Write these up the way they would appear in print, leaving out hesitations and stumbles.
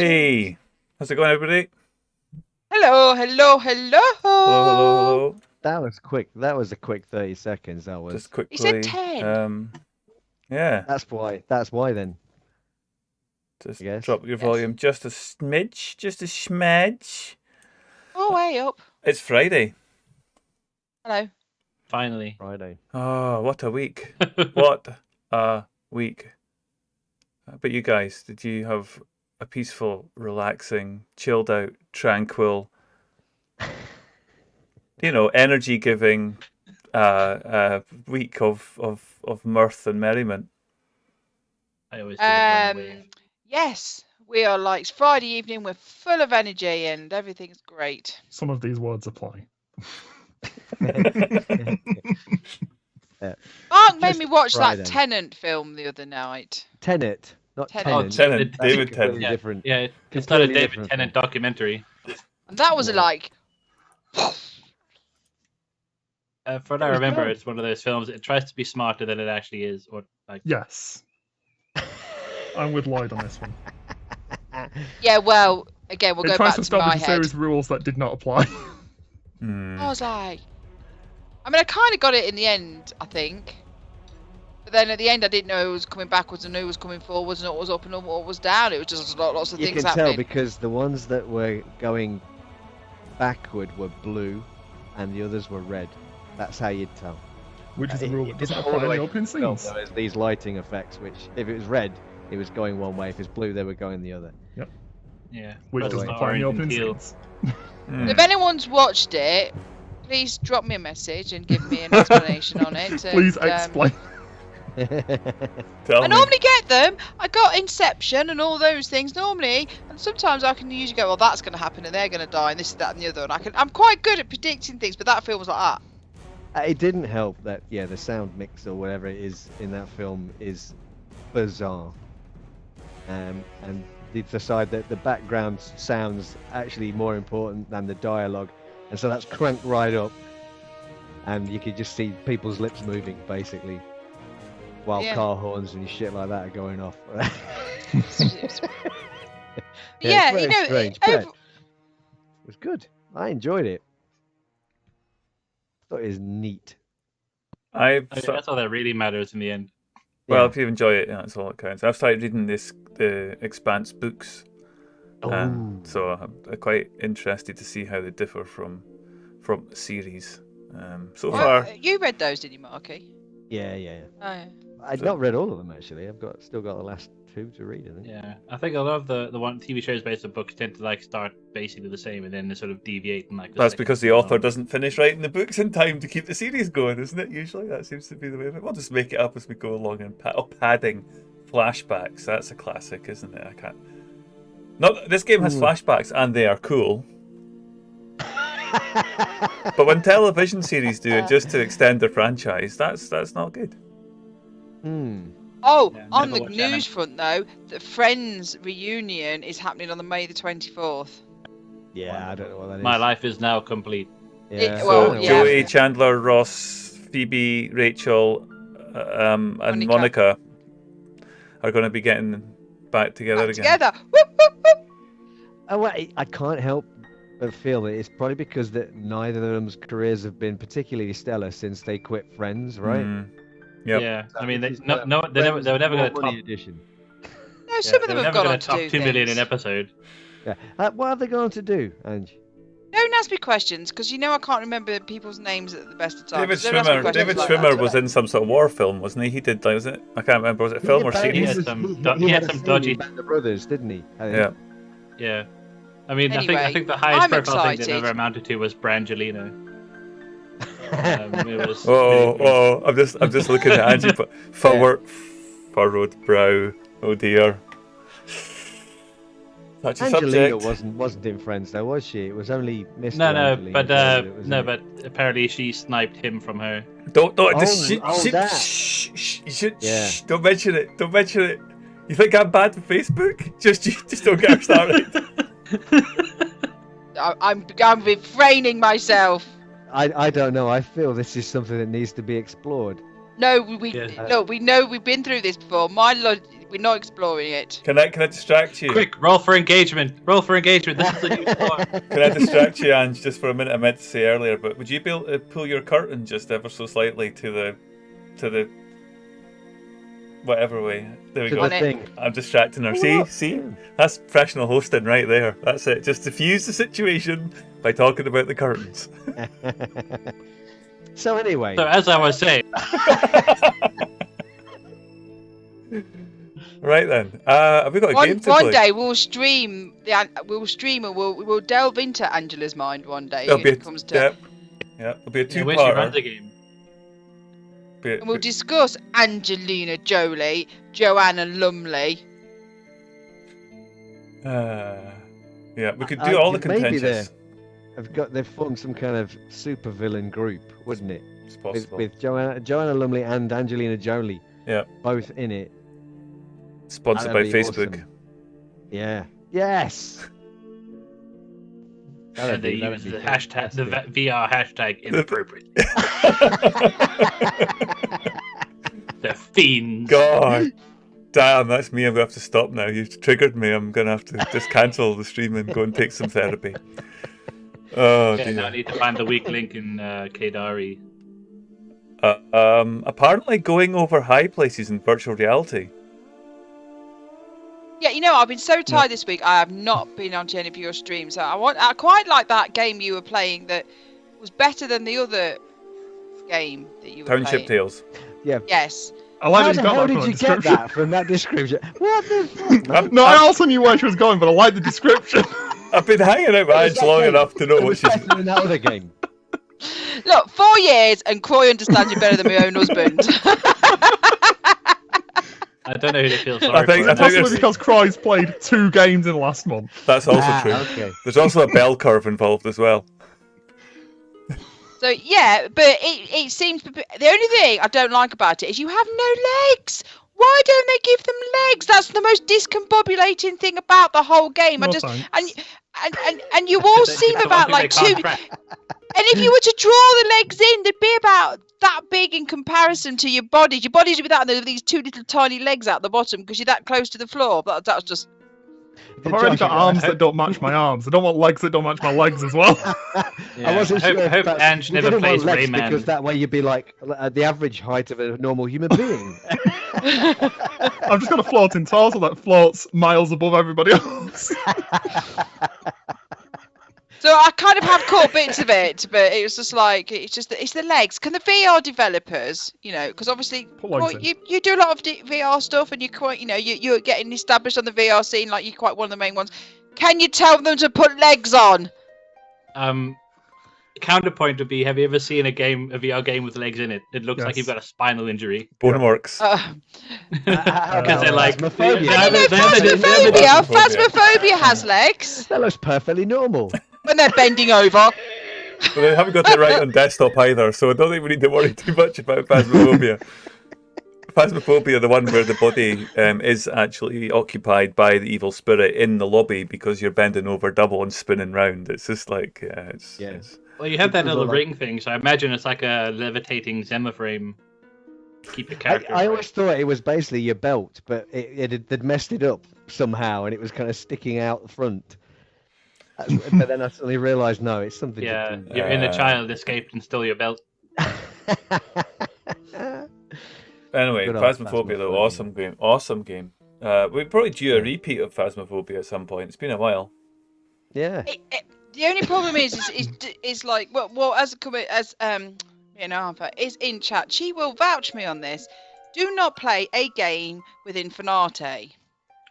Hey, how's it going, everybody? Hello, hello, hello. Hello, hello, hello. That was quick. That was a quick 30 seconds. That Just was. He said quickly, 10. Yeah, That's why. That's why then. just I guess. drop your Yes. volume just a smidge, just a smidge. Oh, way up. It's Friday. Hello. Finally. Friday. Oh, what a week! What a week! But you guys, did you have a peaceful, relaxing, chilled out, tranquil, energy-giving week of mirth and merriment? I always do that run away. Yes, we are like it's Friday evening. We're full of energy and everything's great. Some of these words apply. Mark made Just me watch Friday. that Tenant film the other night. Tenet, not Tenet. Tenant. Tennant, That's David completely Tennant. different. Yeah, it's not a Completely David different Tennant film. documentary. And that was Yeah. like, For what I was remember, good. it's one of those films. It tries to be smarter than it actually is, or like. Yes. I'm with Lloyd on this one. yeah, well, again, we'll It go tries back to to my establish a head. series of rules that did not apply. Hmm. I was like, I mean, I kind of got it in the end, I think. But then at the end, I didn't know who was coming backwards and who was coming forwards and what was up and what was down. It was just lots of You things can tell happening. because the ones that were going backward were blue, and the others were red. That's how you'd tell. Which is a It- rule it that doesn't didn't all the apply in way the through opening the film, scenes. There was these lighting effects, which if it was red, it was going one way. If it's blue, they were going the other. Yeah. Which but doesn't it's not apply in the orange and opening teal. scenes. Hmm. If anyone's watched it, please drop me a message and give me an explanation on it. Please and, explain. Tell I me. normally get them. I got Inception and all those things normally, and sometimes I can usually go, well, that's going to happen and they're going to die and this, that, and the other. And I'm quite good at predicting things, but that film was like that. It didn't help that the sound mix or whatever it is in that film is bizarre, and they decide that the background sounds actually more important than the dialogue, and so that's cranked right up, and you could just see people's lips moving basically, while Yeah. car horns and shit like that are going off. Yeah, it's you very know, strange, but it was good. I enjoyed it. Thought it was neat. I've I mean, that's all that really matters in the end. Well, Yeah. if you enjoy it, that's all that counts. I've started reading the Expanse books, Oh. so I'm quite interested to see how they differ from the series. So Well, far, you read those, did you, Marky? Yeah, yeah. Oh, yeah. I'd So- not read all of them actually. I've still got the last two to read. I think. Yeah, I think a lot of the one TV shows based on books tend to like start basically the same and then they sort of deviate and like. that's because the author doesn't finish writing the books in time to keep the series going, isn't it? Usually, that seems to be the way of it. We'll just make it up as we go along and padding flashbacks. That's a classic, isn't it? I can't. Not this game has flashbacks and they are cool. But when television series do it just to extend their franchise, that's not good. Oh, Yeah, on never the watched news Anna. front though, the Friends reunion is happening on the May the 24th. Yeah, I don't know what that is. My life is now complete. Yeah. well, So yeah. Joey, Chandler, Ross, Phoebe, Rachel, and Monica are going to be getting back together Back again. together. Whoop, whoop, whoop. Oh, wait, I can't help but feel that it's probably because that neither of them's careers have been particularly stellar since they quit Friends, right? Yep. Yeah, So I mean, this is they kind of were Friends never going more to top. money edition. No, some of They them were have never gone going on to to top do 2 million things. an episode. Yeah. What have they gone on to do, Ange? Don't ask me questions because you know I can't remember people's names at the best of times. David Don't ask me Schwimmer. questions David like Schwimmer that. was in some sort of war film, wasn't he? He did, was it? I can't remember. Was it a film or apparently series? He had a some scene dodgy- in Band of Brothers, didn't he? I think. Yeah. Yeah, I mean, I Anyway, think the highest I'm profile thing they've excited. ever amounted to was Brangelina. It was. Oh! I'm just looking at Angie, but furrowed brow. Oh dear. Such a Angelina subject. wasn't in Friends though, was she? It was only Mr. No, Angelina Jolie that was in it. but apparently she sniped him from her. Don't Oh, just that. shh, don't mention it. Don't mention it. You think I'm bad for Facebook? Just don't get her started. I'm refraining myself. I don't know. I feel this is something that needs to be explored. No, we Yeah. no, we know we've been through this before. My We're not exploring it. Can I distract you? Quick, roll for engagement. Roll for engagement. This is the new floor. Can I distract you, Ange, just for a minute? I meant to say earlier, but would you be able to pull your curtain just ever so slightly to the whatever way? There we To go. the thing. I'm distracting her. Oh, See? That's professional hosting right there. That's it. Just diffuse the situation by talking about the curtains. So anyway, So as I was saying, Right then. Have we got a game to One play? day we'll stream and we'll delve into Angela's mind one day. It'll be When it comes to, yeah, it'll be a yeah, where she runs two-parter. the game. and we'll discuss Angelina Jolie, Joanna Lumley. Yeah, we could do all the maybe contentious. they've formed some kind of super villain group, wouldn't it? It's With, possible. with Joanna Lumley and Angelina Jolie, Yeah. both in it. Sponsored by That'd be Facebook. awesome. Yeah. Yes. And they use the hashtag, the VR hashtag inappropriate. The fiends. God damn, that's me. I'm gonna have to stop now. You've triggered me. I'm gonna have to just cancel the stream and go and take some therapy. Oh Yeah, now I dear. need to find the weak link in Kadari. Apparently going over high places in virtual reality. Yeah, you know, I've been so tired this week. I have not been onto any of your streams. So I quite like that game you were playing that was better than the other game that you were Township playing. Tales. Yes. I like How that the you got hell that did from you the get description. that from that description? What the fuck? No, I also knew where she was going, but I like the description. I've been hanging out with Ange long enough to know It what was she's. better than that other game. Look, 4 years and Croy understands you better than my own husband. I don't know who to feel sorry I think for. Possibly there's- because Cry's played 2 games in the last month. That's also Ah, true. okay. There's also a bell curve involved as well. So yeah, but it seems the only thing I don't like about it is you have no legs. Why don't they give them legs? That's the most discombobulating thing about the whole game. No I just thanks. and you all They- seem they about can't like two. track. And if you were to draw the legs in, they'd be about that big in comparison to your body. Your body's with that, and there are these two little tiny legs out the bottom because you're that close to the floor. That was just. I've already Josh, got arms that don't match my arms. I don't want legs that don't match my legs as well. Yeah, I wasn't I hope- sure. I hope but Ange you never didn't want plays legs Rayman. because that way you'd be like the average height of a normal human being. I've just got a floating torso that floats miles above everybody else. So I kind of have caught bits of it, but it was just like it's the legs. Can the VR developers, because obviously Put legs in. you do a lot of VR stuff, and you're quite, you're getting established on the VR scene, like you're quite one of the main ones. Can you tell them to put legs on? Counterpoint would be: have you ever seen a VR game with legs in it? It looks like Yes. you've got a spinal injury. Boneworks. Because they're like, Phasmophobia. Yeah, No, Phasmophobia. Phasmophobia has legs That looks perfectly normal. when they're bending over. But they haven't got it right on desktop either, so I don't think we need to worry too much about Phasmophobia. Phasmophobia, the one where the body is actually occupied by the evil spirit in the lobby because you're bending over double and spinning round. It's just like, it's well, you have that People little are like- ring thing, so I imagine it's like a levitating Zema frame. Keep the character. I always thought it was basically your belt, but they'd messed it up somehow, and it was kind of sticking out the front. But then I suddenly realised, no, it's something. Yeah, to your inner child escaped and stole your belt. Anyway, Good old Phasmophobia though, Phasmophobia. awesome game. We probably due a repeat of Phasmophobia at some point. It's been a while. Yeah. The only problem is like as Alpha is in chat. She will vouch me on this. Do not play a game with Infinate.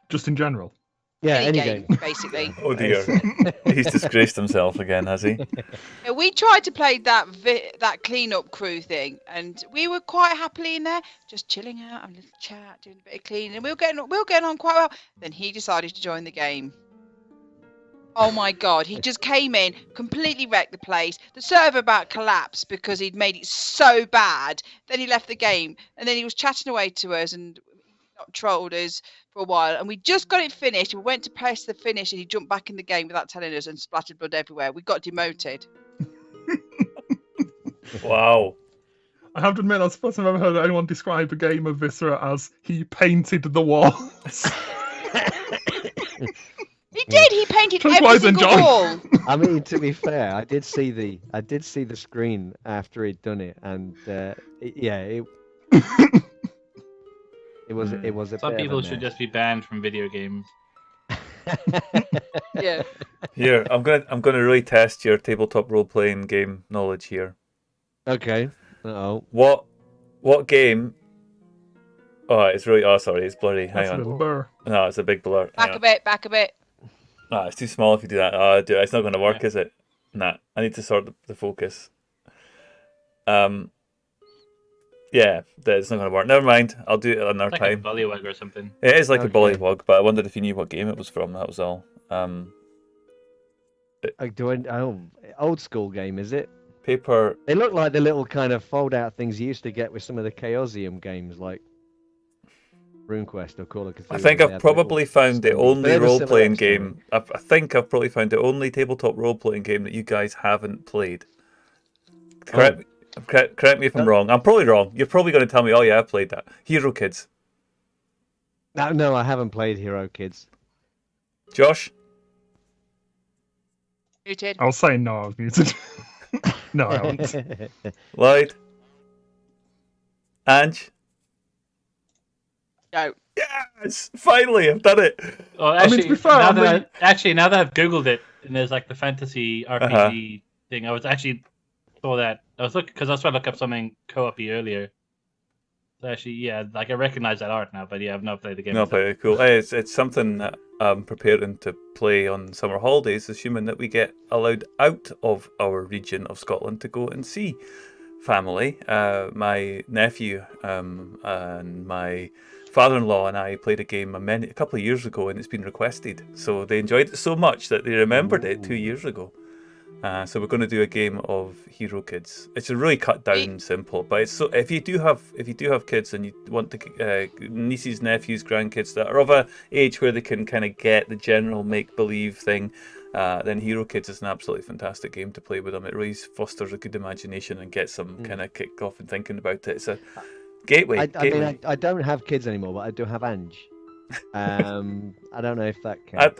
Just in general. Yeah, Any any game, game. basically. Oh dear, he's disgraced himself again, has he? We tried to play that clean-up crew thing, and we were quite happily in there, just chilling out, having a little chat, doing a bit of cleaning, and we were getting on quite well. Then he decided to join the game. Oh my god, he just came in, completely wrecked the place. The server about collapsed because he'd made it so bad. Then he left the game, and then he was chatting away to us and trolled us for a while, and we just got it finished. We went to press the finish, and he jumped back in the game without telling us and splattered blood everywhere. We got demoted. Wow. I have to admit that's the first time I've ever heard anyone describe a game of Viscera as he painted the walls. He did. He painted That's every why it's single enjoying. wall. I mean, to be fair, I did see the screen after he'd done it, and it was a Some bit people of a should mess. just be banned from video games. Yeah. Here, I'm gonna really test your tabletop role playing game knowledge here. Okay. Oh. What game? Oh, it's really. Oh, sorry, it's blurry. Hang That's a on. little blur. No, it's a big blur. Back a bit. Back a bit. Ah, it's too small if you do that. Oh, dude, it's not going to work, is it? Nah, I need to sort the focus. Yeah, it's not going to work. Never mind. I'll do it another Like time. a bullywug or something. It is like a Okay. bullywug, but I wondered if you knew what game it was from. That was all. Old school game, is it? Paper. They look like the little kind of fold-out things you used to get with some of the Chaosium games, like RuneQuest or Call of Cthulhu. I think They I've had probably little found the stones. But only they have a similar role-playing story. game. I think I've probably found the only tabletop role-playing game that you guys haven't played. Correct me if I'm wrong. I'm probably wrong. You're probably going to tell me, "Oh yeah, I've played that." Hero Kids. No, I haven't played Hero Kids. Josh. Muted. I was saying no, I was muted. No, I haven't. Lloyd. Ange. No. Yes! Finally, I've done it. Oh, mean, actually, to be fair, now I that mean- now that I've googled it, and there's like the fantasy RPG thing, I was actually saw that. I was looking because I was trying to look up something co-op-y earlier. So actually, yeah, like I recognize that art now, but yeah, I've not played the game. No, myself. very cool. Hey, it's something that I'm preparing to play on summer holidays, assuming that we get allowed out of our region of Scotland to go and see family. My nephew and my father-in-law and I played a game a couple of years ago, and it's been requested. So they enjoyed it so much that they remembered it 2 years ago. So we're going to do a game of Hero Kids. It's a really cut down, simple, but it's so if you do have kids and you want to nieces, nephews, grandkids that are of a age where they can kind of get the general make believe thing, then Hero Kids is an absolutely fantastic game to play with them. It really fosters a good imagination and gets them kind of kicked off and thinking about it. It's a gateway. I mean, I don't have kids anymore, but I do have Ange. I don't know if that counts.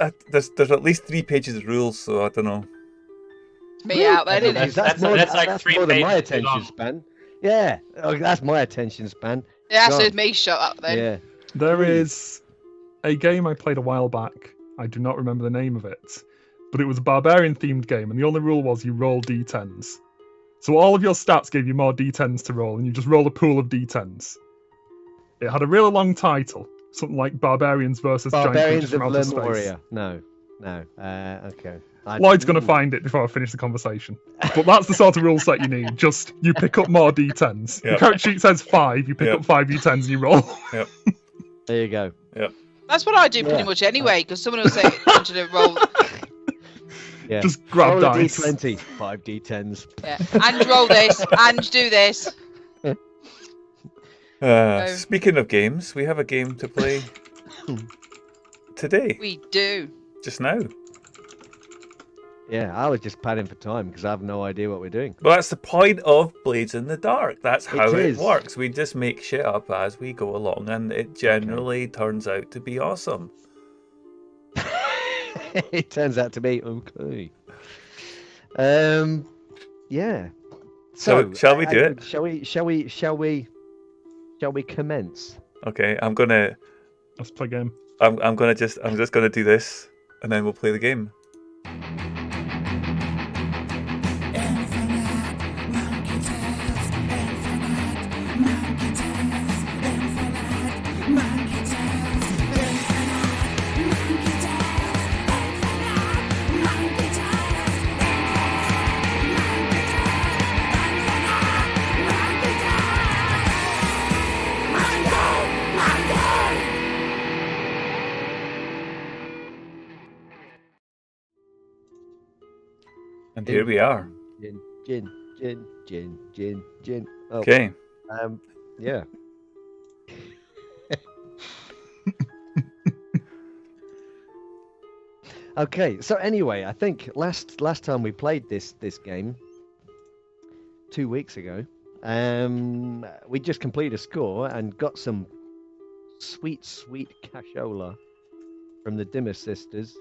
There's at least 3 pages of rules, so I don't know. Me out then, isn't it? That's like 3 more than my pages too attention long. span. Yeah, that's my attention span. Yeah, Go so on. me shut up then. Yeah. There is a game I played a while back. I do not remember the name of it, but it was a barbarian themed game, and the only rule was you roll d10s. So all of your stats gave you more d10s to roll, and you just roll a pool of d10s. It had a really long title, something like Barbarians versus Giant Barbarians Creatures of from Outer Space. Lemuria. No. Okay. Lloyd's going to find it before I finish the conversation. But that's the sort of rule set you need. Just, you pick up more d10s. Yep. The character sheet says 5, you pick Yep. up 5 d10s and you roll. There you go. That's what I do pretty Yeah. much anyway, because someone will say, "Want to roll?" Yeah. Just grab roll dice. a d20, 5 d10s. Yeah. And roll this, and do this. Speaking of games, we have a game to play today, We do. just now. Yeah, I was just padding for time because I have no idea what we're doing. Well, that's the point of Blades in the Dark. That's how it is. works. We just make shit up as we go along, and it generally turns out to be awesome. It turns out to be okay. Yeah. So, shall we do it? Shall we commence? Okay, I'm Let's play a game. just gonna do this, and then we'll play the game. And here we are. Gin. Oh, Okay. yeah. Okay, so anyway, I think last time we played this game 2 weeks ago, We just completed a score and got some sweet cashola from the Dimmer sisters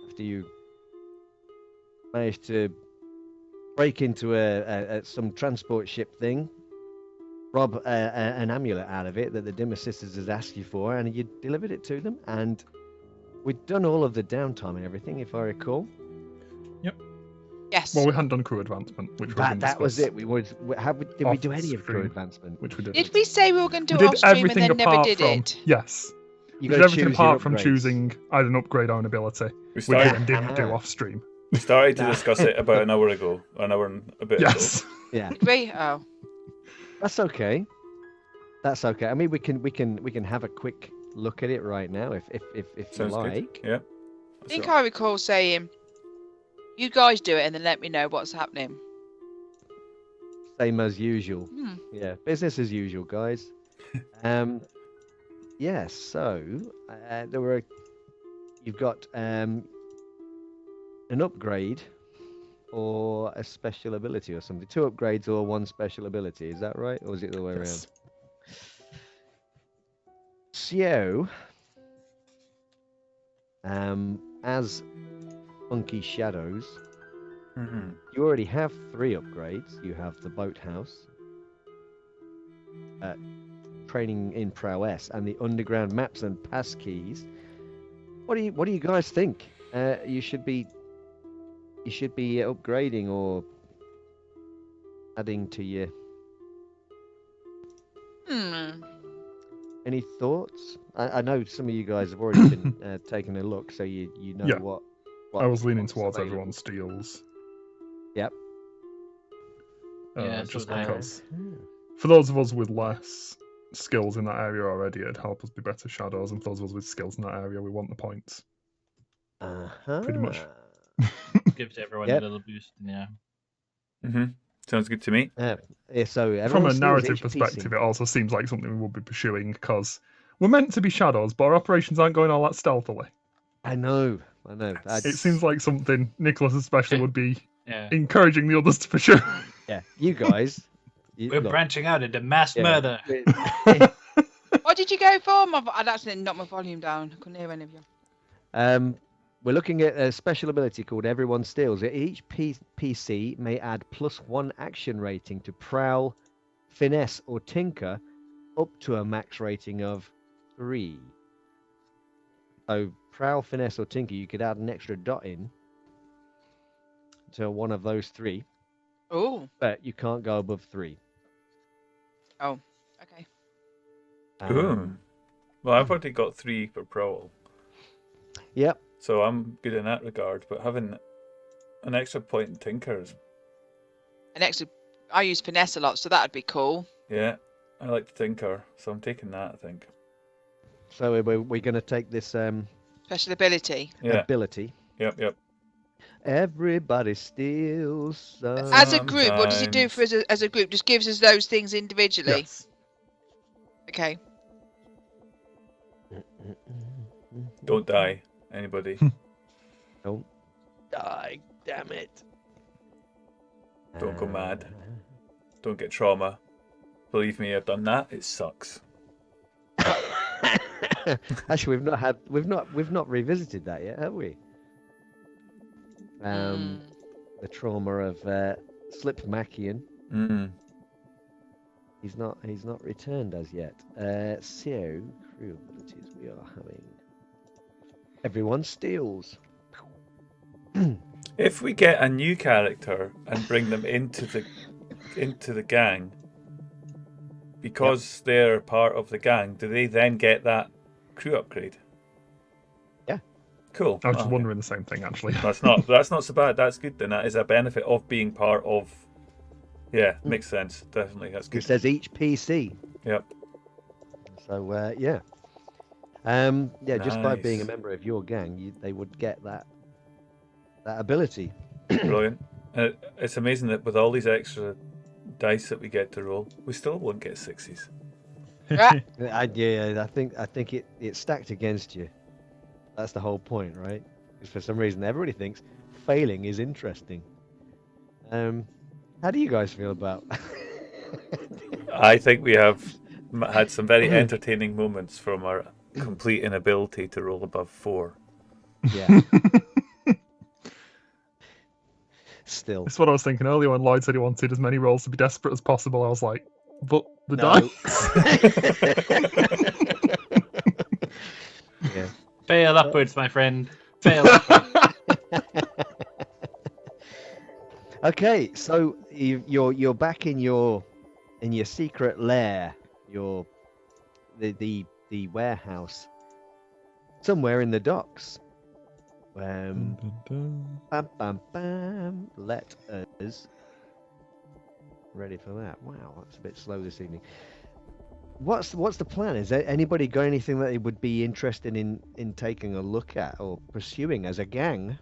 after you managed to break into some transport ship thing, rob an amulet out of it that the Dimmer sisters had asked you for, and you delivered it to them. And we'd done all of the downtime and everything, if I recall. Yes. Well, we hadn't done crew advancement, which That was it. Did we do any of crew Off-screen. advancement? Which we did. Did we say we were going to We do it did off stream and everything then never apart did from it? yes. You We got did to everything choose your apart from upgrades. choosing either an upgrade or an ability, We which we started, then didn't do off stream. we started to discuss it about an hour ago, an hour and a bit Yes. Yeah, Did we? Oh. that's okay. That's okay. I mean, we can have a quick look at it right now if you Sounds like. good. Yeah. I think I recall saying, you guys do it and then let me know what's happening. Same as usual. Hmm. Yeah, business as usual, guys. Yeah. So you've got an upgrade or a special ability or something. 2 upgrades or 1 special ability. Is that right, or is it the other way Yes. around? So, as Funky Shadows, Mm-hmm. you already have 3 upgrades. You have the boathouse, training in prowess, and the underground maps and passkeys. What do you guys think? You should be upgrading or adding to your. Hmm. Any thoughts? I know some of you guys have already been taking a look, so you know Yeah. what. I was leaning what's towards available. everyone's steals. Yep. Yeah, so Just was I. because for those of us with less skills in that area already, it'd help us be better shadows, and for those of us with skills in that area, we want the points. Pretty much. Gives everyone Yep. a little boost. Yeah. Mm-hmm. Sounds good to me. Yeah, so From a everyone steals narrative each perspective, PC. it also seems like something we would be pursuing because we're meant to be shadows, but our operations aren't going all that stealthily. I know. It seems like something Nicholas especially would be Yeah. encouraging the others to pursue. Yeah, you guys. We're Look, branching out into mass yeah, murder. What did you go for? I'd accidentally knocked my volume down. I couldn't hear any of you. We're looking at a special ability called Everyone Steals. Each PC may add +1 action rating to Prowl, Finesse, or Tinker, up to a max rating of 3. So Prowl, Finesse, or Tinker, you could add an extra dot in to one of those 3, Oh. but you can't go above 3. Oh. Okay. Ooh. Well, I've already got 3 for Prowl, Yep. so I'm good in that regard. But having an extra point in Tinkers, And next, I use finesse a lot, so that'd be cool. yeah, I like to tinker, so I'm taking that. I think. So we're going to take this Special ability. Yeah. ability. Yep. Everybody steals. As a group, what does it do for us as a group? Just gives us those things individually. Yes. Okay. Don't die, anybody. Don't die, damn it. Don't go mad. Don't get trauma. Believe me, I've done that. It sucks. Actually, we've not revisited that yet, have we? The trauma of Slipmachian. Mm. He's not returned as yet. So crew abilities we are having. Everyone steals. If we get a new character and bring them into the gang, because they're part of the gang, do they then get that crew upgrade? Yeah. Cool. I was just Oh, wondering the same thing actually. That's not so bad. That's good then. That is a benefit of being part of. Yeah, makes sense. Definitely, that's It good. says each PC. Yep. So yeah. Just by being a Nice. member of your gang, they would get that ability. Brilliant. It's amazing that with all these extra dice that we get to roll, we still won't get 6s. I think it's stacked against you. That's the whole point, right? Because for some reason everybody thinks failing is interesting. How do you guys feel about I think we have had some very entertaining moments from our complete inability to roll above 4. Yeah. Still. That's what I was thinking earlier when Lloyd said he wanted as many rolls to be desperate as possible. I was like, but the No. dice. Yeah. Fail upwards, my friend. Fail upwards. Okay, so you're back in your secret lair, the warehouse, somewhere in the docks. Bam, bam, bam. Let us. Ready for that? Wow, that's a bit slow this evening. What's the plan? Is there anybody got anything that they would be interested in taking a look at or pursuing as a gang?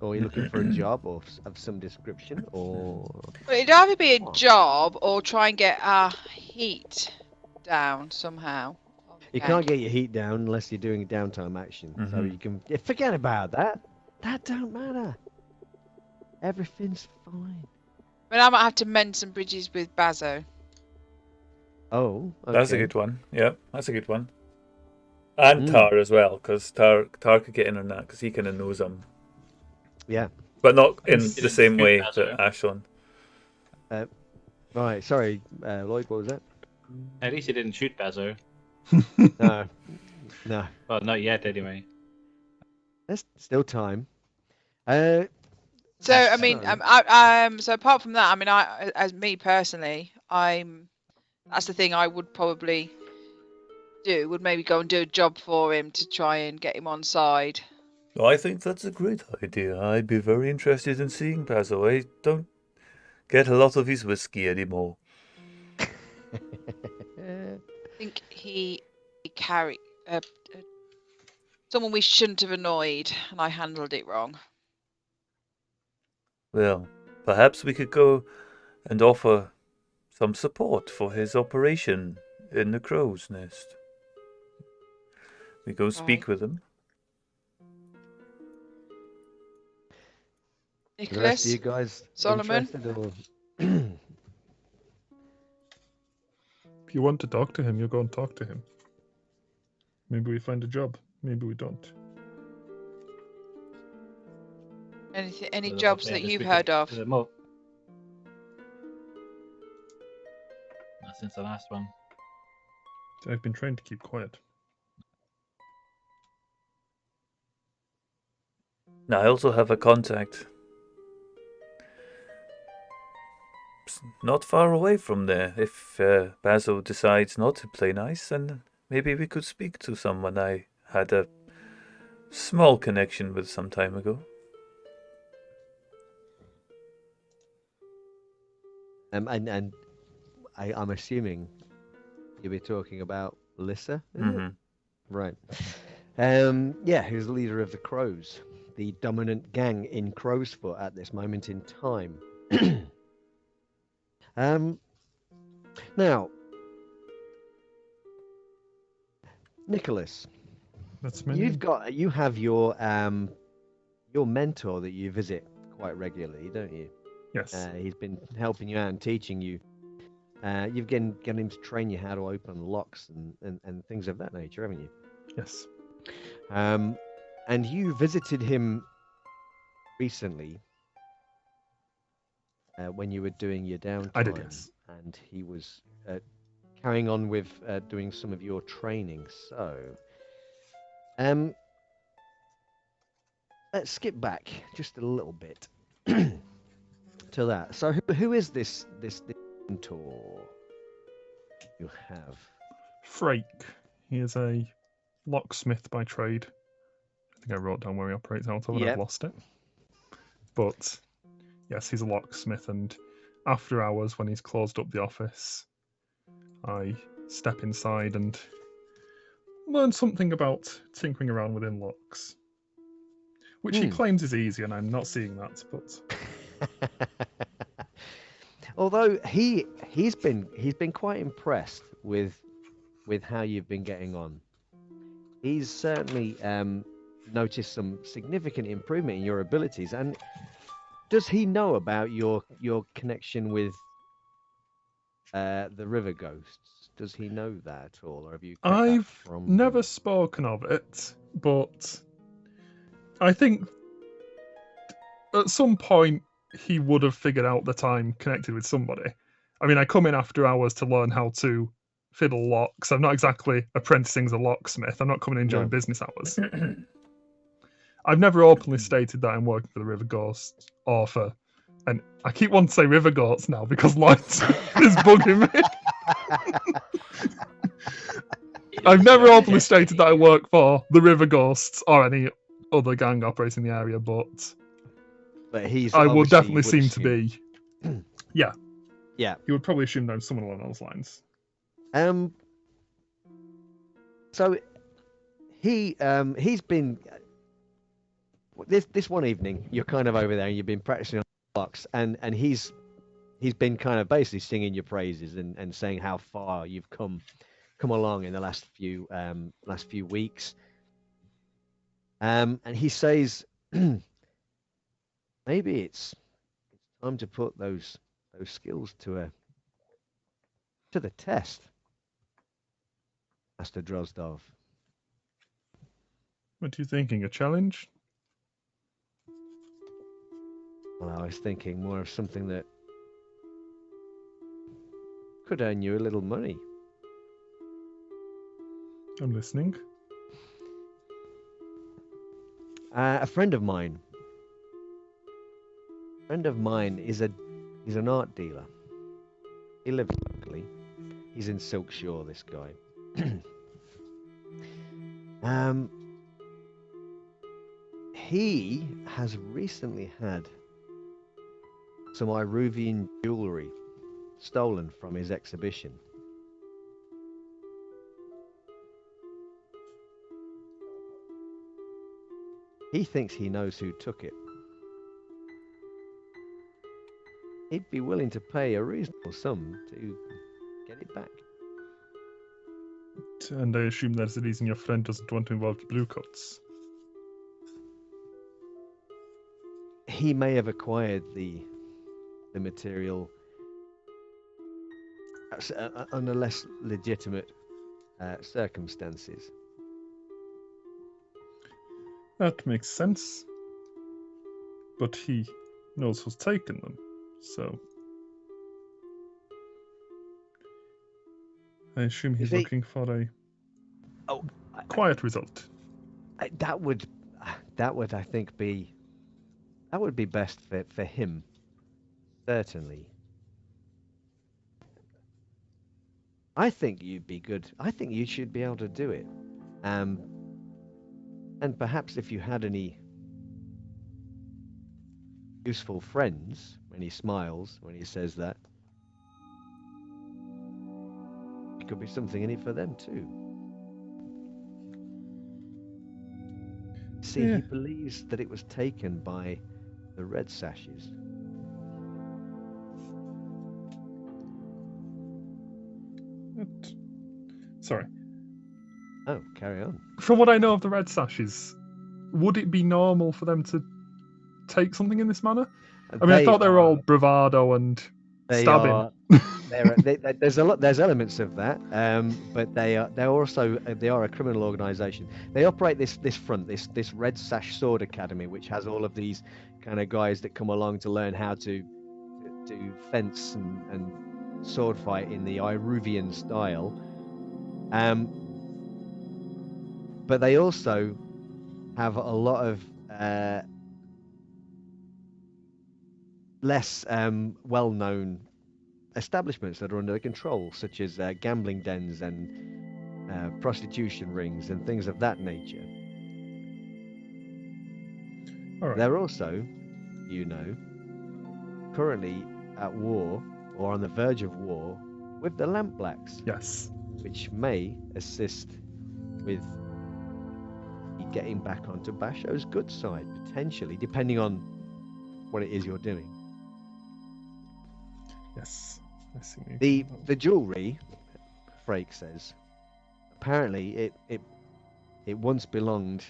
Or are you looking for a job of some description, or? Well, it'd either be a job or try and get our heat down somehow. You can't get your heat down unless you're doing downtime action. So you can forget about that. That don't matter. Everything's fine. But I might have to mend some bridges with Bazo. Oh, okay. That's a good one. Yeah, that's a good one. And Tar as well, because Tar could get in on that, because he kind of knows him. Yeah. But not in It's the same way Bazo. that Ashlyn. Right. Sorry, Lloyd. What was that? At least he didn't shoot Bazo. No. No. Well, not yet, anyway. There's still time. So I mean, so apart from that, I mean, as me personally, that's the thing I would probably do. Would maybe go and do a job for him to try and get him on side. I think that's a great idea. I'd be very interested in seeing Basil. I don't get a lot of his whiskey anymore. I think he carried someone we shouldn't have annoyed, and I handled it wrong. Well, perhaps we could go and offer some support for his operation in the crow's nest. We go speak with him. The rest of Nicholas, you guys Solomon. interested, or? If you want to talk to him, you go and talk to him. Maybe we find a job. Maybe we don't. Any jobs that you've heard of? Not since the last one. I've been trying to keep quiet. Now, I also have a contact not far away from there. If Basil decides not to play nice, then maybe we could speak to someone I had a small connection with some time ago. And I'm assuming you'll be talking about Lissa, right? Yeah, who's the leader of the Crows, the dominant gang in Crowsfoot at this moment in time. Now, Nicholas, That's me. you have your mentor that you visit quite regularly, don't you? Yes. He's been helping you out and teaching you. You've getting him to train you how to open locks and things of that nature, haven't you? Yes. And you visited him recently when you were doing your downtime. I did, yes. And he was carrying on with doing some of your training. So, let's skip back just a little bit to that. So, who is this mentor you have? Frake. He is a locksmith by trade. I think I wrote down where he operates out of, and I've lost it. But yes, he's a locksmith, and after hours, when he's closed up the office, I step inside and learn something about tinkering around within locks, which he claims is easy, and I'm not seeing that. But although he's been quite impressed with how you've been getting on. He's certainly noticed some significant improvement in your abilities, and Does he know about your connection with the river ghosts? Does he know that at all, or have you kept that I've from him? never spoken of it, but I think at some point he would have figured out that I'm connected with somebody. I mean, I come in after hours to learn how to fiddle locks. I'm not exactly apprenticing as a locksmith. I'm not coming in during No. business hours. I've never openly stated that I'm working for the River Ghosts or for, and I keep wanting to say River Goats now because Light is bugging me. I've never openly stated that I work for the River Ghosts or any other gang operating in the area, but he's I would obviously definitely seem to be. Yeah. Yeah. You would probably assume that I'm someone along those lines. So he's been this one evening. You're kind of over there, and you've been practicing on locks, and he's been kind of basically singing your praises and saying how far you've come along in the last few weeks. And he says, maybe it's time to put those skills to the test, Master Drozdov. What are you thinking? A challenge? Well, I was thinking more of something that could earn you a little money. I'm listening. A friend of mine is an art dealer. He lives locally. He's in Silkshore, this guy. He has recently had some Iruvian jewelry stolen from his exhibition. He thinks he knows who took it. He'd be willing to pay a reasonable sum to get it back. And I assume that's the reason your friend doesn't want to involve the Blue Coats. He may have acquired the material under less legitimate circumstances. That makes sense. But he knows who's taken them, so I assume he's looking for a quiet result. That would I think be best for him, certainly. I think you'd be good. I think you should be able to do it. And perhaps if you had any useful friends, when he smiles, when he says that, it could be something in it for them too. See, he believes that it was taken by the Red Sashes. Sorry. Oh, carry on. From what I know of the Red Sashes, would it be normal for them to take something in this manner? I mean, I thought they were all bravado and stabbing. There's elements of that, but they are a criminal organisation. They operate this Red Sash Sword Academy, which has all of these kind of guys that come along to learn how to fence and sword fight in the Iruvian style. But they also have a lot of less well-known establishments that are under their control, such as gambling dens and prostitution rings and things of that nature. All right. They're also, currently at war or on the verge of war with the Lampblacks. Yes. Which may assist with getting back onto Basho's good side, potentially, depending on what it is you're doing. Yes. I see. The jewelry, Frake says, apparently it once belonged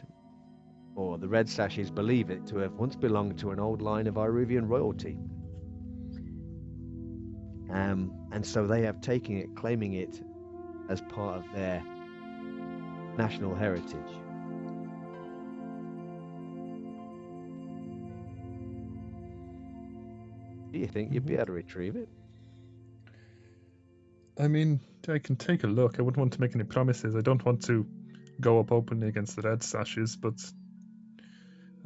or the Red Sashes believe it to have once belonged to an old line of Iruvian royalty. And so they have taken it, claiming it as part of their national heritage. Do you think you'd be able to retrieve it? I mean, I can take a look. I wouldn't want to make any promises. I don't want to go up openly against the Red Sashes, but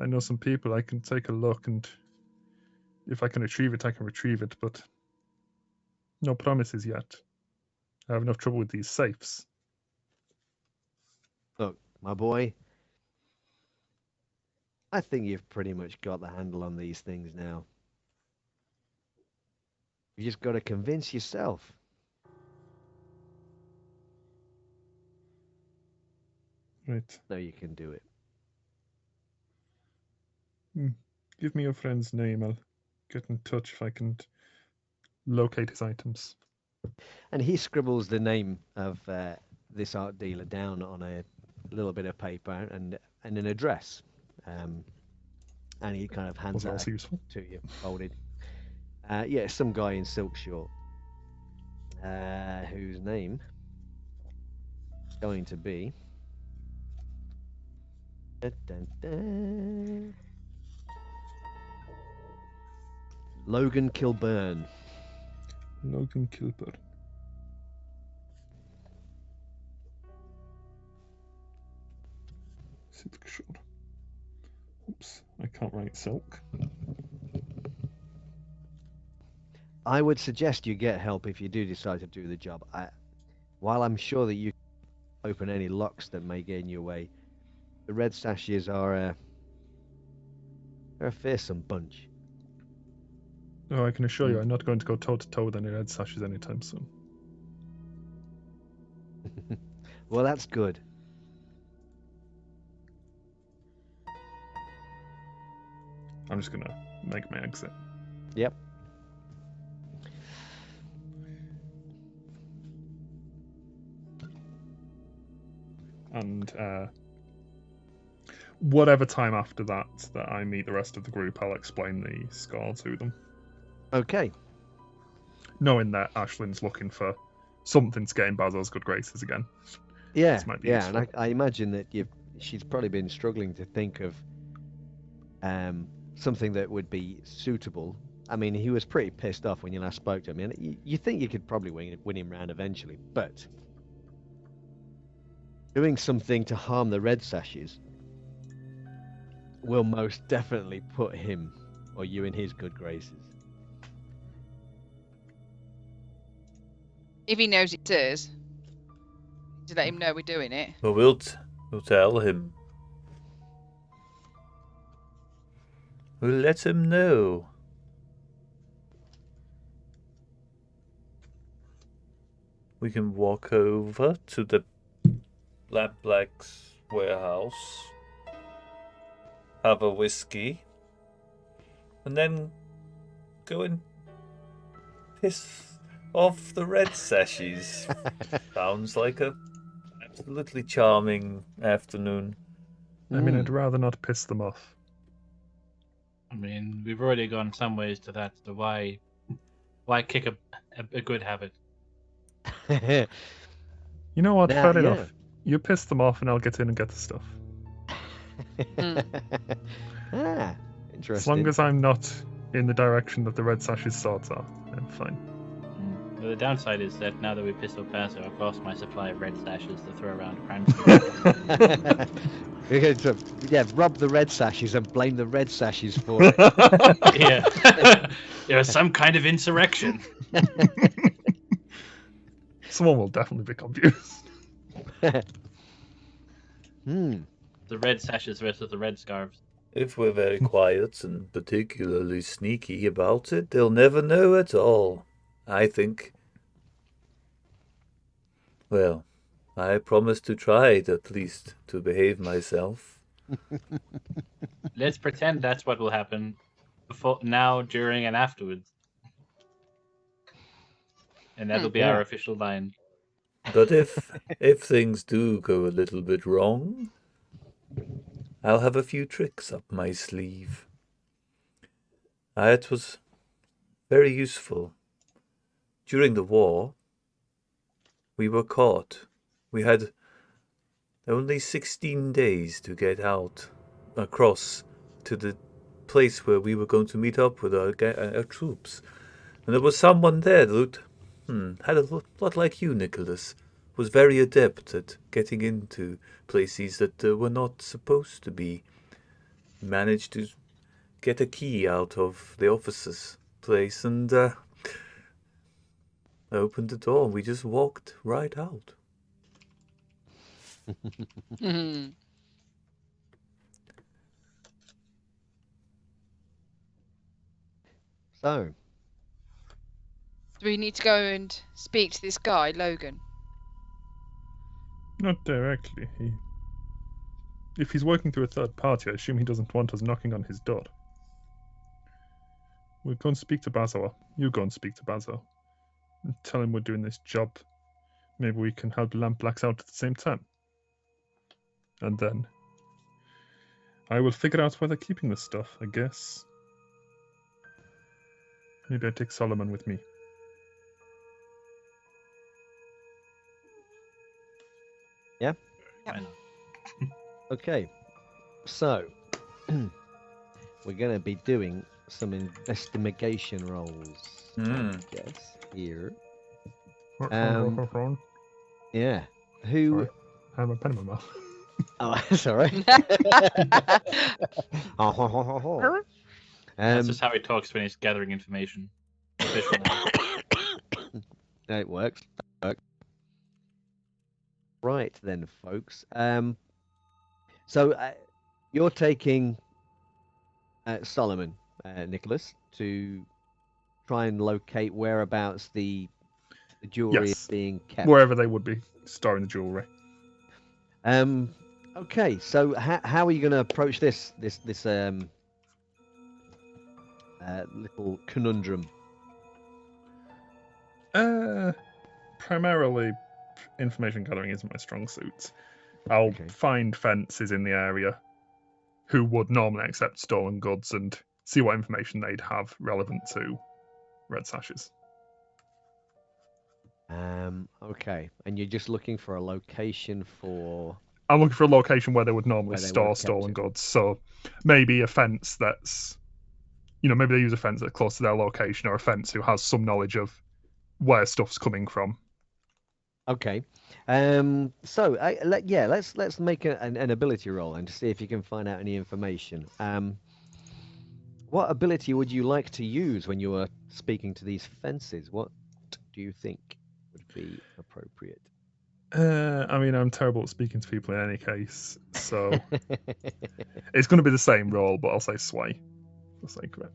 I know some people. I can take a look, and if I can retrieve it, I can retrieve it, but no promises yet. I have enough trouble with these safes. Look, my boy, I think you've pretty much got the handle on these things now. You just got to convince yourself. Right. No, you can do it. Give me your friend's name. I'll get in touch if I can locate his items. And he scribbles the name of this art dealer down on a little bit of paper and an address. And he kind of hands Was that also useful. to you, folded. Yeah, some guy in silk short, whose name is going to be Logan Kilburn. Logan Kilburn. Silk short. Oops, I can't write silk. I would suggest you get help if you do decide to do the job. While I'm sure that you can open any locks that may get in your way, the Red Sashes are they're a fearsome bunch. Oh, I can assure you, I'm not going to go toe to toe with any Red Sashes anytime soon. Well, that's good. I'm just gonna make my exit. Yep. And whatever time after that I meet the rest of the group, I'll explain the score to them. Okay. Knowing that Ashlyn's looking for something to get in Basil's good graces again. Yeah, This might be yeah, useful. and I imagine that she's probably been struggling to think of something that would be suitable. I mean, he was pretty pissed off when you last spoke to him, and you think you could probably win him round eventually, but doing something to harm the Red Sashes will most definitely put him or you in his good graces. If he knows it's us, to let him know we're doing it. Well, we'll tell him. We'll let him know. We can walk over to the Black's warehouse, have a whiskey, and then go and piss off the Red Sashes. Sounds like a absolutely charming afternoon. I mean, I'd rather not piss them off. I mean, we've already gone some ways to that, so why kick a good habit? You know what? Now, Fair yeah. enough. You piss them off, and I'll get in and get the stuff. Ah, interesting. As long as I'm not in the direction that the Red Sashes swords are, I'm fine. Well, the downside is that now that we pissed off Basil, I've lost my supply of red sashes to throw around crime. We're going to, rob the Red Sashes and blame the Red Sashes for it. Yeah. There was some kind of insurrection. Someone will definitely be confused. The red sashes versus the red scarves. If we're very quiet and particularly sneaky about it, they'll never know at all. I think. Well, I promise to try at least to behave myself. Let's pretend that's what will happen before, now, during, and afterwards. And that'll be our official line. But if things do go a little bit wrong, I'll have a few tricks up my sleeve. It was very useful. During the war, we were caught. We had only 16 days to get out across to the place where we were going to meet up with our troops. And there was someone there that looked, had a lot like you, Nicholas. Was very adept at getting into places that were not supposed to be. Managed to get a key out of the officer's place and opened the door. We just walked right out. Mhm. So, Do we need to go and speak to this guy, Logan? Not directly. If he's working through a third party, I assume he doesn't want us knocking on his door. We'll go and speak to Basil. You go and speak to Basil. And tell him we're doing this job. Maybe we can help Lamp Blacks out at the same time. And then I will figure out where they're keeping this stuff, I guess. Maybe I take Solomon with me. yeah. Yep. Why not? Okay. So, we're going to be doing some investigation rolls. I guess here. Yeah. Who? Sorry. I have a pen in my mouth. Oh, sorry. That's just how he talks when he's gathering information. Official now. It works. Right then, folks. So you're taking Solomon, Nicholas, to try and locate whereabouts the jewelry Yes. is being kept. Wherever they would be storing the jewelry. Okay, so how are you going to approach this little conundrum? Primarily, information gathering isn't my strong suit. I'll Okay. find fences in the area who would normally accept stolen goods and see what information they'd have relevant to Red Sashes. Okay, and you're just looking for a location for. I'm looking for a location where they would normally Where they would store have kept stolen it. goods. So maybe a fence that's, maybe they use a fence that's close to their location, or a fence who has some knowledge of where stuff's coming from. Okay, so let's make an ability roll and to see if you can find out any information. What ability would you like to use when you are speaking to these fences? What do you think would be appropriate? I mean, I'm terrible at speaking to people in any case, so it's going to be the same roll, but I'll say sway for the sake of it.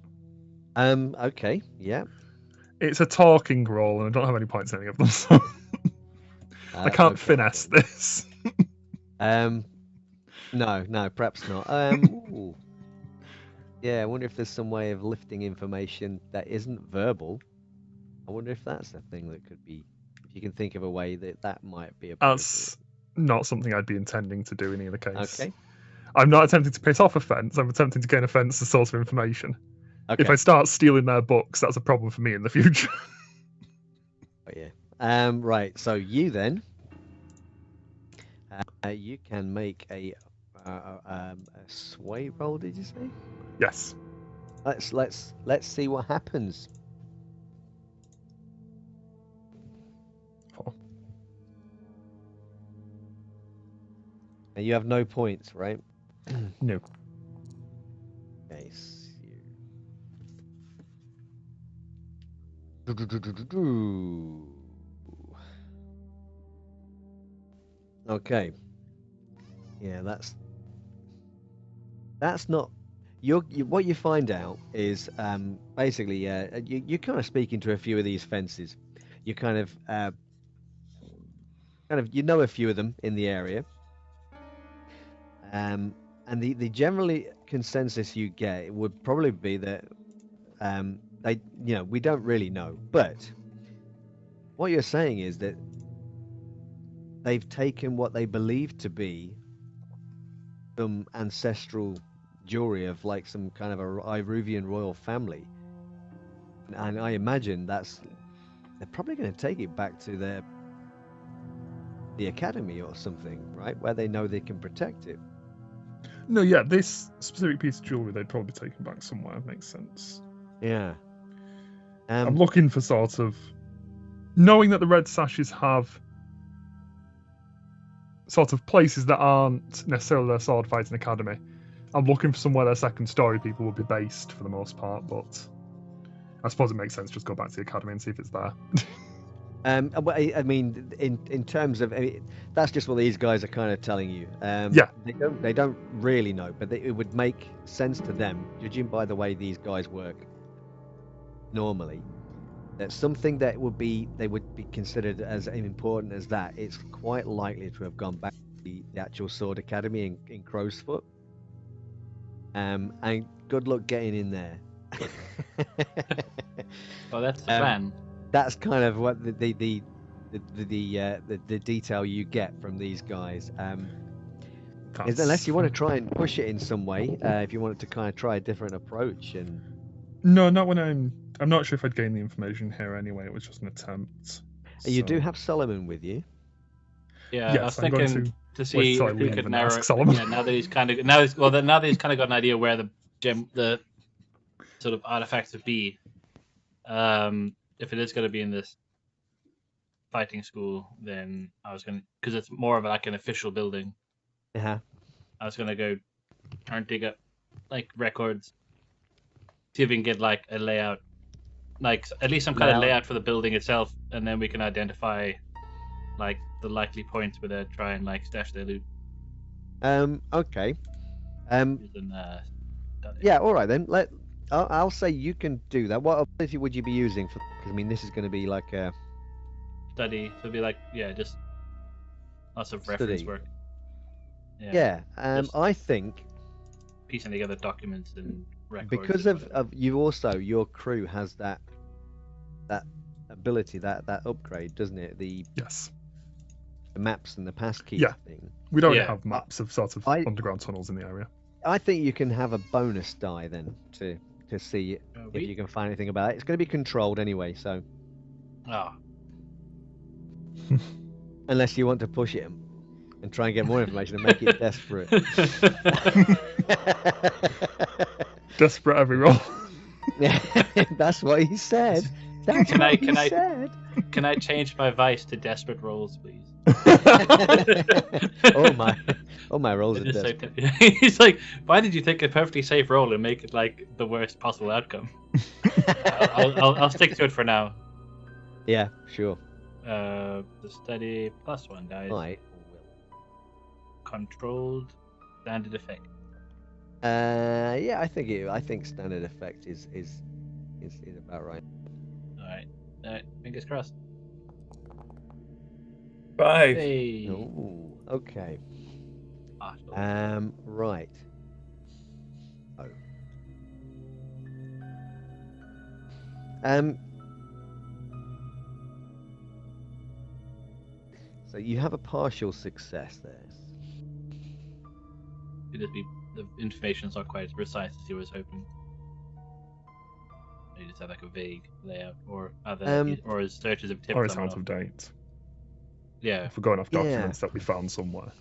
Okay, yeah. It's a talking roll, and I don't have any points in any of them, so I can't Okay. finesse this. No, perhaps not. Ooh. Yeah, I wonder if there's some way of lifting information that isn't verbal. I wonder if that's a thing that could be. If you can think of a way that might be appropriate. That's not something I'd be intending to do in either case. Okay. I'm not attempting to piss off a fence. I'm attempting to gain a fence as a source of information. Okay. If I start stealing their books, that's a problem for me in the future. Oh, yeah. Right. So you then, you can make a sway roll. Did you say? Yes. Let's see what happens. Oh. And you have no points, right? No. Okay. Okay. Yeah, that's not. What you find out is basically you're kind of speaking to a few of these fences. You kind of you know a few of them in the area. And the generally consensus you get would probably be that they we don't really know, but what you're saying is that they've taken what they believe to be some ancestral jewelry of like some kind of a Iruvian royal family, and I imagine they're probably going to take it back to the academy or something, right, where they know they can protect it. No, yeah, this specific piece of jewelry they'd probably taken back somewhere. Makes sense. Yeah. I'm looking for sort of knowing that the red sashes have sort of places that aren't necessarily their sword fighting academy. I'm looking for somewhere their second story people will be based for the most part, but I suppose it makes sense just go back to the academy and see if it's there. I mean, in terms of, that's just what these guys are kind of telling you. Yeah. They don't really know, but it would make sense to them, judging by the way these guys work normally, that something that they would be considered as important as that, it's quite likely to have gone back to the actual sword academy in Crowsfoot. And good luck getting in there. Oh, that's the plan. That's kind of what the detail you get from these guys. Unless you want to try and push it in some way, if you wanted to kind of try a different approach. And no, not when I'm not sure if I'd gain the information here anyway. It was just an attempt. You do have Solomon with you. Yeah, yes, I was thinking to see till I if we leave could and narrow. ask Solomon. Yeah, now that he's kind of now that he's kind of got an idea where the sort of artifacts would be. If it is going to be in this fighting school, then I was going to, because it's more of like an official building. Uh-huh. I was going to go try and dig up like records, see if we can get like a layout, like at least some kind of layout for the building itself, and then we can identify like the likely points where they try and like stash their loot. Okay. Yeah. All right then. I'll say you can do that. What ability would you be using for? Because I mean, this is going to be like a study. So it'd be like just lots of reference work. Yeah. I think piecing together documents and records. Because of you also, your crew has that ability, that upgrade, doesn't it? The maps and the passkey thing. We don't have maps of sort of underground tunnels in the area. I think you can have a bonus die then to see if you can find anything about it. It's going to be controlled anyway, so. Unless you want to push it and try and get more information and make it desperate. Desperate every roll. Yeah, that's what he said. That's what he said. Can I change my vice to desperate rolls, please? Oh my rolls are desperate. He's like, why did you take a perfectly safe roll and make it like the worst possible outcome? I'll stick to it for now. Yeah, sure. The study +1, guys. I will. Controlled standard effect. Yeah, I think standard effect is about right. All right, fingers crossed. 5. Hey. Oh, okay. Awesome. Right. Oh. So you have a partial success there. Could it be the information's not quite as precise as you was hoping? You just have like a vague layout, or other, or his searches of tips. Or it's out of date. Yeah. If we're going off documents that we found somewhere.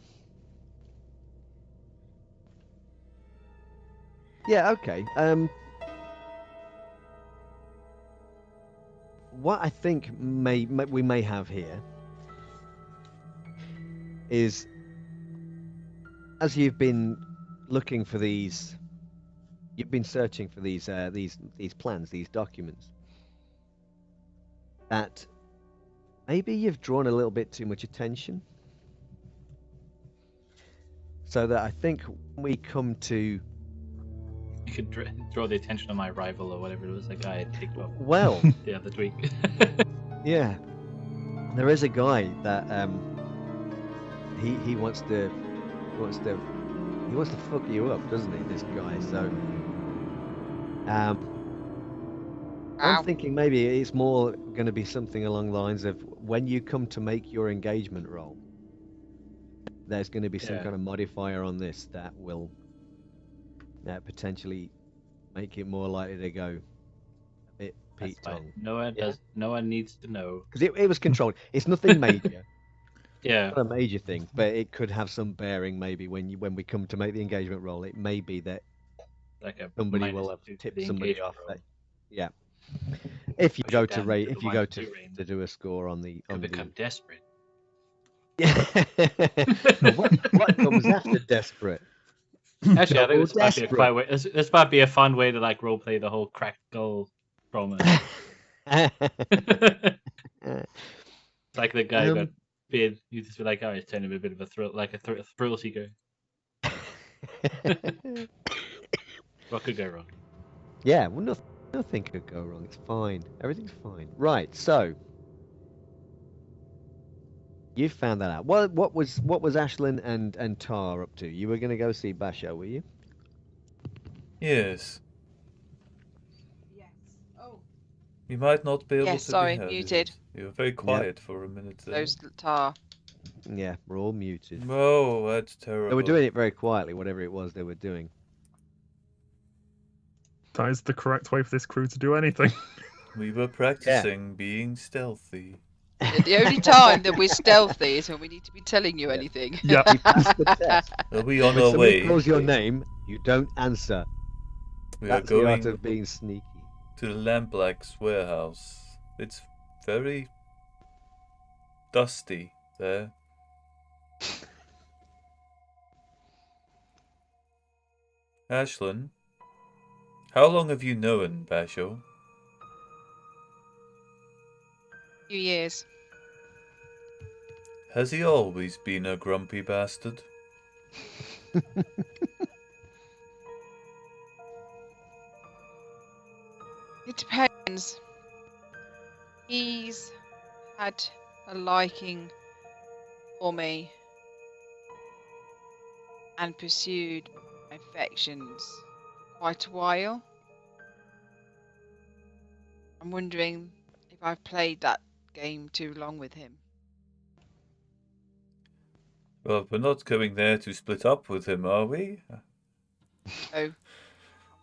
Yeah. Okay. What I think we may have here is, as you've been looking for these, you've been searching for these plans, these documents, that maybe you've drawn a little bit too much attention. So that I think when we come to... You could draw the attention of my rival or whatever it was, the guy I picked up. Well... the other week. Yeah. There is a guy that he wants to fuck you up, doesn't he, this guy? So I'm thinking maybe it's more going to be something along the lines of when you come to make your engagement roll, there's going to be some Yeah. kind of modifier on this that will potentially make it more likely to go a bit That's Pete fine. Tong. No one Yeah. does. No one needs to know. Because it was controlled. It's nothing major. Yeah. Not a major thing, but it could have some bearing maybe when we come to make the engagement roll. It may be that Like a somebody will have -2 to tipped the somebody engagement off. roll. Yeah. If you Push go it to down rate, to if the you go 1-2 range. to do a score on the And become desperate. Yeah. what comes after desperate? Actually, I think Double this might be a desperate. quite way. This might be a fun way to like roleplay the whole cracked skull trauma. Like the guy who got bid. You just be like, oh, it's turning a bit of a thrill, like a thrill seeker. What could go wrong? Yeah, well, nothing could go wrong. It's fine. Everything's fine. Right. So you found that out. What was Ashlyn and Tar up to? You were going to go see Basho, were you? Yes. Yes. Oh. You might not be able Yes, to sorry, be heard. muted. You were very quiet for a minute there. Those tar. Yeah, we're all muted. Oh, that's They were terrible. doing it very quietly, whatever it was they were doing. That is the correct way for this crew to do anything. We were practicing being stealthy. The only time that we're stealthy is when we need to be telling you anything. Yep. We passed the test. Are we on When our somebody way? calls your name, you don't answer. We are That's the art going of being sneaky. to the Lampblack's warehouse. It's very dusty there. Ashlyn, how long have you known Basho? Few years. Has he always been a grumpy bastard? It depends. He's had a liking for me and pursued my affections for quite a while. I'm wondering if I've played that game too long with him. Well, we're not going there to split up with him, are we? So I'm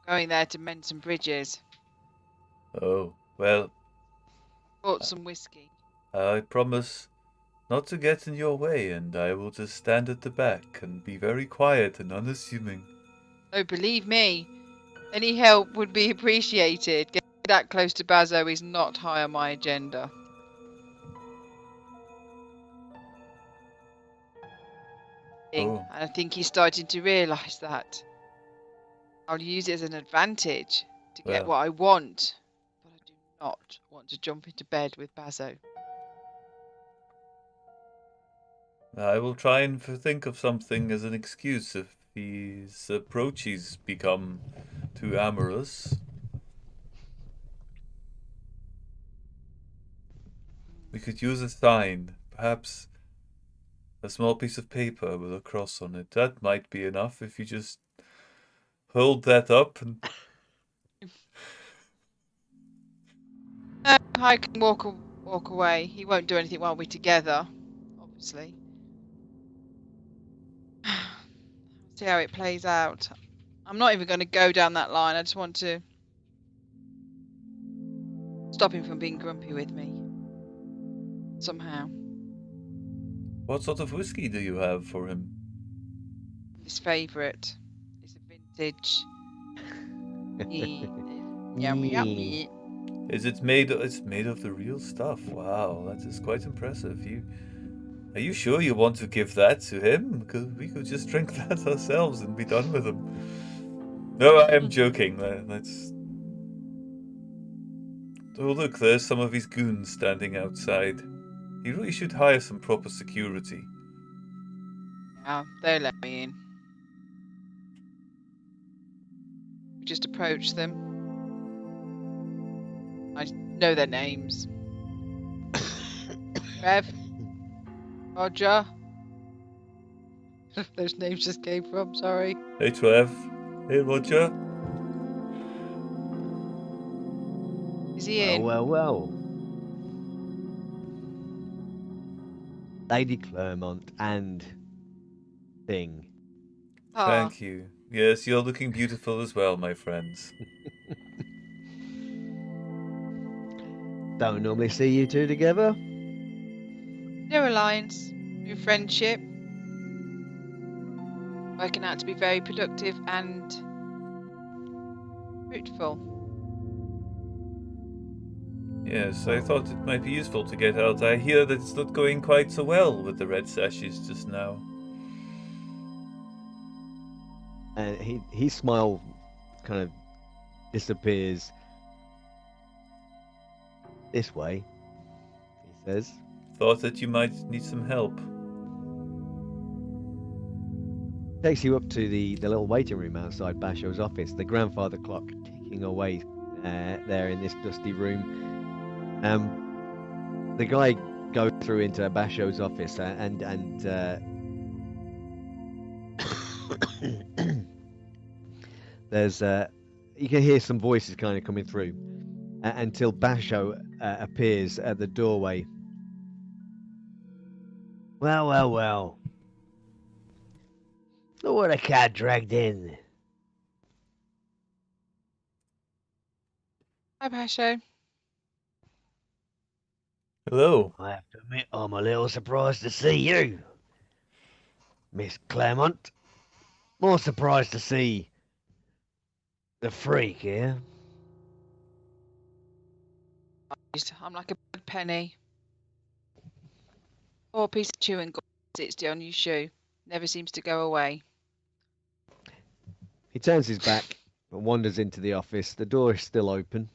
going there to mend some bridges. Oh, well, Bought some whiskey. I promise not to get in your way, and I will just stand at the back and be very quiet and unassuming. Oh, believe me, any help would be appreciated. Getting that close to Bazo is not high on my agenda. Oh. And I think he's starting to realise that. I'll use it as an advantage to get Well. what I want, but I do not want to jump into bed with Bazo. I will try and think of something as an excuse if his approaches become too amorous. We could use a sign, perhaps a small piece of paper with a cross on it. That might be enough if you just hold that up and... I can walk away. He won't do anything while we're together, obviously. See how it plays out. I'm not even going to go down that line. I just want to stop him from being grumpy with me. Somehow. What sort of whiskey do you have for him? His favourite is a vintage. Yummy, yummy. Is it made? It's made of the real stuff. Wow, that is quite impressive. Are you sure you want to give that to him? Because we could just drink that ourselves and be done with him. No, I am joking. Let's. Oh look, there's some of his goons standing outside. He really should hire some proper security. Yeah, they let me in. We just approach them. I know their names. Rev. Roger. Those names just came from, sorry. Hey Trev. Hey Roger. Is he in? Well. Lady Clermont and thing. Aw. Thank you. Yes, you're looking beautiful as well, my friends. Don't normally see you two together. New alliance, new friendship. Working out to be very productive and fruitful. Yes, I thought it might be useful to get out. I hear that it's not going quite so well with the red sashes just now. And his smile kind of disappears. This way, he says. Thought that you might need some help. Takes you up to the little waiting room outside Basho's office. The grandfather clock ticking away there in this dusty room. The guy goes through into Basho's office and there's you can hear some voices kind of coming through until Basho appears at the doorway. Well. Look what a cat dragged in. Hi, Pasho. Hello. I have to admit, I'm a little surprised to see you, Miss Claremont. More surprised to see the freak here. I'm like a bad penny. Or a piece of chewing gum sits on your shoe. Never seems to go away. He turns his back and wanders into the office. The door is still open.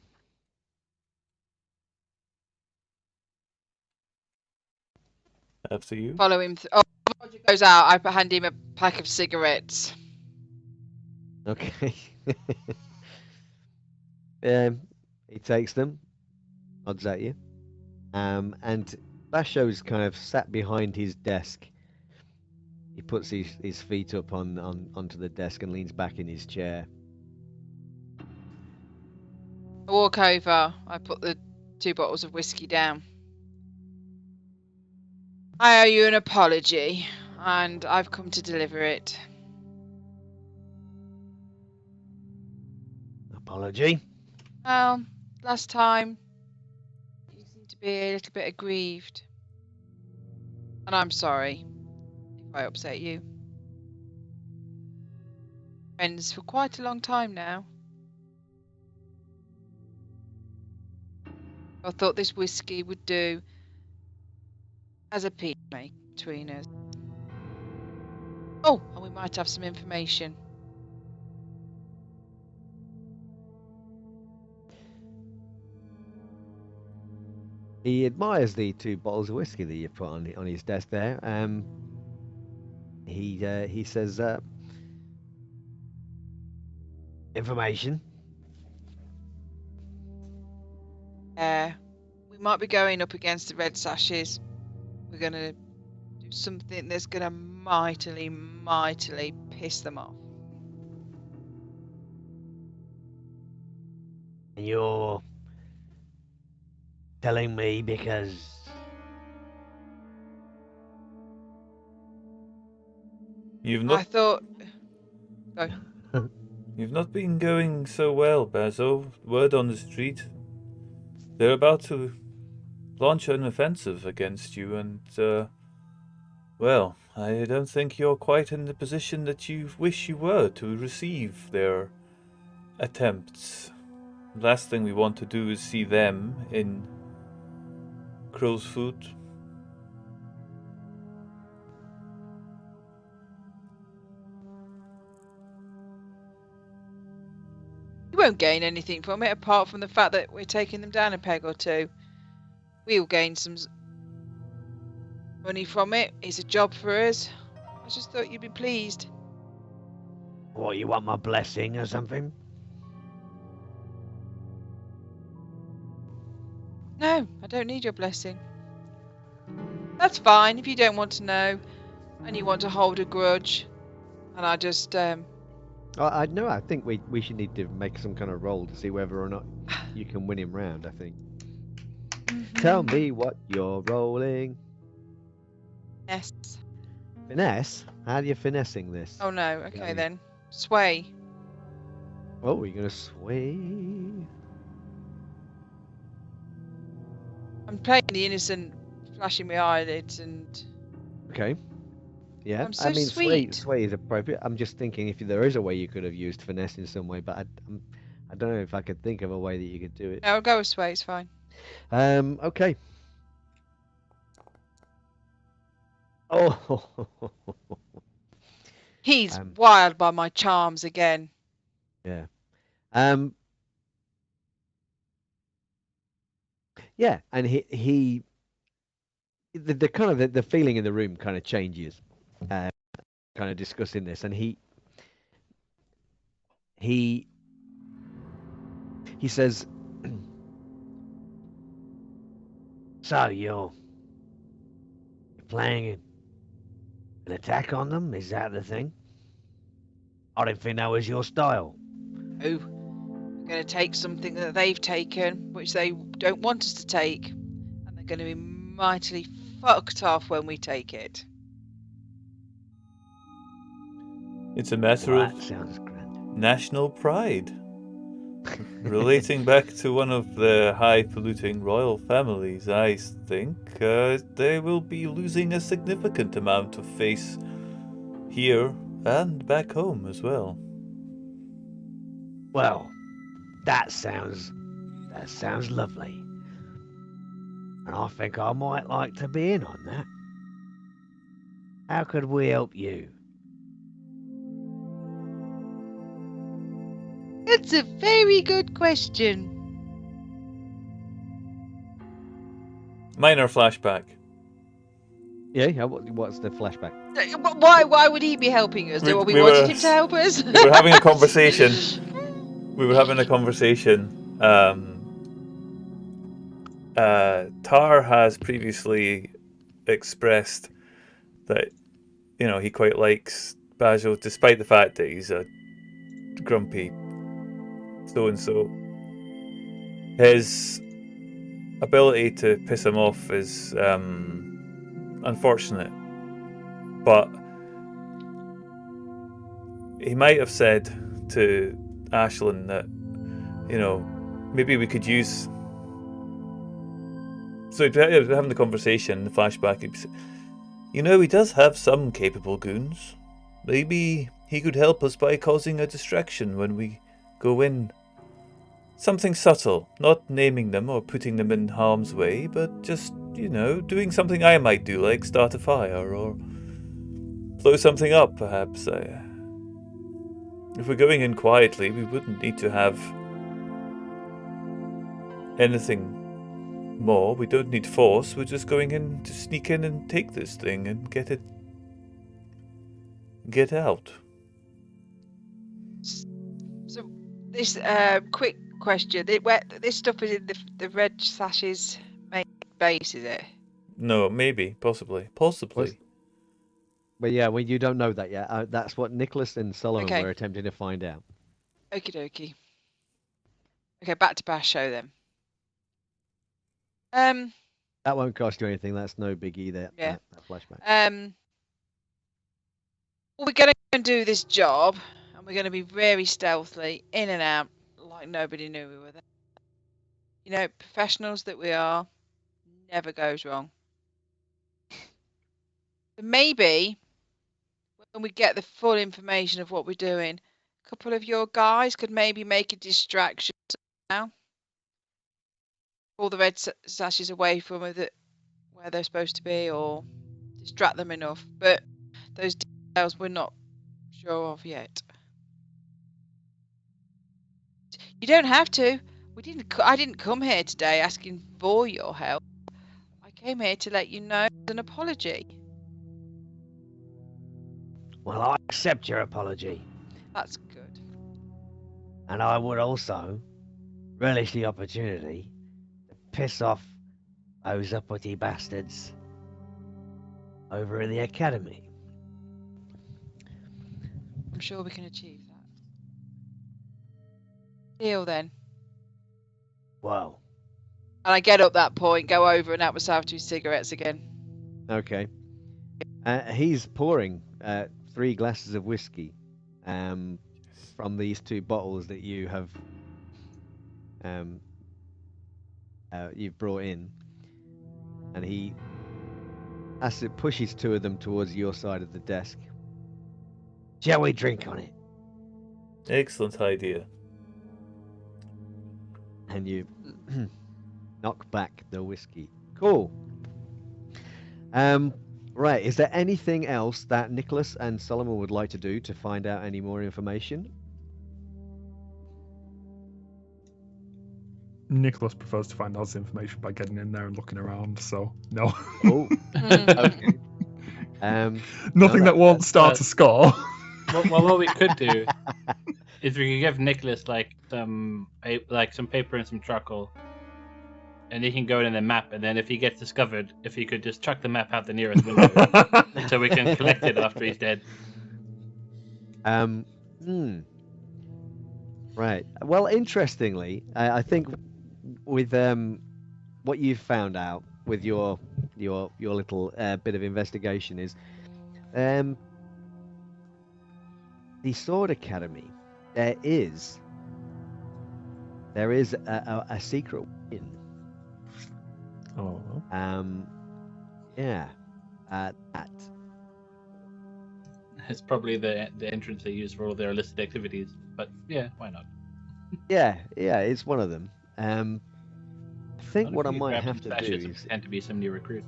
After you. Follow him. Oh, Roger goes out. I hand him a pack of cigarettes. Okay. He takes them, nods at you, and Basho's kind of sat behind his desk. He puts his feet up onto the desk and leans back in his chair. I walk over. I put the 2 bottles of whiskey down. I owe you an apology, and I've come to deliver it. Apology? Well, last time you seemed to be a little bit aggrieved. And I'm sorry if I upset you. Friends for quite a long time now. I thought this whiskey would do as a peacemaker between us. Oh, and we might have some information. He admires the 2 bottles of whiskey that you put on his desk there. He says, information. We might be going up against the red sashes. We're gonna do something that's gonna mightily piss them off. And you're telling me because You've I not thought. Go. You've not been going so well, Basil. Word on the street. They're about to launch an offensive against you, and, well, I don't think you're quite in the position that you wish you were to receive their attempts. Last thing we want to do is see them in crow's foot. You won't gain anything from it apart from the fact that we're taking them down a peg or 2. We'll gain some money from it. It's a job for us. I just thought you'd be pleased. what, you want my blessing or something? No, I don't need your blessing. That's fine if you don't want to know and you want to hold a grudge. And I just, I know. I think we should need to make some kind of roll to see whether or not you can win him round. I think. Tell me what you're rolling. Yes. Finesse? How are you finessing this? Oh no. Okay Yeah. then. Sway. Oh, you're gonna sway. I'm playing the innocent, flashing my eyelids, and Okay. Yeah. I'm so sway sweet. is appropriate. I'm just thinking if there is a way you could have used finesse in some way, but I don't know if I could think of a way that you could do it. No, I'll go with sway. It's fine. Okay. Oh. He's Um, wild by my charms again. Yeah. Yeah, and the kind of the feeling in the room kind of changes, kind of discussing this, and he says, "So you're planning an attack on them? Is that the thing? I didn't think that was your style." Oh, we're going to take something that they've taken, which they don't want us to take, and they're going to be mightily fucked off when we take it. It's a matter Well, of that sounds grand. national pride. Relating back to one of the high-polluting royal families, I think they will be losing a significant amount of face here and back home as well. Well, that sounds lovely. And I think I might like to be in on that. How could we help you? It's a very good question. Minor flashback. Yeah, what's the flashback? Why would he be helping us? Do we We wanted were- him to help us? We were having a conversation. Tar has previously expressed that, he quite likes Basil, despite the fact that he's a grumpy so-and-so. His ability to piss him off is unfortunate, but he might have said to Ashlyn that, maybe we could use. So having the conversation, the flashback, he does have some capable goons. Maybe he could help us by causing a distraction when we go in. Something subtle, not naming them or putting them in harm's way, but just, doing something I might do, like start a fire or blow something up, perhaps. If we're going in quietly, we wouldn't need to have anything more. We don't need force. We're just going in to sneak in and take this thing and get out. So, this quick question: this stuff is in the Red Sash's main base, is it? No, maybe, possibly. But yeah, you don't know that yet. That's what Nicholas and Sullivan Okay. were attempting to find out. Okie dokie. Okay, back to Bash Show then. That won't cost you anything. That's no biggie. That flashback. We're going to do this job, and we're going to be very stealthily, in and out, like nobody knew we were there. Professionals that we are, never goes wrong. So maybe, when we get the full information of what we're doing, a couple of your guys could maybe make a distraction now. Pull the red sashes away from where they're supposed to be, or distract them enough. But those details we're not sure of yet. You don't have to. I didn't come here today asking for your help. I came here to let you know it's an apology. Well, I accept your apology, That's good. and I would also relish the opportunity to piss off those uppity bastards over in the academy. I'm sure we can achieve that. Deal then. Well, And I get up that point, go over and help myself to his cigarettes again. okay. He's pouring 3 glasses of whiskey from these 2 bottles that you have you've brought in, and he pushes 2 of them towards your side of the desk. Shall we drink on it? Excellent idea. And you knock back the whiskey. Cool. Right, is there anything else that Nicholas and Solomon would like to do to find out any more information? Nicholas prefers to find out his information by getting in there and looking around, so no. Oh, okay. Nothing No, that won't start a score. Well, what we could do is we could give Nicholas like some paper and some charcoal, and he can go in the map. And then if he gets discovered, if he could just chuck the map out the nearest window, so we can collect it after he's dead. Right. Well, interestingly, I think with what you've found out with your little bit of investigation is the Sword Academy. There is a secret in. Oh. Yeah. That. It's probably the entrance they use for all their illicit activities. But yeah, why not? Yeah, it's one of them. I think what I might have to do is pretend to be some new recruit.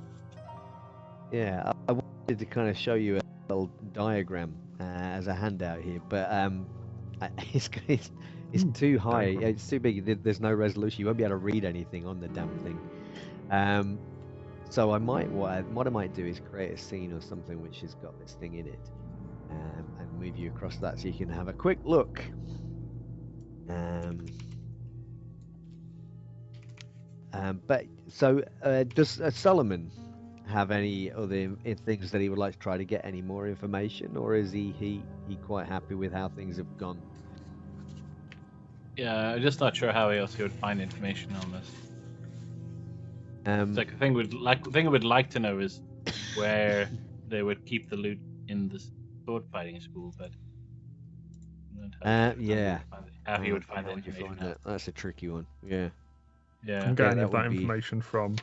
Yeah, I wanted to kind of show you a little diagram as a handout here, but it's too high. Diagram. It's too big. There's no resolution. You won't be able to read anything on the damn thing. So I might what I might do is create a scene or something which has got this thing in it, and move you across that so you can have a quick look. But so does Solomon have any other things that he would like to try to get any more information, or is he quite happy with how things have gone? Yeah, I'm just not sure how else he would find information on this. It's like the thing I would like to know is where they would keep the loot in the sword fighting school, but yeah. How he would find How that would you information. find that? That's a tricky one. Yeah. Yeah. I'm getting that that would be- information from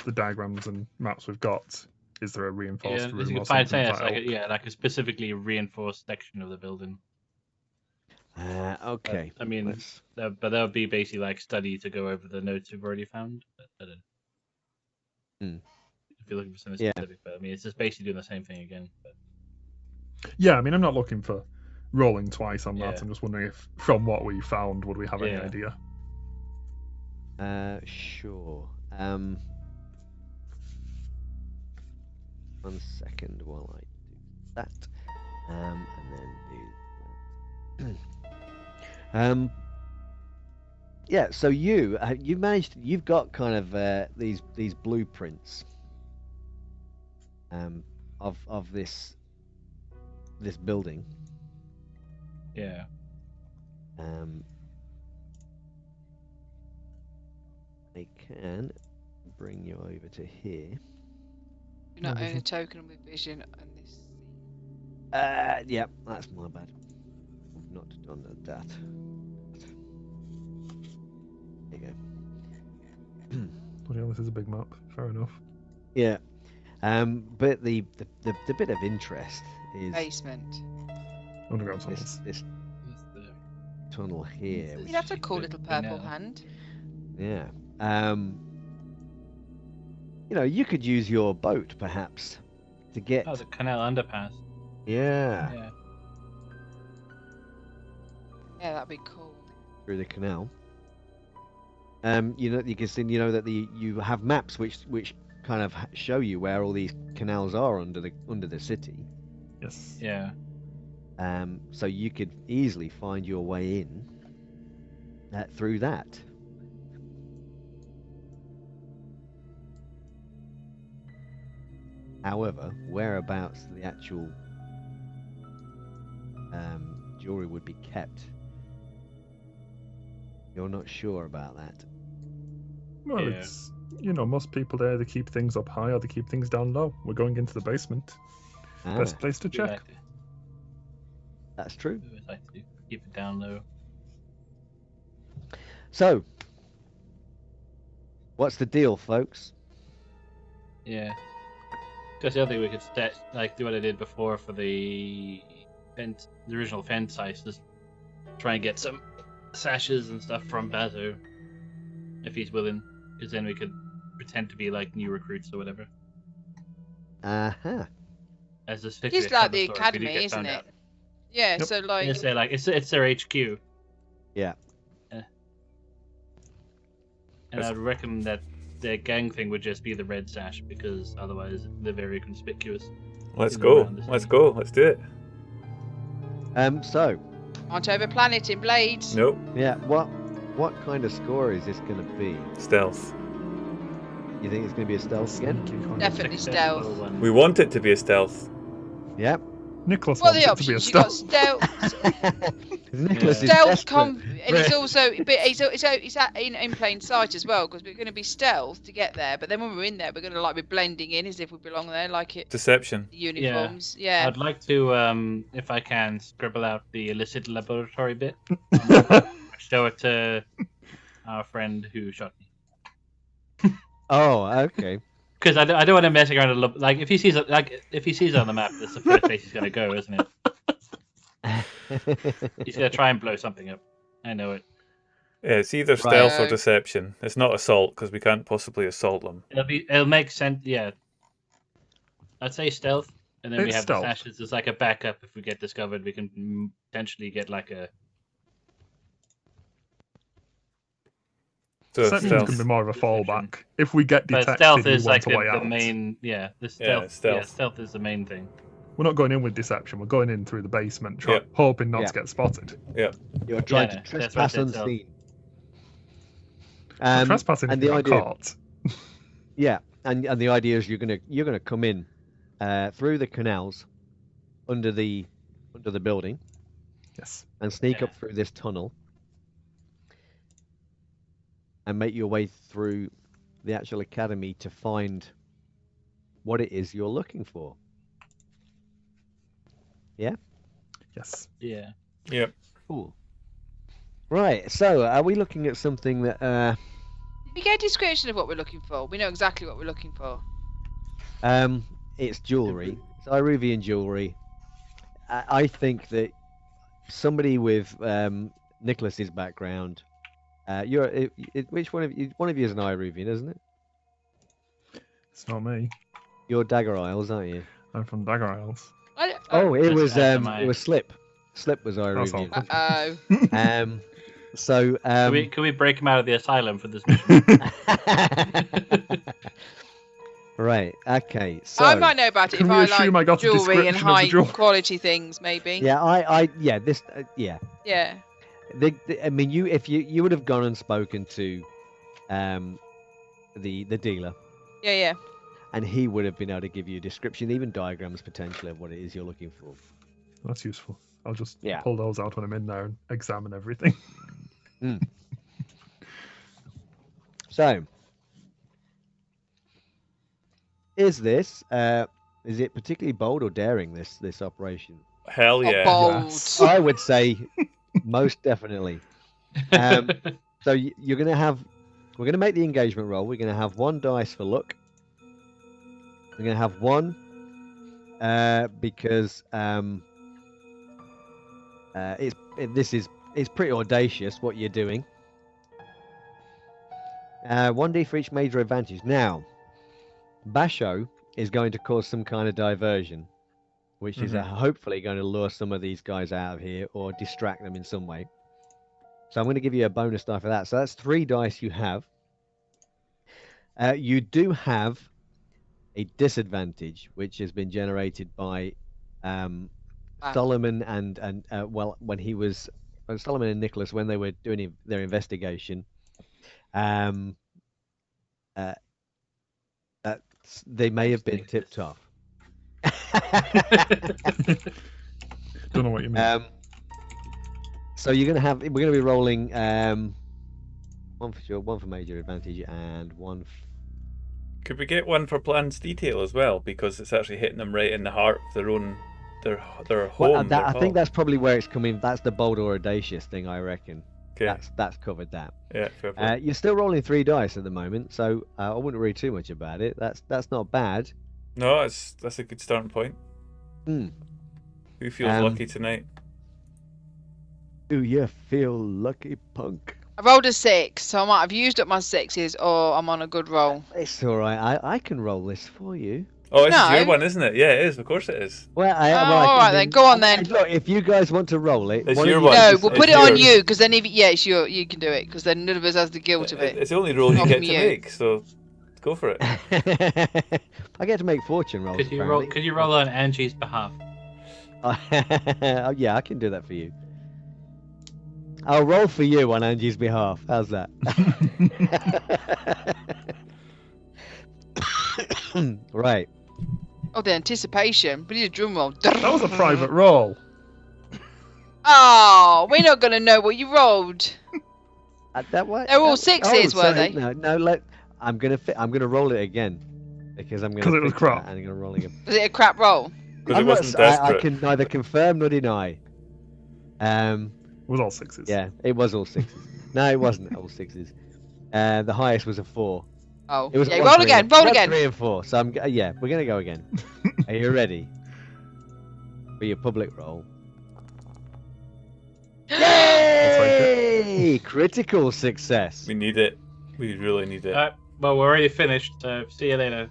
the diagrams and maps we've got. Is there a reinforced Yeah, room you or could find something? like a specifically reinforced section of the building. Okay. I mean, Let's- but that would be basically like study to go over the notes we've already found. I don't know. If you're looking for something Yeah. specific, but I mean, it's just basically doing the same thing again. But... Yeah, I mean, I'm not looking for rolling twice on that. Yeah. I'm just wondering if, from what we found, would we have any Yeah. idea? Sure. 1 second while I do that, and then do. Yeah. So you've got kind of these blueprints. Of this building. Yeah. I can bring you over to here. Do not own a token with vision on this. Yeah, that's my bad. I've not done that. There you go. Bloody hell, this is a big map. Fair enough. Yeah. But the bit of interest is Basement. Underground tunnels. this tunnel here. See, that's a cool little purple hand. Yeah. You could use your boat perhaps to get. Oh, the canal underpass. Yeah. Yeah. Yeah, that'd be cool. Through the canal. You can see. That you have maps which kind of show you where all these canals are under the city. Yes. Yeah. So you could easily find your way in through that. However, whereabouts the actual jewelry would be kept, you're not sure about that. Well, Yeah. it's most people there, they keep things up high or they keep things down low. We're going into the basement. Ah, Best place to We check. like to- that's true. we always like to keep it down low. So, what's the deal, folks? Yeah. Because the other thing we could like do what I did before for the fence, the original fence heist, is try and get some sashes and stuff from Bazo, if he's willing, because then we could pretend to be like new recruits or whatever. Uh-huh. As this It's like the academy, isn't it? Yeah. Yep. So like. It's like it's their HQ. Yeah. And I'd reckon that their gang thing would just be the red sash, because otherwise they're very conspicuous. Let's in go. around the Let's city. go. Let's do it. So, Aren't over planet in Blades. Nope. yeah, what kind of score is this going to be? Stealth. You think it's going to be a stealth again? Sneaky kind of- Definitely Successful stealth. one. We want it to be a stealth. Yep. Nicholas What are wants the it to be a options? You got stealth. stealth, Nicholas is stealth, desperate. and it's also, but it's in plain sight as well, because we're going to be stealth to get there. But then when we're in there, we're going to like be blending in as if we belong there, like it Deception. the uniforms. Yeah. I'd like to, if I can, scribble out the illicit laboratory bit. Show it to our friend who shot me. Oh, okay. Because I don't want to mess around. Like if he sees it, on the map, that's the first place he's gonna go, isn't it? He's gonna try and blow something up. I know it. Yeah, it's either stealth or Right. deception. It's not assault because we can't possibly assault them. It'll make sense. Yeah. I'd say stealth, and then we It's have stealth. the sashes as like a backup. If we get discovered, we can potentially get like a. So Deception's stealth. going to be more of a Deception. fallback. If we get But detected, stealth we is want like a way the out. main. Yeah, the Yeah, stealth. stealth. Yeah, stealth is the main thing. We're not going in with deception. We're going in through the basement, Yeah. hoping not Yeah. to get spotted. You're trying Yeah, to that's what I trespass said, so- unseen. Trespassing and if the you get idea- caught. Yeah, and the idea is you're gonna come in through the canals under the building Yes. and sneak Yeah. up through this tunnel and make your way through the actual academy to find what it is you're looking for. Yes. Yeah. Yep. Cool. Right, so are we looking at something that We get a description of what we're looking for. We know exactly what we're looking for. it's jewelry. It's Iruvian jewelry. I think that somebody with Nicholas's background. Which one of you is an Iruvian, isn't it? It's not me. You're Dagger Isles, aren't you? I'm from Dagger Isles. Oh, it That's was SMI. Slip. Slip was all. Iruvian. Uh-oh. So Can we break him out of the asylum for this mission? right. Okay. So I might know about it Can if we I assume I like got a jewelry and description of the high jewelry? quality things, maybe. yeah, this yeah. Yeah. I mean, if you would have gone and spoken to the dealer, Yeah. and he would have been able to give you a description, even diagrams potentially of what it is you're looking for. That's useful. I'll just Yeah. pull those out when I'm in there and examine everything. So, is it particularly bold or daring, this operation? Hell Or yeah. bold. Yes. I would say most definitely. So we're going to make the engagement roll. We're going to have one dice for luck. We're going to have one because it's pretty audacious what you're doing. 1d for each major advantage. Now, Basho is going to cause some kind of diversion, which is hopefully going to lure some of these guys out of here or distract them in some way. So I'm going to give you a bonus die for that. So that's 3 dice you have. You do have a disadvantage, which has been generated by Solomon and Solomon and Nicholas, when they were doing their investigation, they may have been tipped off. Don't know what you mean. So we're going to be rolling one for major advantage and one Could we get one for Plan's detail as well? Because it's actually hitting them right in the heart of their own, their home. Well, their I think home. that's probably where it's coming. That's the bold or audacious thing, I reckon. Okay. That's covered that. Yeah, fair play. You're still rolling 3 dice at the moment, so I wouldn't worry too much about it. That's not bad. No, that's a good starting point. Hmm. Who feels lucky tonight? Do you feel lucky, punk? I rolled a 6, so I might have used up my 6s, or I'm on a good roll. It's all right. I can roll this for you. Oh, this is No. your one, isn't it? Yeah, it is. Of course it is. Well, I all right then. Go on then. Look, if you guys want to roll it, It's one of your you one. No, just- we'll It's put it on yours. you, because then it's you can do it, because then none of us has the guilt of it. It's the only roll you Not get from to you. make, so go for it. I get to make fortune rolls. Could you apparently. roll on Angie's behalf? Oh, yeah, I can do that for you. I'll roll for you on Angie's behalf. How's that? Right. Oh, the anticipation. We need a drum roll. That was a private roll. Oh, we're not going to know what you rolled. That way. They're all sixes, were they? No. I'm gonna roll it again because I'm gonna. 'Cause it was fix crap. that And I'm gonna roll again. Was it a crap roll? Because it I'm not wasn't s- I desperate. can neither confirm nor deny. It was all 6s. Yeah, it was all 6s. No, it wasn't all 6s. The highest was a 4. Oh, It was yeah, one, roll three, again, and- roll one, again. 3 and 4. So yeah, we're gonna go again. Are you ready for your public roll? Yay! Critical success. We need it. We really need it. Well, we're already finished, so see you later.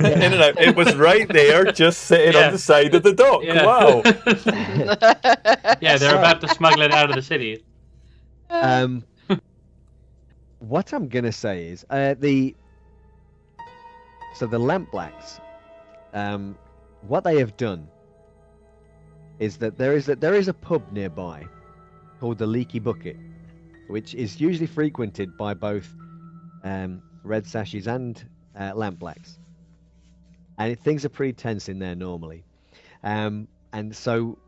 In and out. It was right there, just sitting Yeah. on the side of the dock. Yeah. Wow. Yeah, they're about to smuggle it out of the city. What I'm gonna say is the lampblacks. What they have done is that there is a pub nearby called the Leaky Bucket, which is usually frequented by both red sashes and lampblacks, and things are pretty tense in there normally. And so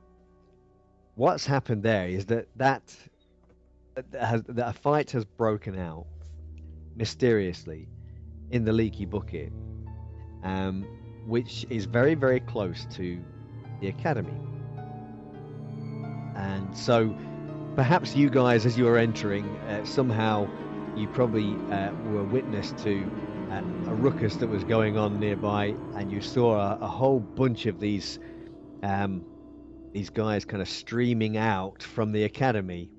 what's happened there is that a fight has broken out mysteriously in the Leaky Bucket, which is very, very close to the academy. And so perhaps you guys, as you were entering, somehow you probably were witness to a ruckus that was going on nearby, and you saw a whole bunch of these guys kind of streaming out from the academy,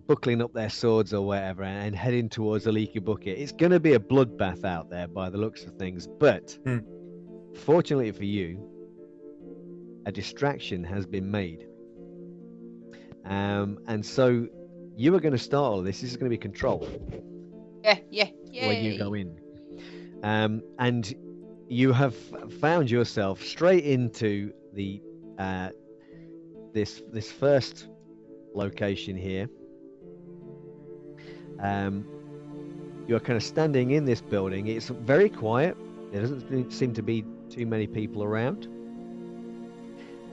buckling up their swords or whatever, and heading towards the Leaky Bucket. It's going to be a bloodbath out there by the looks of things, but fortunately for you, a distraction has been made. And so you are going to start all this. This is going to be control Yeah. when you go in. And you have found yourself straight into the this first location here. You're kind of standing in this building. It's very quiet. There doesn't seem to be too many people around.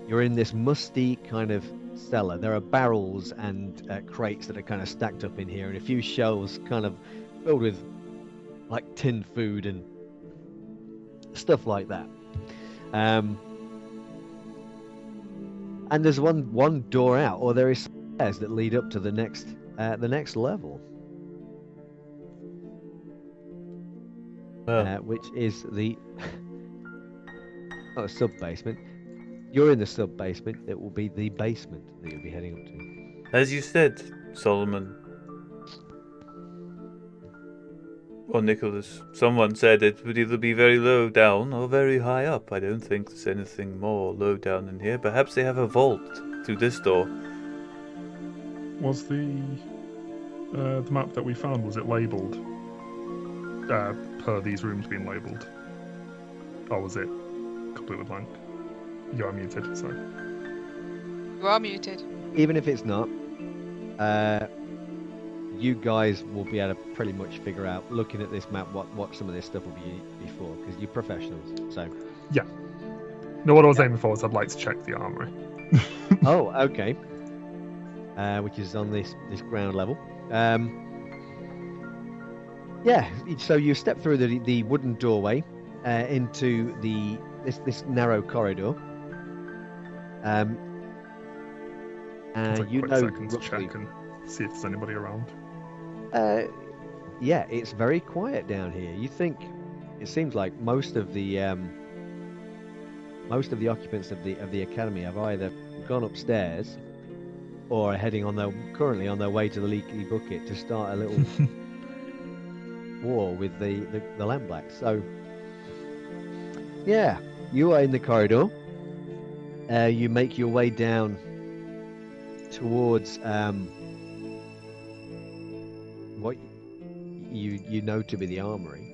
You're in this musty kind of cellar. There are barrels and crates that are kind of stacked up in here, and a few shelves kind of filled with like tinned food and stuff like that. And there's one door out, or there is stairs that lead up to the next level, which is the not a sub basement. You're in the sub basement. It will be the basement that you'll be heading up to. As you said, Solomon. Or Nicholas. Someone said it would either be very low down or very high up. I don't think there's anything more low down in here. Perhaps they have a vault through this door. Was the map that we found, was it labelled per these rooms being labelled? Or was it completely blank? You are muted, sorry. You are muted. Even if it's not, you guys will be able to pretty much figure out, looking at this map, what some of this stuff will be before, because you're professionals. So. Yeah. No, what I was aiming for was I'd like to check the armory. Oh, okay. Which is on this ground level. Yeah, so you step through the wooden doorway into this narrow corridor. I'll And take a you quick know second to roughly, check and see if there's anybody around. yeah, it's very quiet down here. You think it seems like most of the occupants of the academy have either gone upstairs or are currently on their way to the Leaky Bucket to start a little war with the Lampblacks. So yeah, you are in the corridor. You make your way down towards what you know to be the armory.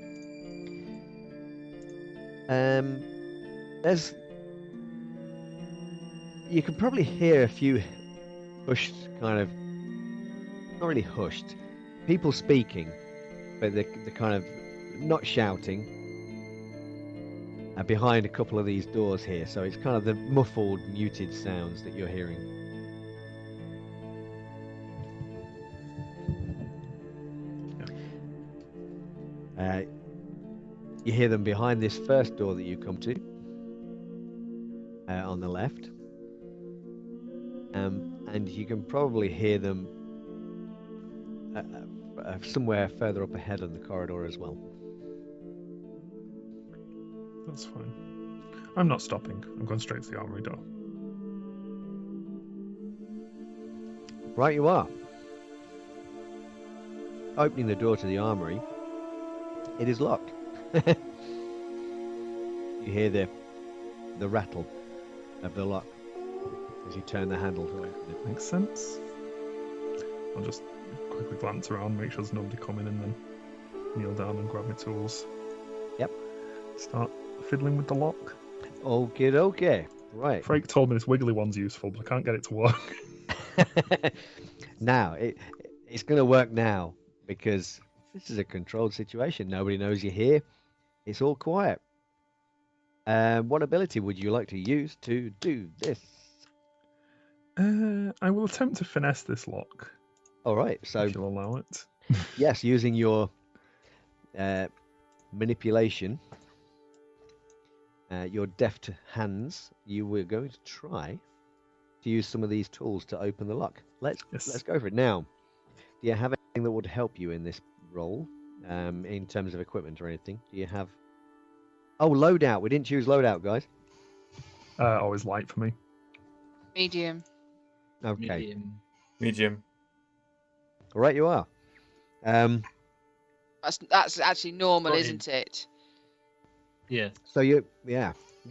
You can probably hear a few hushed, kind of, not really hushed, people speaking, but they're kind of not shouting behind a couple of these doors here. So it's kind of the muffled, muted sounds that you're hearing. You hear them behind this first door that you come to, on the left. And you can probably hear them somewhere further up ahead on the corridor as well. That's fine. I'm not stopping. I'm going straight to the armory door. Right you are. Opening the door to the armory, it is locked. You hear the rattle of the lock as you turn the handle to open it. Makes sense. I'll just quickly glance around, make sure there's nobody coming, and then kneel down and grab my tools. Yep. Start fiddling with the lock. Okay. Right. Frake told me this wiggly one's useful, but I can't get it to work. Now, it's going to work now because this is a controlled situation. Nobody knows you're here. It's all quiet. What ability would you like to use to do this? I will attempt to finesse this lock. All right. So, if you'll allow it. Yes, using your manipulation, your deft hands, you were going to try to use some of these tools to open the lock. Let's go for it. Now, do you have anything that would help you in this role, in terms of equipment or anything? Do you have... Oh, loadout. We didn't choose loadout, guys. Always light for me. Medium. Okay. Medium. Right, you are. That's actually normal, Sorry. isn't it? Yeah. So you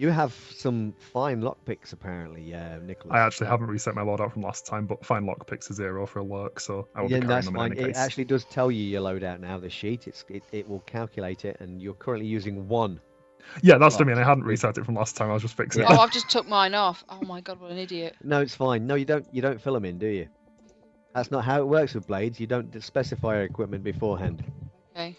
have some fine lockpicks apparently, Nicholas. I actually haven't reset my loadout from last time, but fine lockpicks are 0 for a lurk, so I will be carrying that's them fine. in any It case. actually does tell you your loadout now. The sheet, it will calculate it, and you're currently using one. Yeah, that's what I mean. I hadn't reset it from last time. I was just fixing Yeah. it. Oh, I've just took mine off. Oh my god, what an idiot. No, it's fine. No, you don't fill them in, do you? That's not how it works with blades. You don't specify your equipment beforehand. Okay.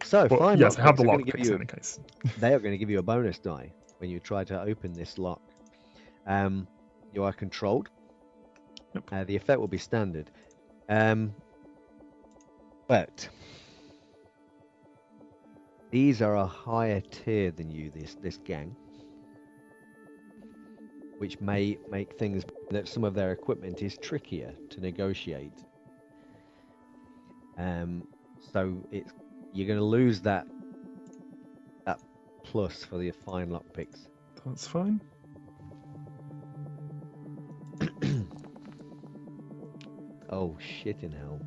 So But fine. yes, I have the lockpicks are gonna give lockpicks in you- any case. They are going to give you a bonus die when you try to open this lock. You are controlled. Yep. The effect will be standard. But these are a higher tier than you, this gang, which may make things that some of their equipment is trickier to negotiate. So you're going to lose that plus for the fine lockpicks. That's fine. Oh shit in hell.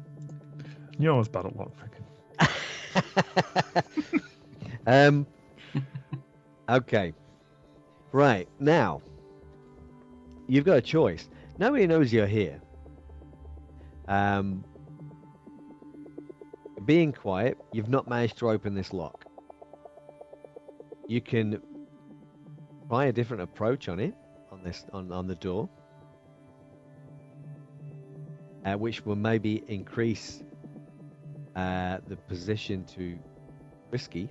You're always bad at lockpicking. Okay. Right, now you've got a choice. Nobody knows you're here. Being quiet, you've not managed to open this lock. You can try a different approach on it, on the door, which will maybe increase the position to risky.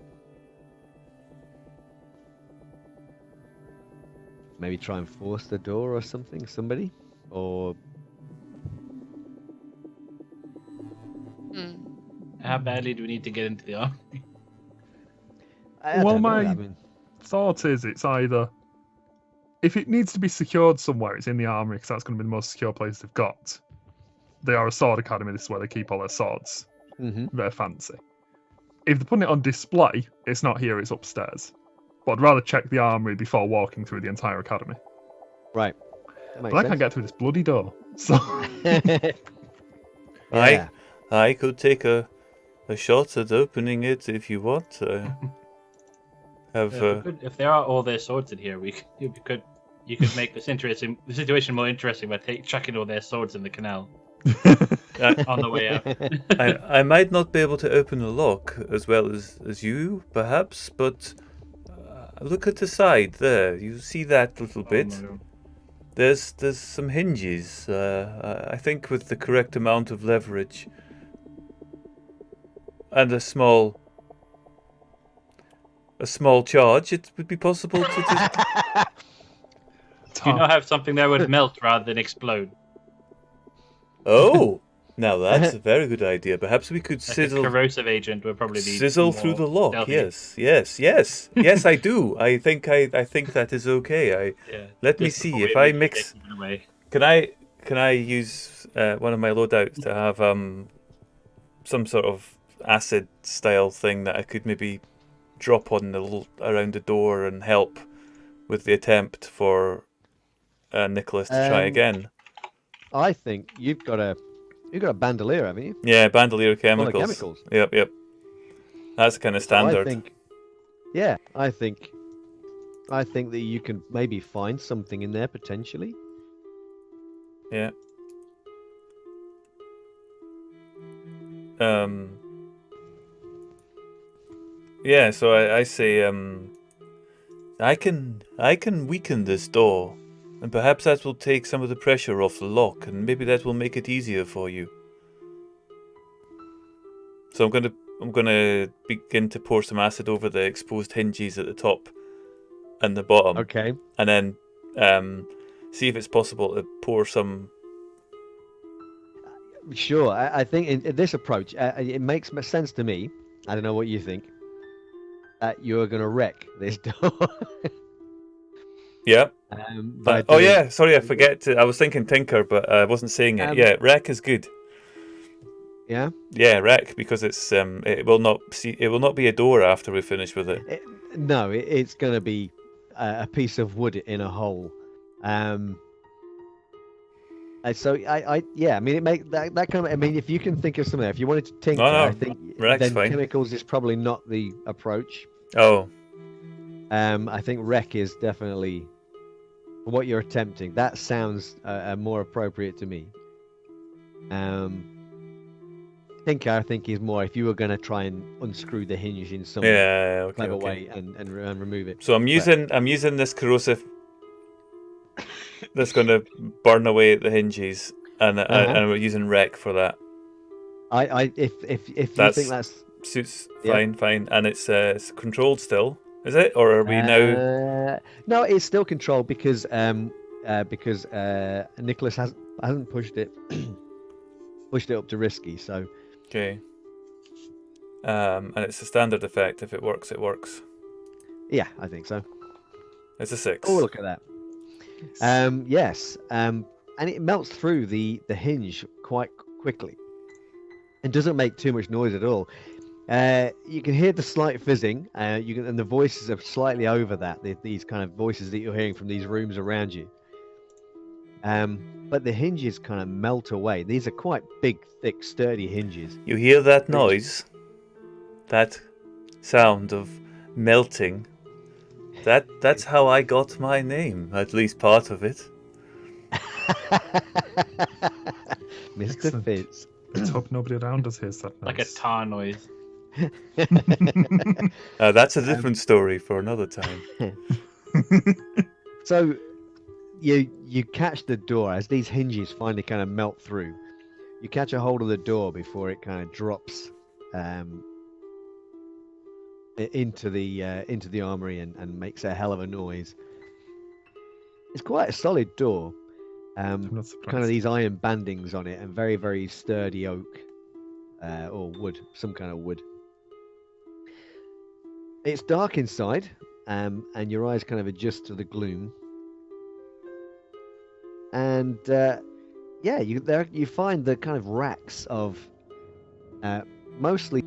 Maybe try and force the door or something, somebody, or How badly do we need to get into the army? I Well, don't know, my- I mean, Thought is, it's either if it needs to be secured somewhere, it's in the armory because that's going to be the most secure place they've got. They are a sword academy. This is where they keep all their swords. mhm. They're fancy. If they're putting it on display, it's not here, it's upstairs. But I'd rather check the armory before walking through the entire academy. Right. That But I makes can't sense. get through this bloody door. So Yeah. I could take a shot at opening it if you want. If there are all their swords in here, you could make the situation more interesting by chucking all their swords in the canal on the way out. I might not be able to open the lock as well as you, perhaps, but look at the side there. You see that little bit? Oh, no. There's some hinges. I think with the correct amount of leverage and a small charge, it would be possible to just. Do you not have something that would melt rather than explode? Oh, now that's a very good idea. Perhaps we could Like a sizzle. corrosive agent would probably be Sizzle more through the lock. stealthy. Yes. I do. I think that is okay. Yeah. Let me Just see before if we I leave, mix. take it away. Can I use one of my loadouts to have some sort of acid style thing that I could maybe drop on around the door and help with the attempt for Nicholas to try again? I think you've got a bandolier, haven't you? Yeah, bandolier Full of chemicals. chemicals. Yep. That's kind of So standard. I think that you can maybe find something in there potentially. Yeah. Yeah, so I say I can weaken this door, and perhaps that will take some of the pressure off the lock, and maybe that will make it easier for you. So I'm gonna begin to pour some acid over the exposed hinges at the top and the bottom, Okay. and then see if it's possible to pour some. Sure. I think in this approach, it makes sense to me. I don't know what you think. That you're going to wreck this door. Yeah. By Oh doing- yeah, sorry, I forget. I was thinking tinker, but I wasn't saying it. Yeah, wreck is good. Yeah. Yeah, wreck, because it will not be a door after we finish with it. No, it's going to be a piece of wood in a hole. So I mean, it make that kind of. I mean, if you can think of something, if you wanted to tinker, No, I think wreck's then fine. chemicals is probably not the approach. Oh, I think wreck is definitely what you're attempting. That sounds more appropriate to me. Tinker, I think, is more if you were going to try and unscrew the hinge in some yeah, okay, clever okay. way and remove it. So I'm using this corrosive that's going to burn away at the hinges, and we're using wreck for that. If you think that's Suits Yeah. fine, and it's controlled still, is it? Or are we now? No, it's still controlled because Nicholas hasn't pushed it up to risky. So Okay. And it's a standard effect. If it works, it works. yeah, I think so. It's a 6. Oh, look at that. Yes. And it melts through the hinge quite quickly, and doesn't make too much noise at all. You can hear the slight fizzing. And the voices are slightly over that. These kind of voices that you're hearing from these rooms around you. But the hinges kind of melt away. These are quite big, thick, sturdy hinges. You hear that noise? That sound of melting? That's how I got my name, at least part of it. Mr. Excellent. Fitz. let's hope nobody around us hears that. Like a noise. tar noise. That's a different story for another time. So you catch the door as these hinges finally kind of melt through. You catch a hold of the door before it kind of drops into the armory and makes a hell of a noise. It's quite a solid door. I'm not surprised. Kind of these iron bandings on it and very, very sturdy oak. or wood, some kind of wood. It's dark inside, and your eyes kind of adjust to the gloom. And yeah, you find the kind of racks of mostly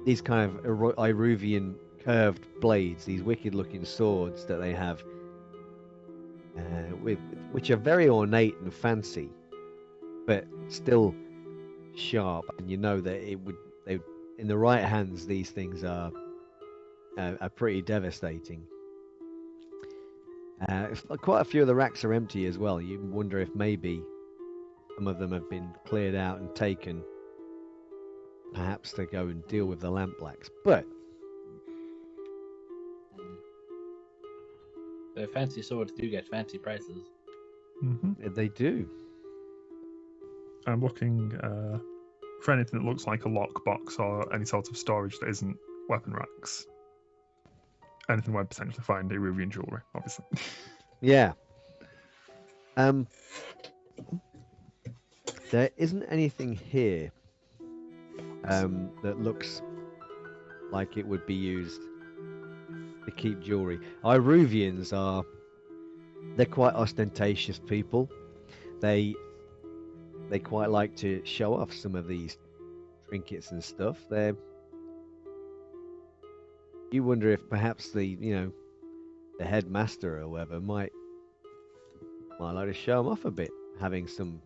these kind of Iruvian curved blades, these wicked-looking swords that they have, which are very ornate and fancy, but still sharp. And you know that in the right hands, these things are pretty devastating. Quite a few of the racks are empty as well. You wonder if maybe some of them have been cleared out and taken, perhaps to go and deal with the lampblacks. But The fancy swords do get fancy prices. they do. I'm looking for anything that looks like a lockbox or any sort of storage that isn't weapon racks. Anything where potentially find Iruvian jewelry, obviously. Yeah. There isn't anything here that looks like it would be used to keep jewelry. Iruvians they're quite ostentatious people. They quite like to show off some of these trinkets and stuff. You wonder if perhaps the headmaster or whoever might like to show them off a bit, having some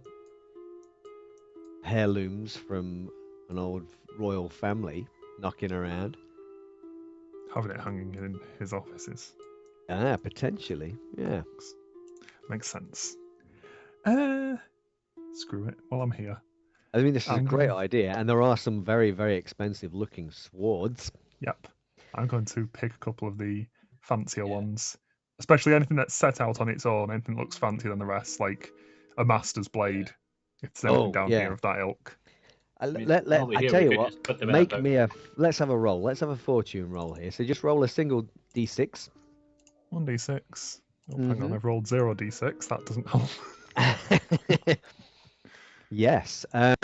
heirlooms from an old royal family knocking around. Having it hanging in his offices. Potentially, yeah. Makes sense. Screw it. While I'm here. I mean, this is a great idea, and there are some very, very expensive looking swords. Yep. I'm going to pick a couple of the fancier ones, especially anything that's set out on its own. Anything that looks fancier than the rest, like a master's blade. If there's anything down here of that ilk. I tell you what, let's have a roll. Let's have a fortune roll here. So just roll a single d6. 1d6. Oh, hang on, I've rolled 0d6. That doesn't help. Yes. And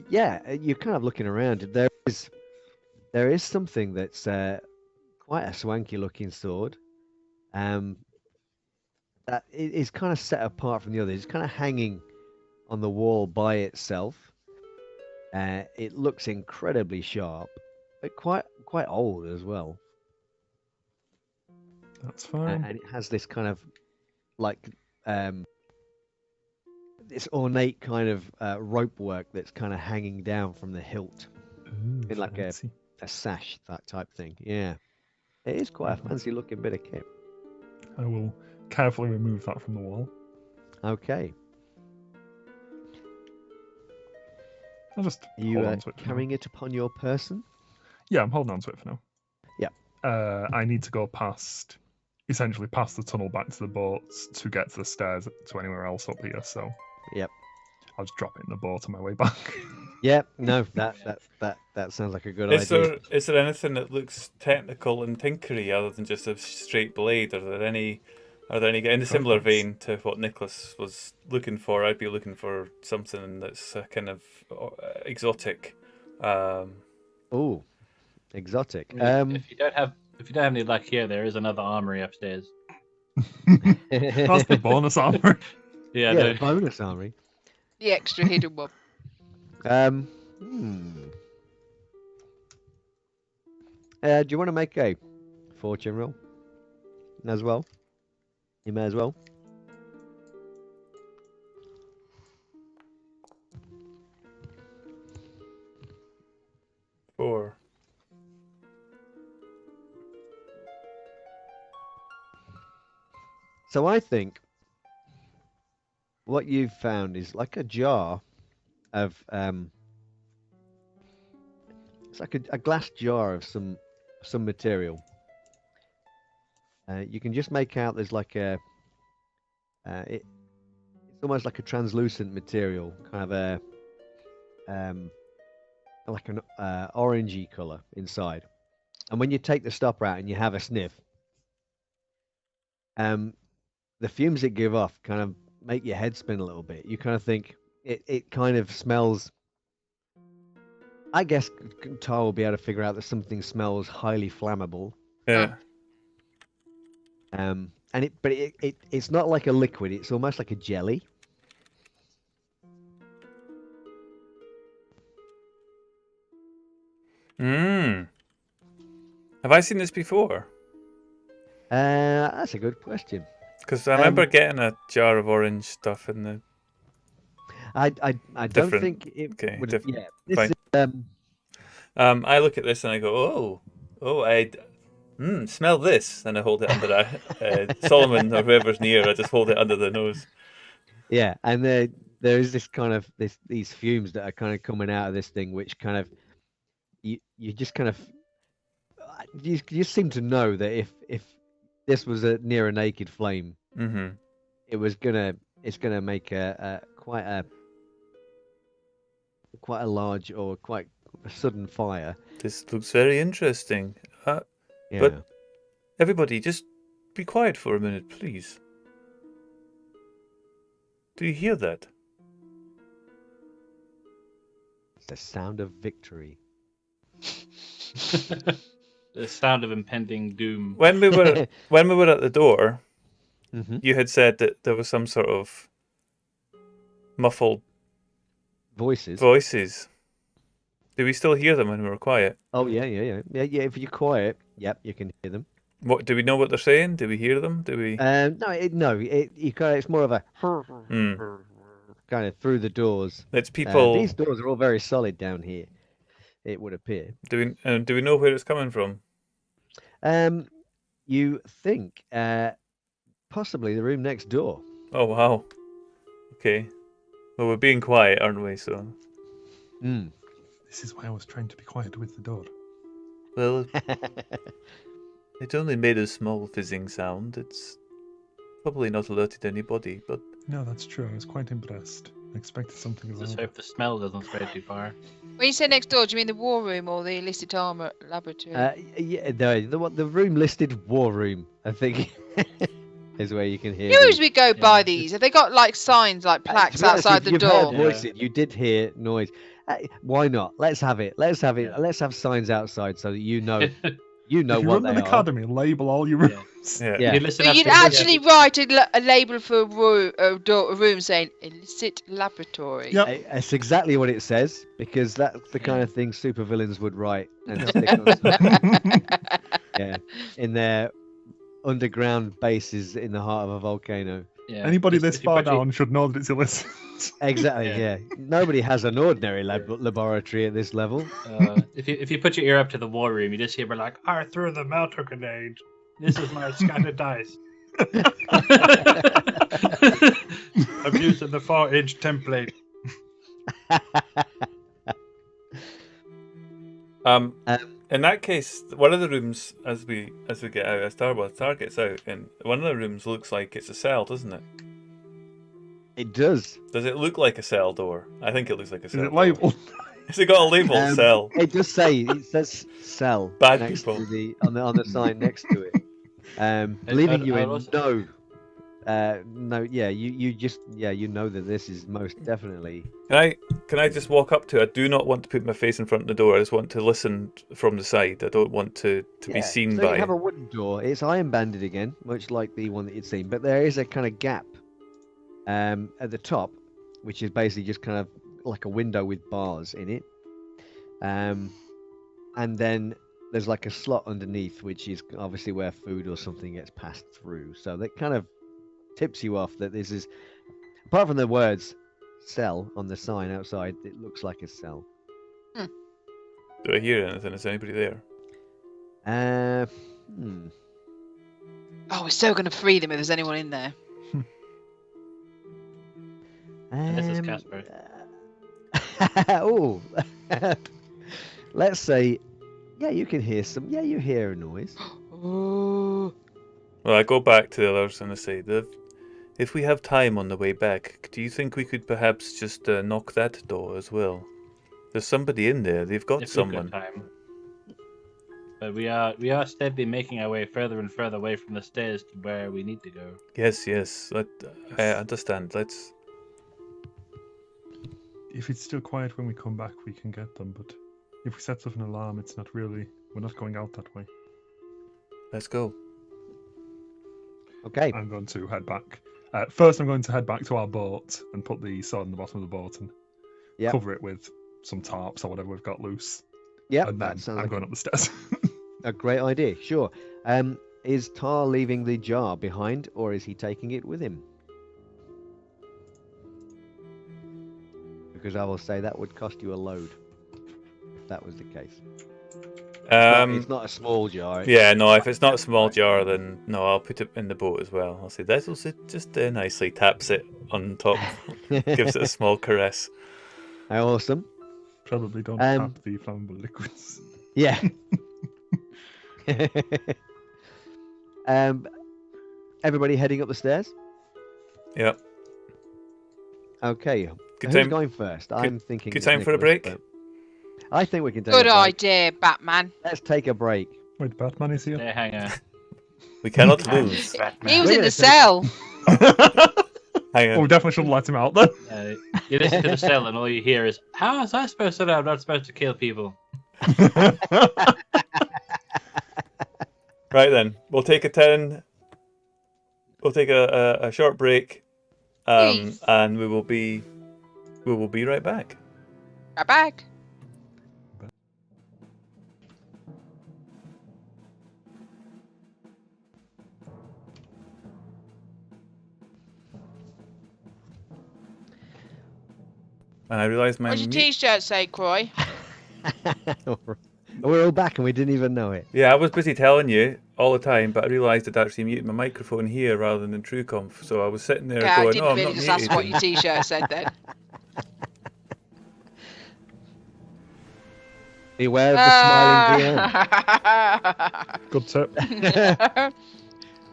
you're kind of looking around. There is something that's quite a swanky looking sword. That is kind of set apart from the others. It's kind of hanging on the wall by itself. It looks incredibly sharp, but quite old as well. That's fine. And it has this kind of like this ornate kind of rope work that's kind of hanging down from the hilt. Ooh, in like a sash, that type thing. Yeah. It is quite a fancy looking bit of kit. I will carefully remove that from the wall. Okay. I'll just Are you carrying it upon your person? Yeah, I'm holding on to it for now. Yeah. I need to go essentially past the tunnel back to the boats to get to the stairs to anywhere else up here, so Yep. I'll just drop it in the boat on my way back. Yeah, no, that sounds like a good idea. Is there anything that looks technical and tinkery other than just a straight blade? Are there any in a similar vein to what Nicholas was looking for? I'd be looking for something that's kind of exotic. Oh, exotic. If you don't have any luck here, there is another armory upstairs. That's the bonus armor. Yeah, the bonus armory. The extra hidden one. Do you want to make a fortune roll as well? You may as well. Four. So I think what you've found is like a jar of it's like a glass jar of some material. You can just make out there's like it's almost like a translucent material, kind of like an orangey color inside. And when you take the stopper out and you have a sniff, the fumes it give off kind of make your head spin a little bit. You kind of think it kind of smells I guess Tar will be able to figure out that something smells highly flammable. Yeah. And it's not like a liquid. It's almost like a jelly. Have I seen this before? That's a good question. Because I remember getting a jar of orange stuff in the. I don't Different. think it Okay, would. different. Yeah. This Fine. is, I look at this and I go, smell this, and I hold it under Solomon or whoever's near. I just hold it under the nose. yeah, and there is this kind of these fumes that are kind of coming out of this thing, which kind of you just kind of you seem to know that if this was near a naked flame, Mm-hmm. it's gonna make quite a large or quite a sudden fire. This looks very interesting. Yeah. But everybody, just be quiet for a minute, please. Do you hear that? It's the sound of victory. The sound of impending doom. When we were at the door, Mhm. you had said that there was some sort of muffled Voices. voices. Do we still hear them when we were quiet? Oh yeah. If you're quiet, yep, you can hear them. What do we know what they're saying? Do we hear them? Do we? It's more of a kind of through the doors. It's people. These doors are all very solid down here. It would appear. Do we know where it's coming from? You think possibly the room next door. Oh wow. Okay. Well, we're being quiet, aren't we? So. Mm. This is why I was trying to be quiet with the door. Well, it only made a small fizzing sound. It's probably not alerted anybody, but No, that's true. I was quite impressed. I expected something Just louder. hope the smell doesn't spread too far. When you say next door, do you mean the war room or the illicit armor laboratory? Yeah, the room listed war room, I think, is where you can hear. Usually we go by Yeah. these. Have they got like signs, like plaques outside the you've door? Heard voices, you did hear noise. Why not? Let's have it. Let's have it. Yeah. Let's have signs outside so that you know If you what run they an are. academy, label all your Yeah. rooms. yeah. Yeah. You listen But up you'd to- actually write a label for a room saying illicit laboratory. Yep. That's exactly what it says because that's the kind Yeah. of thing supervillains would write and stick on stuff. Yeah, in their underground bases in the heart of a volcano. Yeah. Anybody If- this if you far put your- down should know that it's illicit. Exactly. Yeah. Yeah. Nobody has an ordinary laboratory at this level. if you put your ear up to the war room, you just hear like, "I threw the melter grenade. This is my scattered dice. I'm using the 4-inch template." In that case, one of the rooms, as we get out, as Star gets out, and one of the rooms looks like it's a cell, doesn't it? It does. Does it look like a cell door? I think it looks like a Is cell it door. labelled? Has it got a label? Cell. It does it says cell Bad next people. to the on the sign next to it. Leaving you I'd in also- you know that this is most definitely. Can I just walk up to it? I do not want to put my face in front of the door. I just want to listen from the side. I don't want to be seen so by. you have a wooden door. It's iron banded again, much like the one that you'd seen, but there is a kind of gap at the top, which is basically just kind of like a window with bars in it. And then there's like a slot underneath, which is obviously where food or something gets passed through. So that kind of tips you off that this is, apart from the words "cell" on the sign outside, it looks like a cell. Do I hear anything? Is anybody there? Oh, we're so going to free them if there's anyone in there. And this is Casper. Oh, let's say, yeah, you can hear some. Yeah, you hear a noise. Oh. Well, I go back to the others and I say, if we have time on the way back, do you think we could perhaps just knock that door as well? There's somebody in there. They've got If we've got someone. time. But we are steadily making our way further and further away from the stairs to where we need to go. Yes. I understand. If it's still quiet when we come back, we can get them. But If we set off an alarm, it's not really. We're not going out that way. Let's go. Okay. I'm going to head back. First, I'm going to head back to our boat and put the sword in the bottom of the boat and Yep. cover it with some tarps or whatever we've got loose. Yep, And that then sounds I'm like going up the stairs. a great idea. Sure. Is Tar leaving the jar behind, or is he taking it with him? Because I will say that would cost you a load if that was the case. It's not a small jar. Yeah, no, if it's not a small jar, then no, I'll put it in the boat as well. I'll say this also just nicely taps it on top, gives it a small caress. Awesome. Probably don't tap the flammable liquids. Yeah. Everybody heading up the stairs? Yep. Okay. Good Who's time. going first? I'm thinking. Good it's time for a Nicholas, break? but I think we can take Good a break. idea, Batman. Let's take a break. Wait, Batman is here? Yeah, hang on. We cannot lose. He was We're in gonna the cell. Hang Well, we on. definitely shouldn't let him out then. You listen to the cell and all you hear is, how is I supposed to know I'm not supposed to kill people? Right then, we'll take a short break, Please. and we will be right back. Right back. And I realised my What's your t-shirt say, Croy? We're all back and we didn't even know it. Yeah, I was busy telling you all the time, but I realised I'd actually muted my microphone here rather than in TrueConf. So I was sitting there Yeah, I going, didn't "Oh, I'm really not just ask muted." what your t-shirt said then. Beware of the smiling Good tip. DM.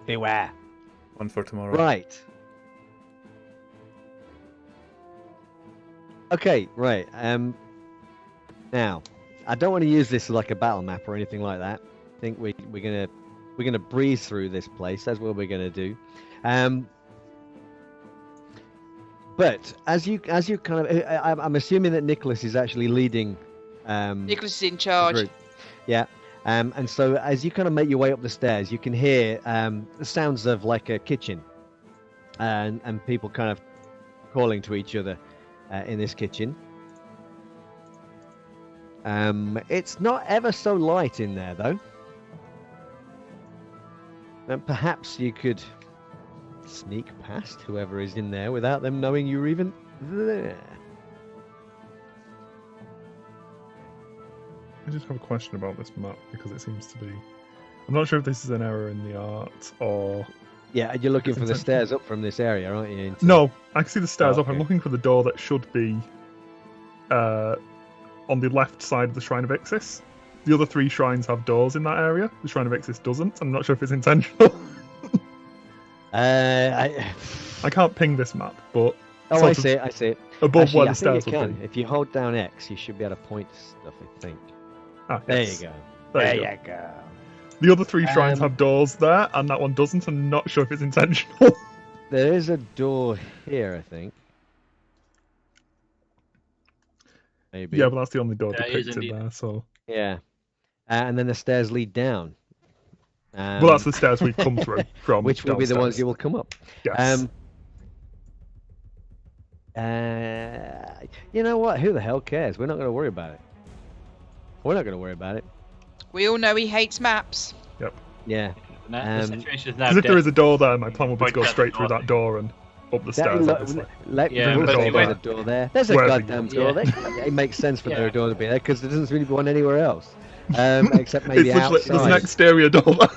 Beware. One for tomorrow. Right. Okay, right. Now, I don't want to use this as like a battle map or anything like that. I think we're gonna breeze through this place. That's what we're gonna do. But as you kind of, I'm assuming that Nicholas is actually leading. Nicholas is in the charge. group. Yeah. And so as you kind of make your way up the stairs, you can hear the sounds of like a kitchen, and people kind of calling to each other in this kitchen. It's not ever so light in there, though. And perhaps you could sneak past whoever is in there without them knowing you're even there. I just have a question about this map because it seems to be. I'm not sure if this is an error in the art or. Yeah, you're looking It's for the intentional. stairs up from this area, aren't you? into- No, I can see the stairs Oh, up. I'm okay. looking for the door that should be on the left side of the Shrine of Ixis. The other three shrines have doors in that area. The Shrine of Ixis doesn't. I'm not sure if it's intentional. I can't ping this map, but Oh, sort I of see it. I see it. above Actually, where I the think stairs you would can. be. If you hold down X, you should be able to point to stuff. I think. Ah, There yes. you go. There you go. The other three shrines have doors there, and that one doesn't. I'm not sure if it's intentional. There is a door here, I think. Maybe. Yeah, but that's the only door There is depicted indeed. there. So, Yeah. And then the stairs lead down. well, that's the stairs we've come through from. Which will be the ones downstairs. you will come up. Yes. You know what? Who the hell cares? We're not going to worry about it. We're not going to worry about it. We all know he hates maps. Yeah. The Um, situation is now Because if there dead. is a door there, my plan would be to Point go at the straight through door. that door and up the That- stairs. look, Obviously. Yeah, there is but a anyway. door there. There's a Wherever goddamn you- door there. It makes sense for there Yeah. a door to be there because there doesn't really be one anywhere else. Except maybe It's literally, there's an outside. exterior door there.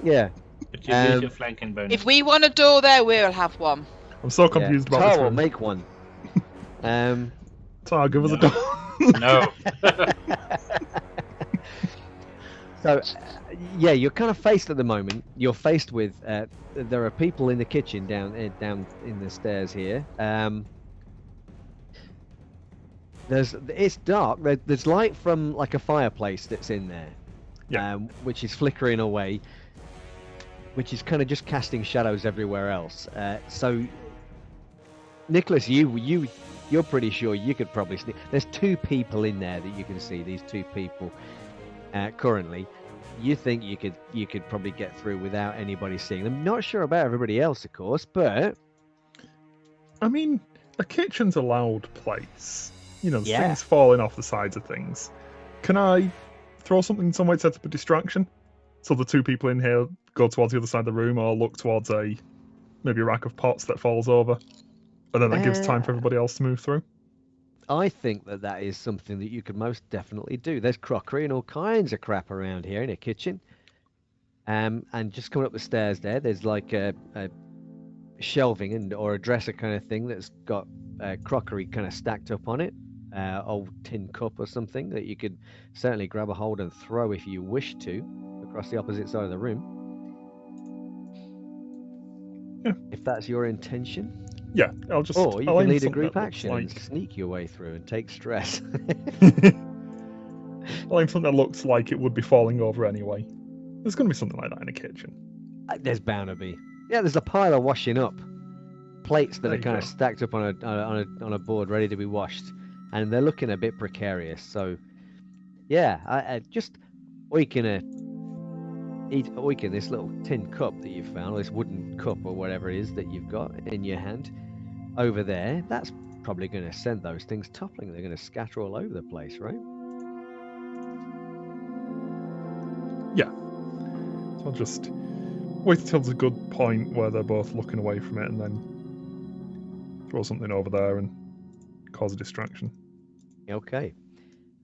Yeah. But you lose um, your flanking bonus. If we want a door there, we'll have one. I'm so confused about Tar this will room. make one. Tar, give us a No. door. No. So, yeah, you're kind of faced at the moment. You're faced with there are people in the kitchen down in the stairs here. It's dark. There's light from like a fireplace that's in there, Yeah. which is flickering away, which is kind of just casting shadows everywhere else. So, Nicholas, you you're pretty sure you could probably sneak. There's 2 people in there that you can see. These 2 people currently. You think you could probably get through without anybody seeing them. Not sure about everybody else, of course, but I mean, a kitchen's a loud place. You know, there's Yeah. things falling off the sides of things. Can I throw something some way to set up a distraction? So the 2 people in here go towards the other side of the room or look towards maybe a rack of pots that falls over. And then that gives time for everybody else to move through. I think that is something that you could most definitely do. There's crockery and all kinds of crap around here in a kitchen. And just coming up the stairs there's like a shelving or a dresser kind of thing that's got crockery kind of stacked up on it. Old tin cup or something that you could certainly grab a hold and throw if you wish to across the opposite side of the room. Yeah. If that's your intention. Yeah, Or you I'll can aim lead a something group that looks action and like- sneak your way through and take stress. I'll aim something that looks like it would be falling over anyway. There's going to be something like that in a kitchen. There's bound to be. Yeah, there's a pile of washing up plates that There are you kind go. of stacked up on a board, ready to be washed, and they're looking a bit precarious. So, yeah, I just oiking this little tin cup that you've found, or this wooden cup or whatever it is that you've got in your hand over there. That's probably going to send those things toppling. They're going to scatter all over the place, right? So I'll just wait until there's a good point where they're both looking away from it and then throw something over there and cause a distraction. Okay.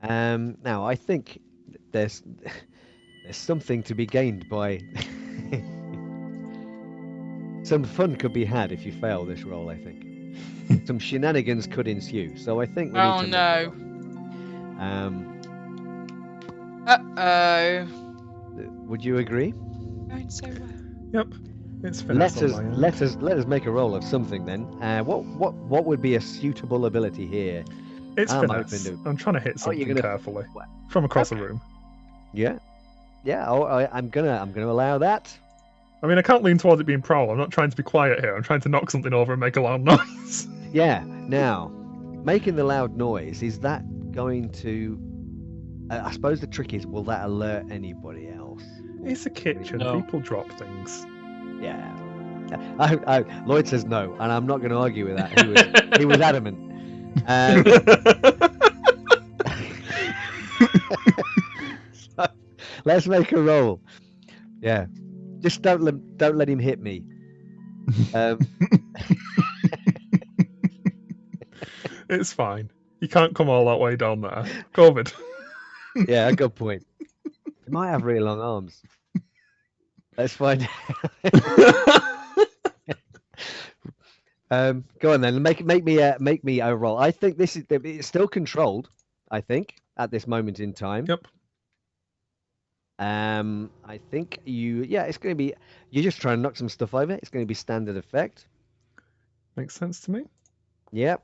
Now I think there's something to be gained by some fun could be had if you fail this roll. I think some shenanigans could ensue. So I think we need Oh to make no. a roll. Uh-oh. Would you agree? Going so well. Yep, it's finished. Let us make a roll of something then. What would be a suitable ability here? It's I'm finesse. open to- I'm trying to hit something gonna- carefully What? from across the room. Yeah. I'm gonna allow that. I mean, I can't lean towards it being prowl. I'm not trying to be quiet here. I'm trying to knock something over and make a loud noise. Yeah. Now, making the loud noise, is that going to? I suppose the trick is, will that alert anybody else? It's a kitchen. No. People drop things. Yeah. Lloyd says no, and I'm not going to argue with that. He was adamant. So, let's make a roll. Yeah. Just don't let him hit me. It's fine. You can't come all that way down there. COVID. Yeah, a good point. He might have really long arms. Let's find out. Go on then. Make me a roll. I think it's still controlled. I think at this moment in time. Yep. I think it's going to be. You're just trying to knock some stuff over. It's going to be standard effect. Makes sense to me. Yep.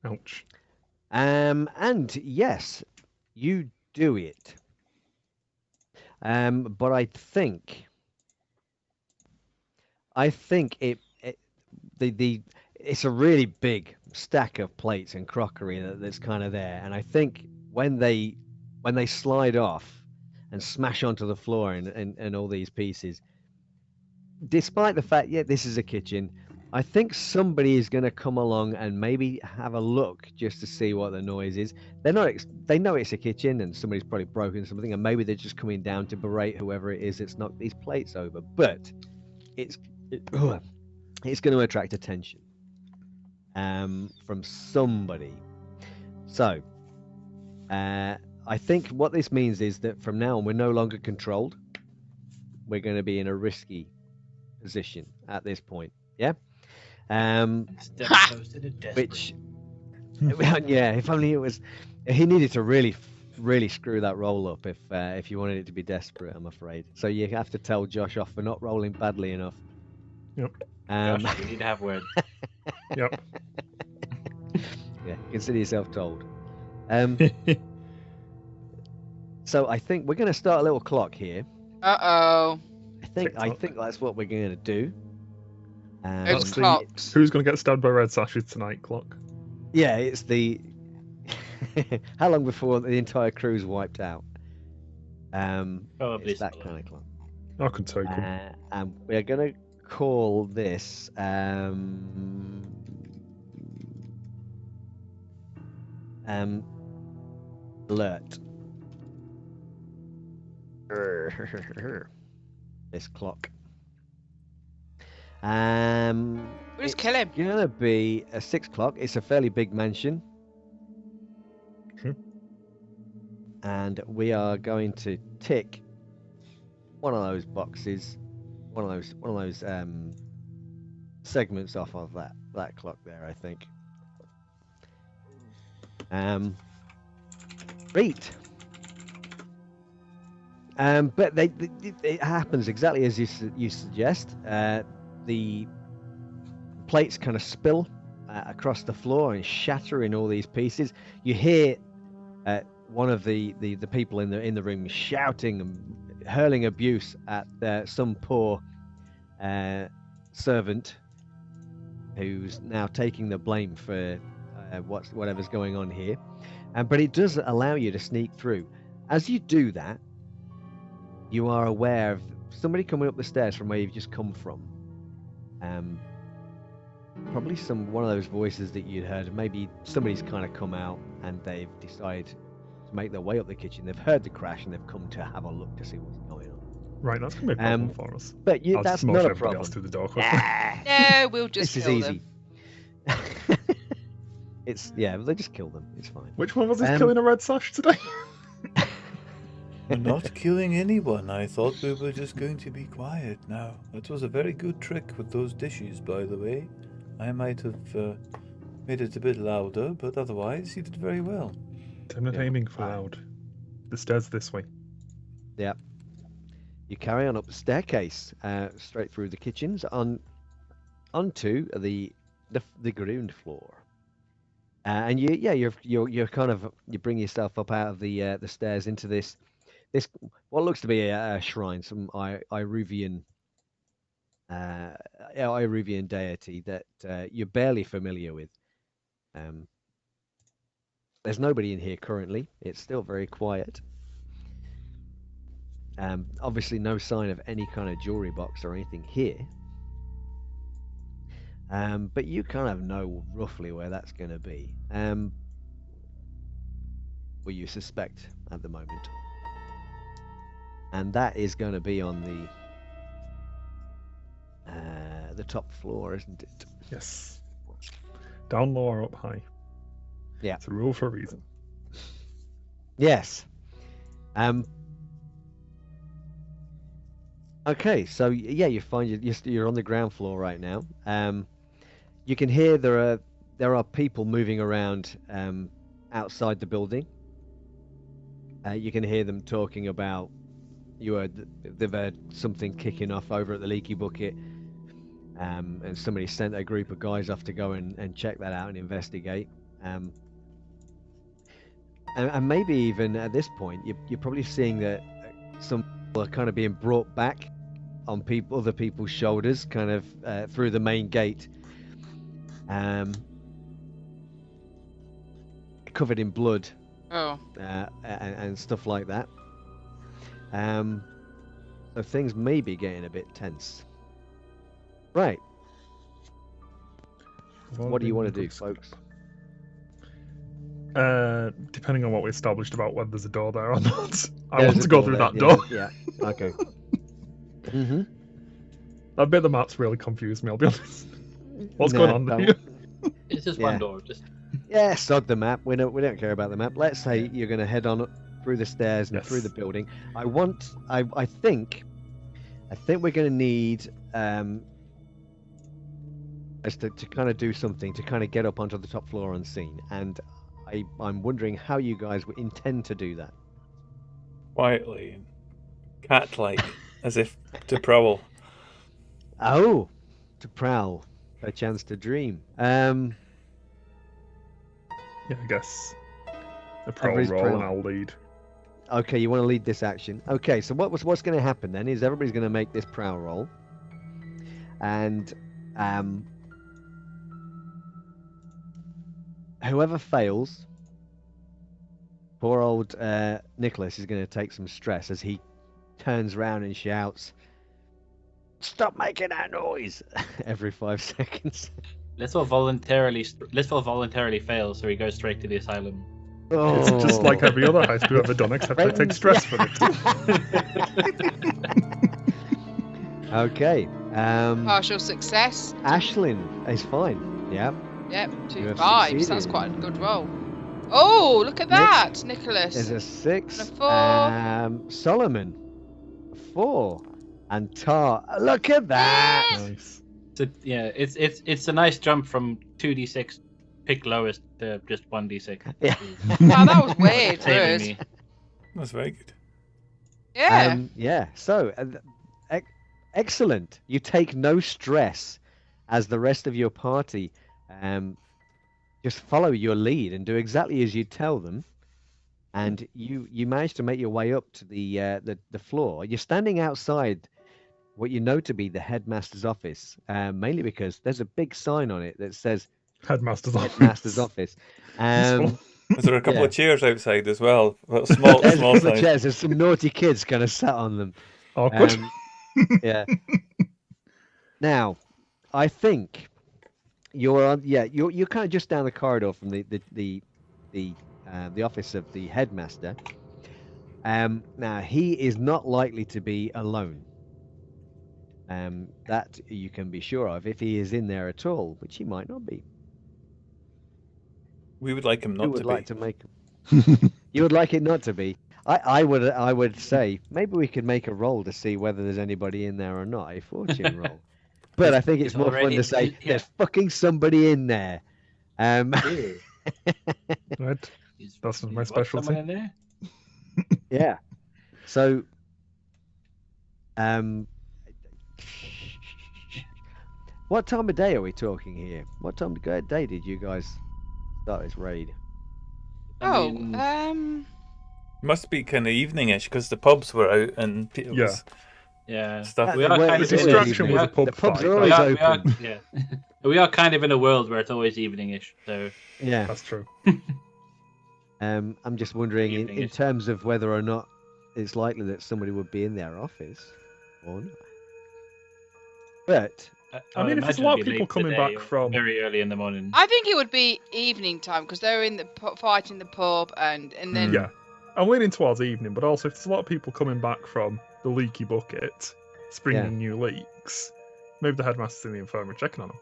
Ouch. And yes, you do it. But I think it's a really big stack of plates and crockery that's kind of there, and I think when they slide off and smash onto the floor and all these pieces, despite the fact this is a kitchen, I think somebody is going to come along and maybe have a look just to see what the noise is. They know it's a kitchen and somebody's probably broken something, and maybe they're just coming down to berate whoever it is that's knocked these plates over. But it's going to attract attention from somebody. So I think what this means is that from now on we're no longer controlled. We're going to be in a risky position at this point. Yeah. Which, yeah, if only it was. He needed to really screw that roll up if you wanted it to be desperate. I'm afraid. So you have to tell Josh off for not rolling badly enough. Yep. Josh, you need to have words. Yep. Yeah, consider yourself told. So I think we're going to start a little clock here. Uh-oh. I think TikTok. that's what we're going to do. Those That's the- clocks. Who's going to get stabbed by red sashes tonight, clock? Yeah, it's the. How long before the entire crew's wiped out? Probably It's that so. kind of clock. I can take them. And we're gonna call this alert. This clock. We'll just kill him. It's gonna be a 6 o'clock. It's a fairly big mansion. Hmm. And we are going to tick one of those boxes, one of those segments off of that clock there, I think. Great. But it happens exactly as you suggest. The plates kind of spill across the floor and shatter in all these pieces. You hear one of the people in the room shouting and hurling abuse at some poor servant who's now taking the blame for whatever's going on here. But it does allow you to sneak through. As you do that, you are aware of somebody coming up the stairs from where you've just come from. Probably one of those voices that you'd heard. Maybe somebody's kind of come out and they've decided to make their way up the kitchen. They've heard the crash and they've come to have a look to see what's going on. Right, that's gonna be a problem for us. But I'll that's just not motion a everybody problem. else through the door quickly. No, we'll just This is kill easy. them. They just kill them. It's fine. Which one was killing a red sash today? We're not killing anyone. I thought we were just going to be quiet now. That was a very good trick with those dishes, by the way. I might have made it a bit louder, but otherwise you did very well. I'm not Yeah. aiming for loud. The stairs this way. Yeah. You carry on up the staircase, straight through the kitchens, onto the ground floor. And you're kind of, you bring yourself up out of the stairs into this what looks to be a shrine, some Iruvian deity that you're barely familiar with. There's nobody in here currently. It's still very quiet. Obviously no sign of any kind of jewelry box or anything here. But you kind of know roughly where that's going to be. What you suspect at the moment. And that is going to be on the top floor, isn't it? Yes. Down low or up high. Yeah. It's a rule for a reason. Yes. Okay, so yeah, you find you're on the ground floor right now. You can hear there are people moving around outside the building. You can hear them talking about they've heard something kicking off over at the leaky bucket, and somebody sent a group of guys off to go and check that out and investigate. And maybe even at this point, you're probably seeing that some people are kind of being brought back on other people's shoulders, kind of through the main gate, covered in blood. Oh. And stuff like that. So things may be getting a bit tense. Right. What do you want to do, folks? Depending on what we established about whether there's a door there or not. I There's want a to go door through there, that door. Yeah. Okay. Mm-hmm. That bit of the map's really confused me, I'll be honest. What's going on don't- here? It's just Yeah. one door. Just Yeah, sod the map. We don't care about the map. Let's say you're going to head on through the stairs and Yes. through the building. I think we're going to need us to kind of do something to kind of get up onto the top floor unseen, and I'm wondering how you guys would intend to do that. Quietly, cat-like, as if to prowl. Oh, to prowl, a chance to dream. Yeah, I guess. A pro Everybody's roll prowl. and I'll lead. Okay, you want to lead this action. Okay, so what's going to happen then is everybody's going to make this prowl roll, and whoever fails, poor old Nicholas is going to take some stress as he turns around and shouts, "Stop making that noise!" every 5 seconds. Let's all voluntarily fail, so he goes straight to the asylum. It's just like Oh. every other heist we've ever done, except I take stress for it. Okay. Partial success. Ashlyn is fine. Yeah. Yep, You 2 have 5s. That's succeeded. quite a good roll. Oh, look at Nick that, Nicholas. Is a 6. And a 4. Solomon, 4. And Tar, look at that. Nice. So, yeah, it's a nice jump from 2d6 pick lowest to just 1d6. Yeah. Wow, that was weird. Saving Weird. me. That's very good. Yeah. Yeah. So, excellent. You take no stress as the rest of your party just follow your lead and do exactly as you tell them. And you manage to make your way up to the floor. You're standing outside what you know to be the headmaster's office, mainly because there's a big sign on it that says Headmaster's office. headmaster's office. Useful. Is there a couple Yeah. of chairs outside as well? Well, small, There's a small couple of size. chairs. There's some naughty kids kind of sat on them. Awkward. Yeah. Now, I think you're on. Yeah, you're kind of just down the corridor from the office of the headmaster. Now he is not likely to be alone. That you can be sure of if he is in there at all, which he might not be. We would like him You not would to like be. to make. You would like it not to be. I would say maybe we could make a roll to see whether there's anybody in there or not. A fortune roll. But I think it's He's more fun already- to say yeah. there's fucking somebody in there. Right. He's- That's my he's what, specialty. someone in there? Yeah. So, what time of day are we talking here? What time of day did you guys start this raid? Oh, mean, Must be kind of evening-ish because the pubs were out and Peter Yeah. was yeah. stuff. We are Well, kind it's of The in a- distraction we was are- a pub the pubs fight. are we always are, we are, open. yeah. We are kind of in a world where it's always evening-ish, so Yeah. That's true. I'm just wondering in Evening-ish. terms of whether or not it's likely that somebody would be in their office or not. But I mean, if there's a lot of people coming back from- very early in the morning. I think it would be evening time because they're in the fight in the pub and then Yeah. I'm leaning towards evening, but also if there's a lot of people coming back from the leaky bucket, springing new leaks, maybe the headmaster's in the infirmary checking on them.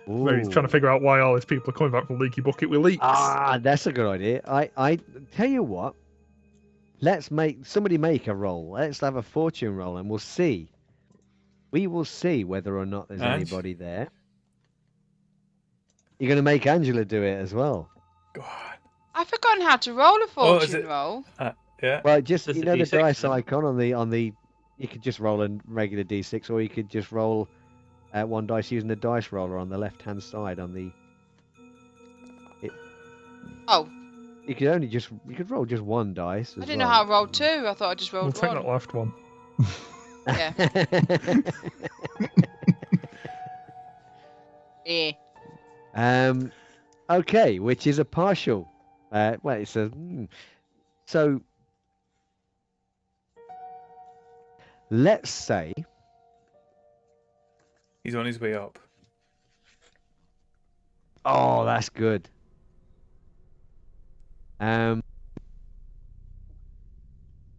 Maybe he's trying to figure out why all these people are coming back from the leaky bucket with leaks. Ah, that's a good idea. I tell you what. Let's somebody make a roll. Let's have a fortune roll, and we'll see. We will see whether or not there's Ange? anybody there. You're going to make Angela do it as well. God. I've forgotten how to roll a Oh, is fortune it- roll. Yeah. Well, just Just you a know the D6, dice isn't it? icon on the. You could just roll a regular D6, or you could just roll one dice using the dice roller on the left-hand side on the. Oh, You could roll just one dice. I as didn't know well. how to roll two. I thought I just We'll rolled take one. that left one. Yeah. Yeah. Okay, which is a partial. Well, it's a. So, let's say. He's on his way up. Oh, that's good.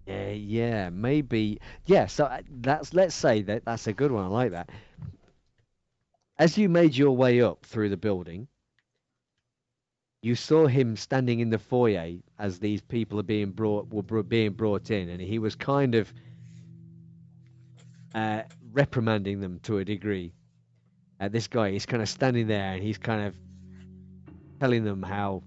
Yeah, maybe. Yeah, so let's say that's a good one. I like that. As you made your way up through the building, you saw him standing in the foyer as these people were being brought in, and he was kind of reprimanding them to a degree. This guy, he's kind of standing there, and he's kind of telling them how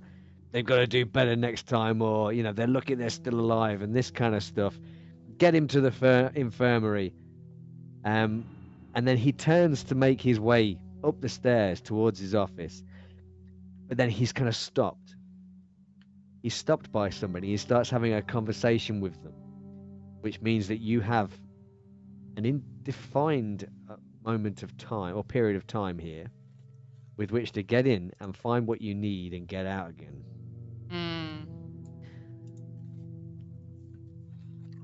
they've got to do better next time, or they're lucky they're still alive, and this kind of stuff. Get him to the infirmary, and then he turns to make his way up the stairs towards his office, but then he's kind of stopped. He's stopped by somebody. He starts having a conversation with them, which means that you have an indefined moment of time or period of time here with which to get in and find what you need and get out again. Mm.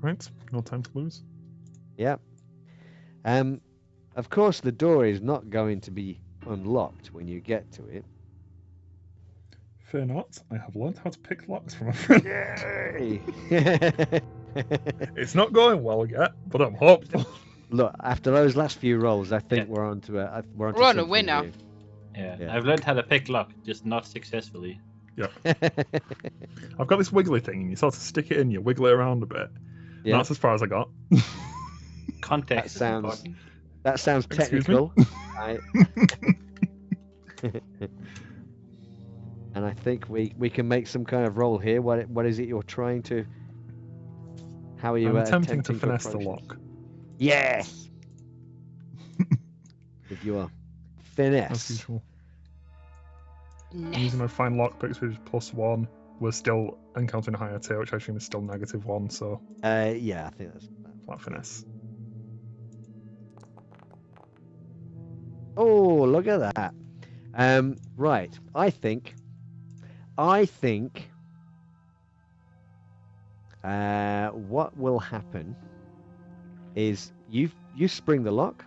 Right, no time to lose. Yep. Of course, the door is not going to be unlocked when you get to it. Fear not, I have learned how to pick locks from a friend. Yay! It's not going well yet, but I'm hopeful. Look, after those last few rolls, I think Yeah. we're on to a We're on a something winner. here. Yeah, I've learned how to pick lock, just not successfully. I've got this wiggly thing, and you sort of stick it in, you wiggle it around a bit. Yeah. That's as far as I got. Context That sounds- is important. That sounds Excuse me? technical. And I think we can make some kind of roll here. What is it you're trying to? How are you I'm attempting to approach finesse the this? lock. Yes. With your As finesse. usual. Nah. Using my fine lockpicks, which is +1. We're still encountering a higher tier, which I assume is still -1, so Yeah, I think that's. flat finesse. Oh, look at that. Right. I think. What will happen is you spring the lock.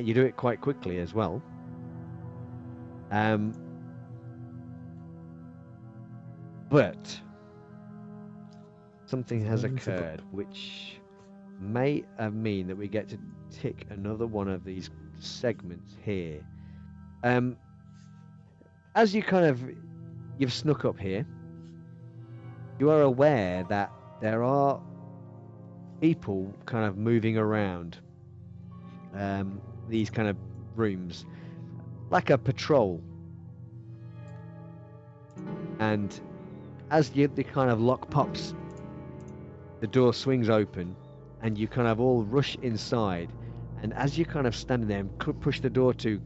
You do it quite quickly as well. But something has Very difficult. occurred which may mean that we get to tick another one of these segments here. As you've snuck up here, you are aware that there are people kind of moving around these kind of rooms, like a patrol. And as the kind of lock pops, the door swings open, and you kind of all rush inside. And as you're kind of standing there and could push the door to,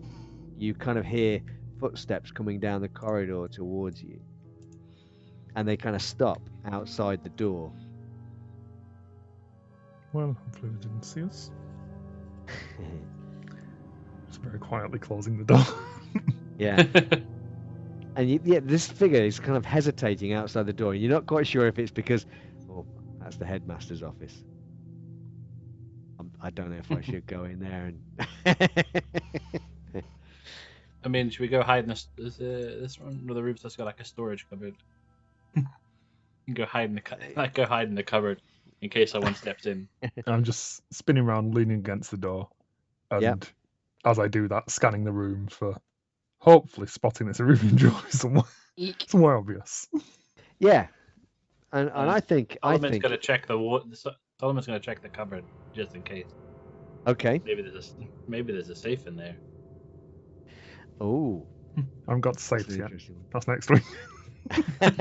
you kind of hear footsteps coming down the corridor towards you. And they kind of stop outside the door. Well, hopefully they didn't see us. Just very quietly closing the door. Yeah. And this figure is kind of hesitating outside the door. And you're not quite sure if it's because, oh, that's the headmaster's office. I don't know if I should go in there and. I mean, should we go hide in this one of the rooms that's got like a storage cupboard? You can go hide in the cupboard in case someone steps in. I'm just spinning around, leaning against the door, and Yep. as I do that, scanning the room for hopefully spotting this Arabian jewelry Eek. somewhere obvious. Yeah. And I think Solomon's gonna check Solomon's gonna check the cupboard just in case. Okay. Maybe there's a safe in there. Oh. I haven't got to That's safes an yet. interesting That's next week. one.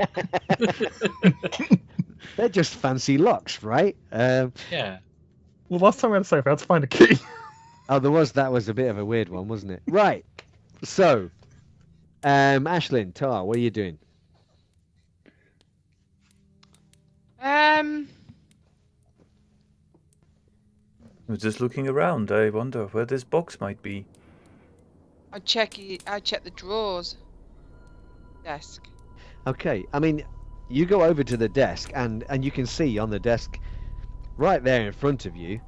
They're just fancy locks, right? Yeah. Well, last time we had a safe, I had to find a key. Oh, that was a bit of a weird one, wasn't it? Right. So, Ashlyn, Tar, what are you doing? I was just looking around. I wonder where this box might be. I check the drawers. Desk. Okay. I mean, you go over to the desk, and you can see on the desk, right there in front of you,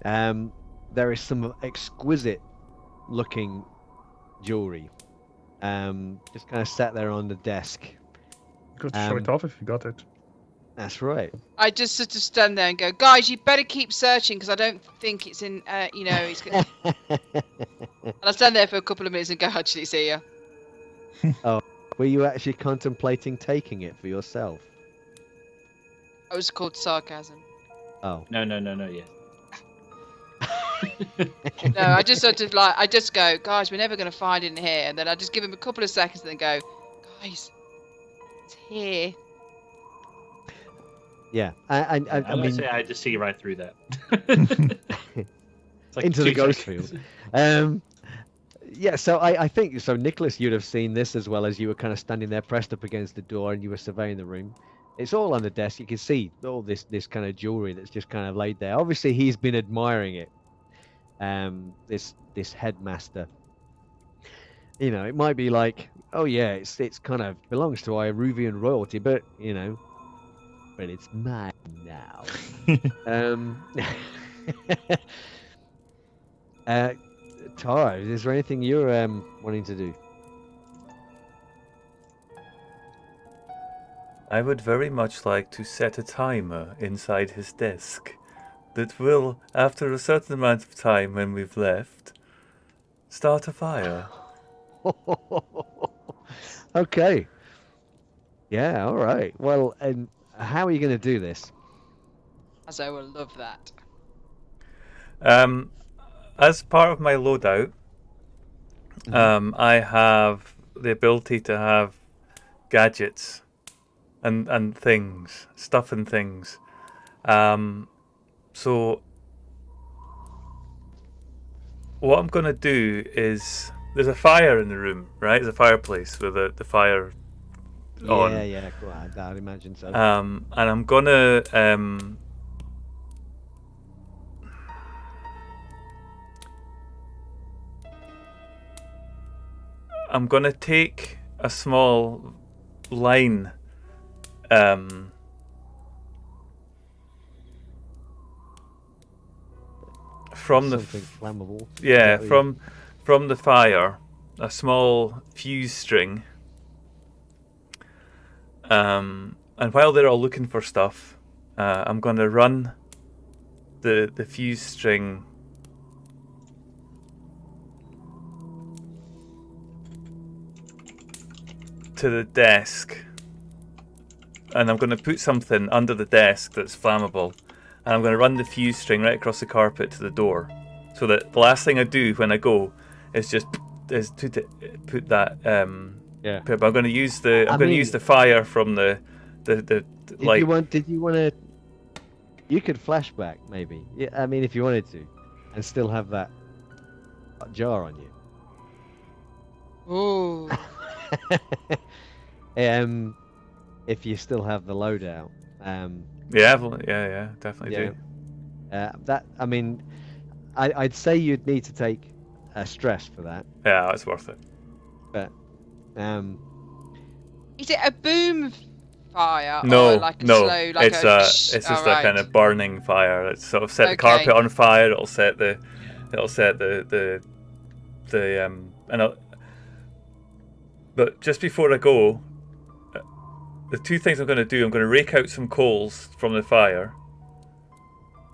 there is some exquisite looking jewelry. Just kind of sat there on the desk. You could show it off if you got it. That's right. I just sort of stand there and go, guys, you better keep searching because I don't think it's in. It's. And I stand there for a couple of minutes and go, actually, see ya. Were you actually contemplating taking it for yourself? That was called sarcasm. Oh. No, yes. No, I just sort of I just go, guys, we're never going to find it in here. And then I just give him a couple of seconds and then go, guys, it's here. Yeah. I mean, say I just see right through that. It's like into the 2 ghost seconds. field. Yeah, so I think so. Nicholas, you'd have seen this as well as you were kind of standing there, pressed up against the door, and you were surveying the room. It's all on the desk. You can see all this kind of jewelry that's just kind of laid there. Obviously, he's been admiring it. This headmaster. You know, it might be like, oh yeah, it's kind of belongs to Iruvian royalty, but you know, but it's mine now. uh, Tara, is there anything you're wanting to do? I would very much like to set a timer inside his desk that will, after a certain amount of time when we've left, start a fire. Okay. Yeah, all right. Well, and how are you going to do this? Azzo will love that. As part of my loadout, Mhm. I have the ability to have gadgets and things, stuff and things. So what I'm gonna do is there's a fire in the room, right? There's a fireplace with the fire on. Yeah, cool. I'd imagine so. And I'm gonna take a small line from the Something flammable. yeah Is that what from the fire, a small fuse string. And while they're all looking for stuff, I'm gonna run the fuse string to the desk, and I'm going to put something under the desk that's flammable, and I'm going to run the fuse string right across the carpet to the door, so that the last thing I do when I go is just put that. Yeah. But I'm going to use the fire from the light. Did you want to? You could flashback maybe. Yeah, I mean, if you wanted to, and still have that jar on you. Ooh. If you still have the loadout. Yeah, definitely do. That I mean, I'd say you'd need to take a stress for that. Yeah, it's worth it. But Is it a boom fire? No, or like a no, slow, like it's a just a kind of burning fire. It's sort of set the Okay. carpet on fire. It'll set the but just before I go, the two things I'm going to do, I'm going to rake out some coals from the fire,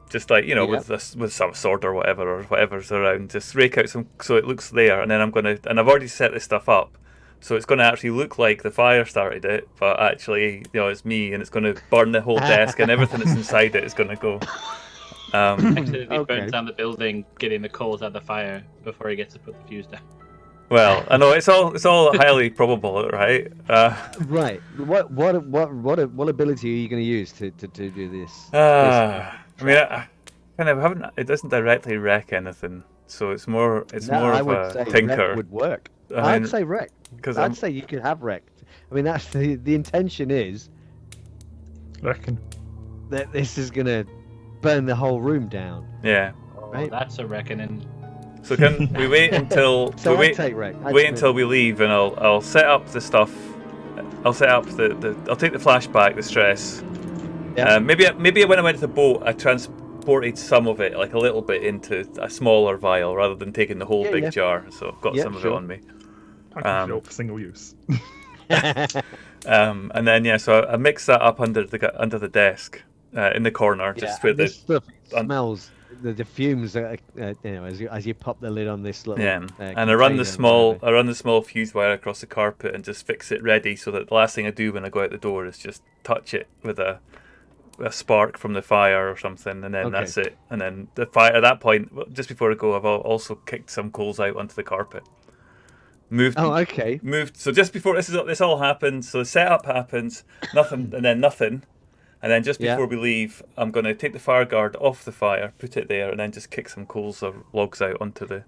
just like with some sword or whatever's around. Just rake out some so it looks there, and then and I've already set this stuff up. So it's going to actually look like the fire started it, but actually, it's me, and it's going to burn the whole desk, and everything that's inside it is going to go. Accidentally Okay. burns down the building, getting the coals out of the fire before he gets to put the fuse down. Well, I know it's all highly probable, right? right. What ability are you going to use to do this? I mean, I kind of haven't. It doesn't directly wreck anything, so it's more. It's more I of would a say tinker. wreck would work. I I'd mean, say wreck. I'd say you could have wrecked. I mean, that's the intention is Reckon. that this is going to burn the whole room down. Yeah. Right. That's a reckoning. So can we wait until So we I'd take wreck. wait until we leave, and I'll set up the stuff. I'll set up I'll take the flashback, the stress. Yeah. Maybe when I went to the boat, I transported some of it, like a little bit, into a smaller vial rather than taking the whole big jar. So I've got some of it sure. on me. I can show for single use. And then so I mix that up under the desk in the corner, just where this stuff un- smells. The fumes, as you pop the lid on this little. and I run the container, small fuse wire across the carpet and just fix it ready, so that the last thing I do when I go out the door is just touch it with a spark from the fire or something, and then Okay. that's it. And then the fire at that point, just before I go, I've also kicked some coals out onto the carpet. Moved. Oh, okay. Moved. So just before this all happens, so the setup happens, nothing, and then nothing. And then just before we leave, I'm going to take the fire guard off the fire, put it there, and then just kick some coals or logs out onto the...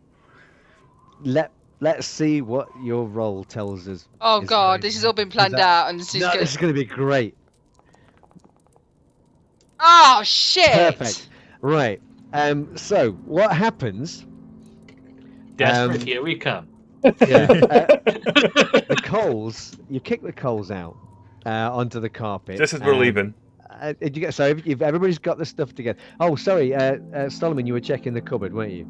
Let's see what your role tells us. Oh is god, going this to- has all been planned is that- out, and this is No, good. this is going to be great. Oh shit! Perfect. Right. So what happens? Desperate, here we come. Yeah. The coals. You kick the coals out onto the carpet. Just as we're leaving. Did you get so? If everybody's got the stuff together. Oh, sorry, Solomon, you were checking the cupboard, weren't you?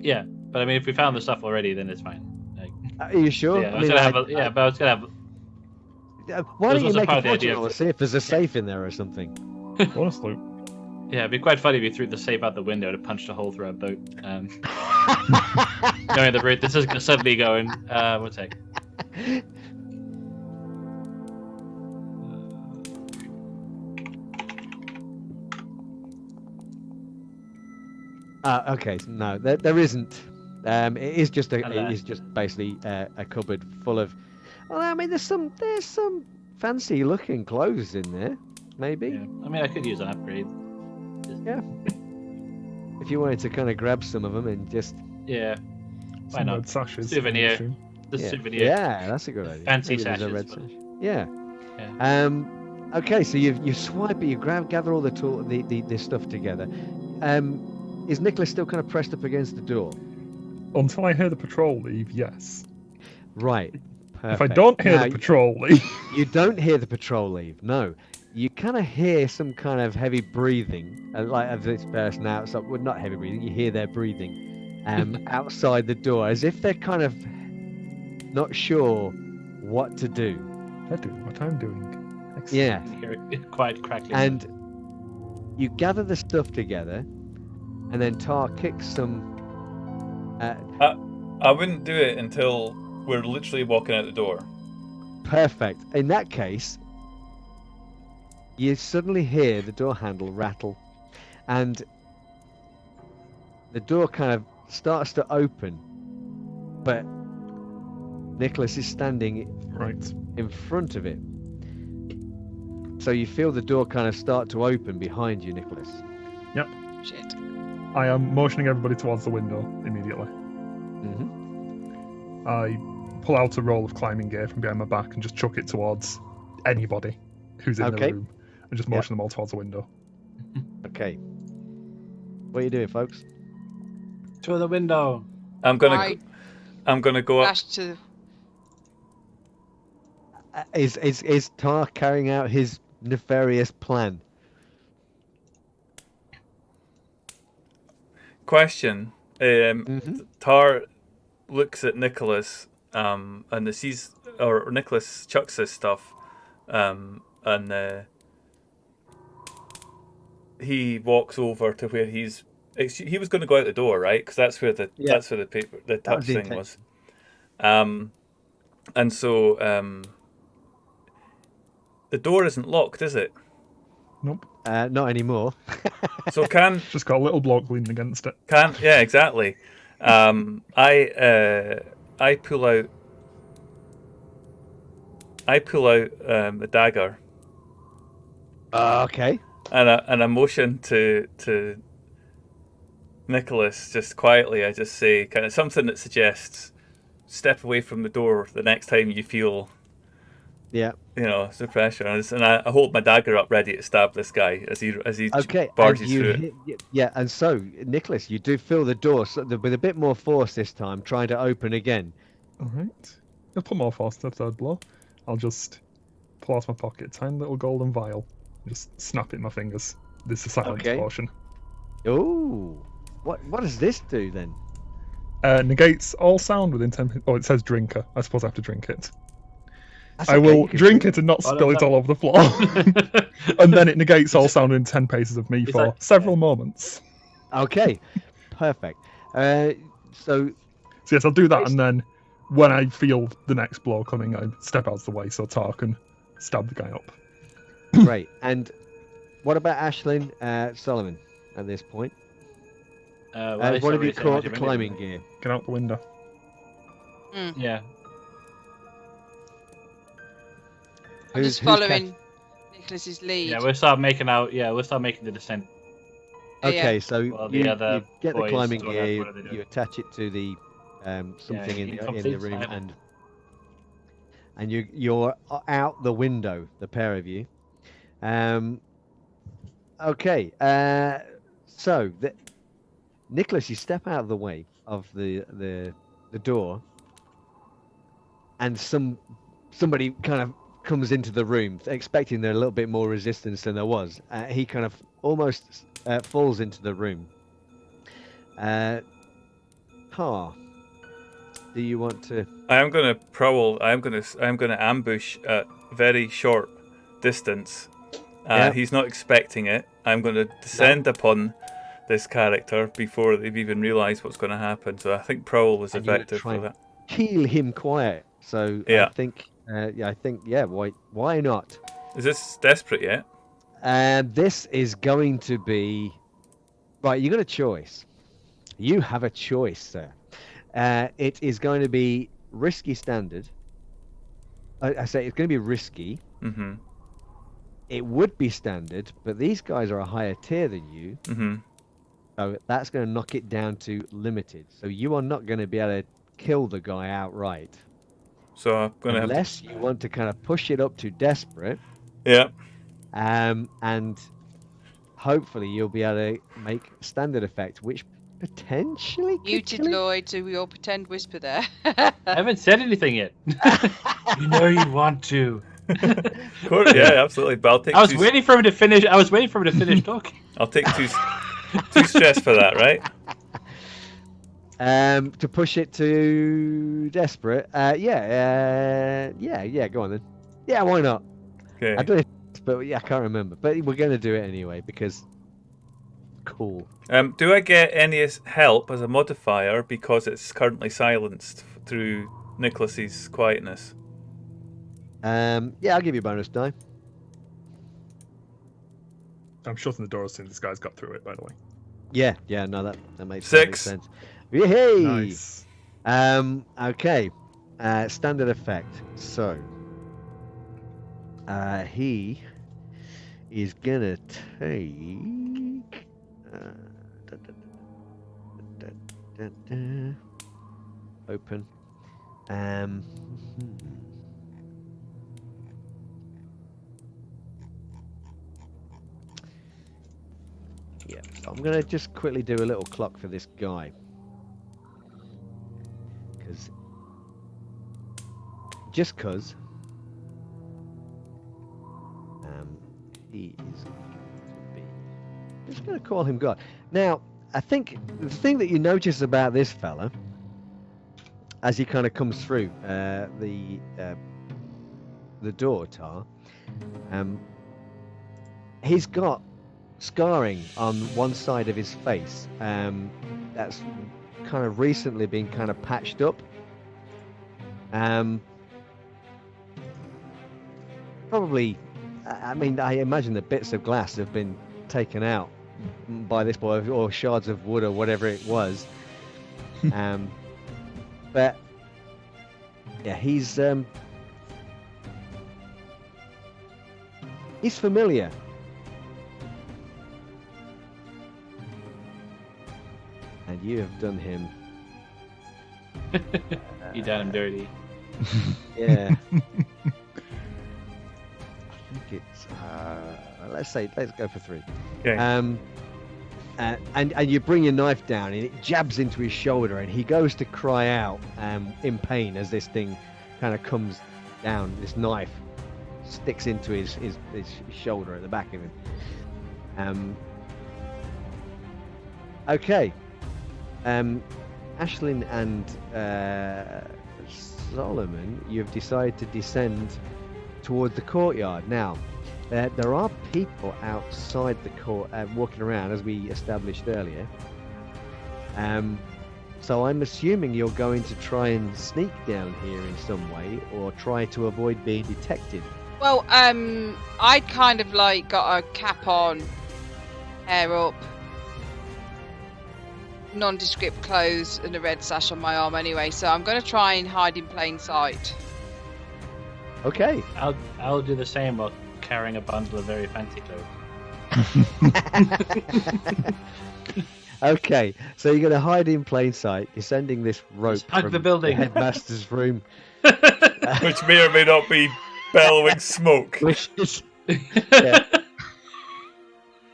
Yeah, but I mean, if we found the stuff already, then it's fine. Like, Are you sure? yeah, I was gonna have. But I was gonna have. Why don't you also make part a of the idea fortune of or see if there's a safe in there or something? Honestly. Yeah, it'd be quite funny if we threw the safe out the window to punch a hole through our boat. Knowing the route, this is suddenly going. One sec. Okay, no, there isn't. It is just And it is just basically a cupboard full of. Well, I mean, there's some fancy looking clothes in there, maybe. Yeah, I mean, I could use an upgrade. Yeah. If you wanted to kind of grab some of them and just. Yeah. Why Some not? red sashes. Souvenir. I assume. The Yeah. souvenir. Yeah, that's a good idea. Fancy Maybe there's a sashes, red but- sash. Yeah. Yeah. Okay, so you swipe it, you gather all the stuff together. Is Nicholas still kind of pressed up against the door? Until I hear the patrol leave, yes. Right. Perfect. If I don't hear Now, the patrol leave, you don't hear the patrol leave. No, you kind of hear some kind of heavy breathing, like of this person outside. Well, not heavy breathing. You hear their breathing outside the door, as if they're kind of not sure what to do. they're doing what I'm doing. Excellent. Yeah, You hear a quiet crackling. and you gather the stuff together, and then Tar kicks some. I wouldn't do it until we're literally walking out the door. Perfect. In that case, you suddenly hear the door handle rattle, and the door kind of starts to open, but Nicholas is standing Right. in front of it. So you feel the door kind of start to open behind you, Nicholas. Shit. I am motioning everybody towards the window immediately. Mm-hmm. I pull out a roll of climbing gear from behind my back and just chuck it towards anybody who's in Okay. the room, and just motion them all towards the window. Okay. What are you doing, folks? To the window. I'm gonna go up. Dash to. Is Tar carrying out his nefarious plan? Question. Mhm. Tar looks at Nicholas, and Nicholas chucks his stuff, and he walks over to where he was going to go out the door, right? Because that's where the Yeah. the That touch was the thing was. And so the door isn't locked, is it? Nope. Not anymore. So can Just got a little bloke leaning against it. yeah, exactly. I pull out the dagger Okay. and I motion to Nicholas just quietly. I just say kind of something that suggests step away from the door the next time you feel Yeah. the pressure, and I hold my dagger up ready to stab this guy as he Okay. barges through it. Yeah. And so, Nicholas, you do feel the door with a bit more force this time, trying to open again. All right. I'll put more force to the third blow. I'll just pull out my pocket a tiny little golden vial. Just snap it in my fingers. This is a silence Okay. potion. Ooh. What does this do then? Negates all sound within 10. Oh, it says drinker. I suppose I have to drink it. That's I okay, will you can drink it and not Oh, spill it all over the floor. And then it negates all sound in 10 paces of me Is for that- several moments. Okay. Perfect. So So yes, I'll do that, and then when I feel the next blow coming, I step out of the way so Tar can stab the guy up. great. And what about Ashlyn Solomon at this point? Well, What have you already said caught the much of climbing anything. gear? Get out the window. Yeah. I'm just Who's following Nicholas's lead. Yeah, we'll start making out. Yeah, we'll start making the descent. Okay, so Well, the you other get the boys climbing do that, gear, what are they doing? you attach it to the something in the incomplete room, silent. and you're out the window, the pair of you. Okay, so Nicholas, you step out of the way of the door, and somebody kind of comes into the room, expecting there a little bit more resistance than there was. He kind of almost falls into the room. Do you want to? I am going to prowl. I'm going to ambush at very short distance. Yeah. He's not expecting it. I'm going to descend upon this character before they've even realised what's going to happen. So I think prowl was And you're gonna effective try for and that. Kill him quiet. So Yeah. I think, why not? Is this desperate yet? And this is going to be right. You got a choice. You have a choice, sir. It is going to be risky standard. I say it's going to be risky. Mm-hmm. It would be standard, but these guys are a higher tier than you. Mm-hmm. So that's going to knock it down to limited. So you are not going to be able to kill the guy outright. So I'm going to unless you want to kind of push it up to desperate. Yeah. And hopefully you'll be able to make standard effect, which potentially could Muted kill him. Lloyd to your pretend whisper there. I haven't said anything yet. You know you want to. Of course, yeah, absolutely. But I'll take I was waiting for him to finish. I was waiting for him to finish talking. I'll take two stress for that, right? To push it to desperate. Go on then. Yeah, why not? Okay. I don't know, but yeah, I can't remember. But we're going to do it anyway because cool. Do I get any help as a modifier because it's currently silenced through Nicholas's quietness? Yeah, I'll give you a bonus die. I'm shutting the door as soon as this guy's got through it, by the way. Yeah, no, that makes 6. sense. Yay! Nice. Okay. Standard effect. So, he is gonna take. Open. Yeah, so I'm gonna just quickly do a little clock for this guy. Because he is going to be. I'm just going to call him God. Now, I think the thing that you notice about this fella, as he kind of comes through the door, Tar, he's got scarring on one side of his face. That's kind of recently been kind of patched up. Probably, I mean, I imagine the bits of glass have been taken out by this boy, or shards of wood, or whatever it was. But yeah, he's familiar. And you have done him. You done him dirty. Yeah. I think it's let's go for 3. Okay. And you bring your knife down and it jabs into his shoulder and he goes to cry out in pain as this thing kind of comes down. This knife sticks into his shoulder at the back of him. Okay. Ashlyn and Solomon, you've decided to descend toward the courtyard. Now, there are people outside the court walking around, as we established earlier. So I'm assuming you're going to try and sneak down here in some way, or try to avoid being detected. Well, I kind of like got a cap on, hair up, nondescript clothes, and a red sash on my arm anyway. So I'm going to try and hide in plain sight. Okay. I'll do the same while carrying a bundle of very fancy clothes. Okay, so you're going to hide in plain sight, descending this rope Just hug from the building. headmaster's room. Which may or may not be bellowing smoke. Which is,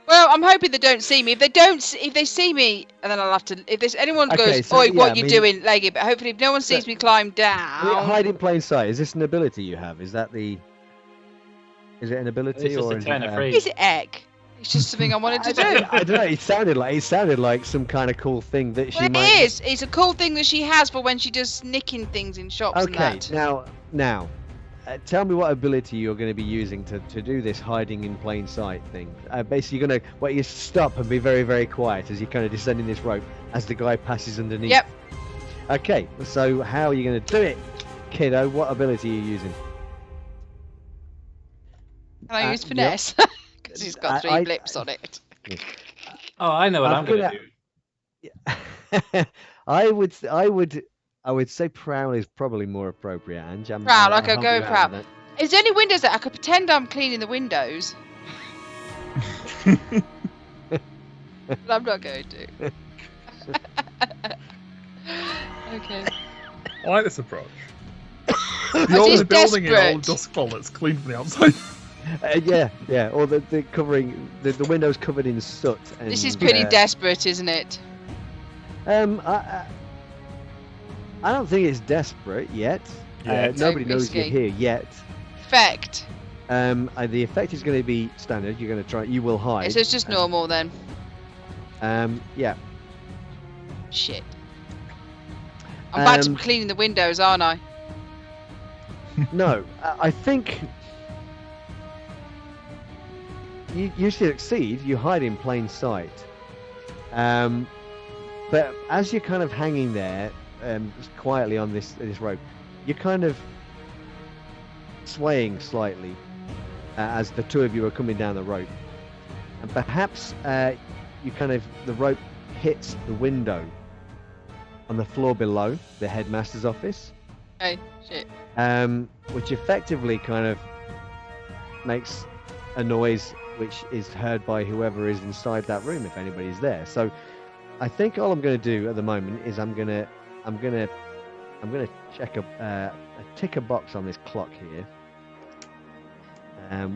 Well, I'm hoping they don't see me. If they don't, if they see me, and then I'll have to. If there's anyone Okay, goes, so, "Oi, yeah, what I you mean- doing, Leggy?" But hopefully, if no one sees me climb I mean, down, hide in plain sight. Is this an ability you have? Is that the? Is it an ability It's just or a is turn it? of phrase. is it egg? It's just something I wanted to do. I don't know. It sounded like some kind of cool thing that she Well, it might. is. It's a cool thing that she has for when she does nicking things in shops and Okay, that. now, tell me what ability you're going to be using to do this hiding in plain sight thing. Basically, you're going to you stop and be very, very quiet as you're kind of descending this rope as the guy passes underneath. Yep. Okay, so how are you going to do it, kiddo? What ability are you using? Can I use yep. finesse? Because he's got three blips on it. Oh, I know what I'm gonna do. I would say prowl is probably more appropriate, Ange. Prowl, I'll okay, help go you with out prowl. with Is there any windows there? I could pretend I'm cleaning the windows. But I'm not going to. Okay. I like this approach. I'm The only just building in old desperate. Dusk Fall that's clean from the outside. Yeah, or the covering the windows covered in soot. And, This is pretty desperate, isn't it? I don't think it's desperate yet. Yet. Nobody Don't knows you're risky. here yet. Effect. The effect is going to be standard. You're going to try. You will hide. So it's just normal then. Yeah. Shit. I'm back to Um, cleaning the windows, aren't I? No, I think you succeed. You hide in plain sight. But as you're kind of hanging there, just quietly on this rope, you're kind of swaying slightly as the two of you are coming down the rope, and perhaps the rope hits the window on the floor below the headmaster's office. Oh, shit. Which effectively kind of makes a noise which is heard by whoever is inside that room, if anybody's there. So I think all I'm going to do at the moment is I'm going to check tick a box on this clock here.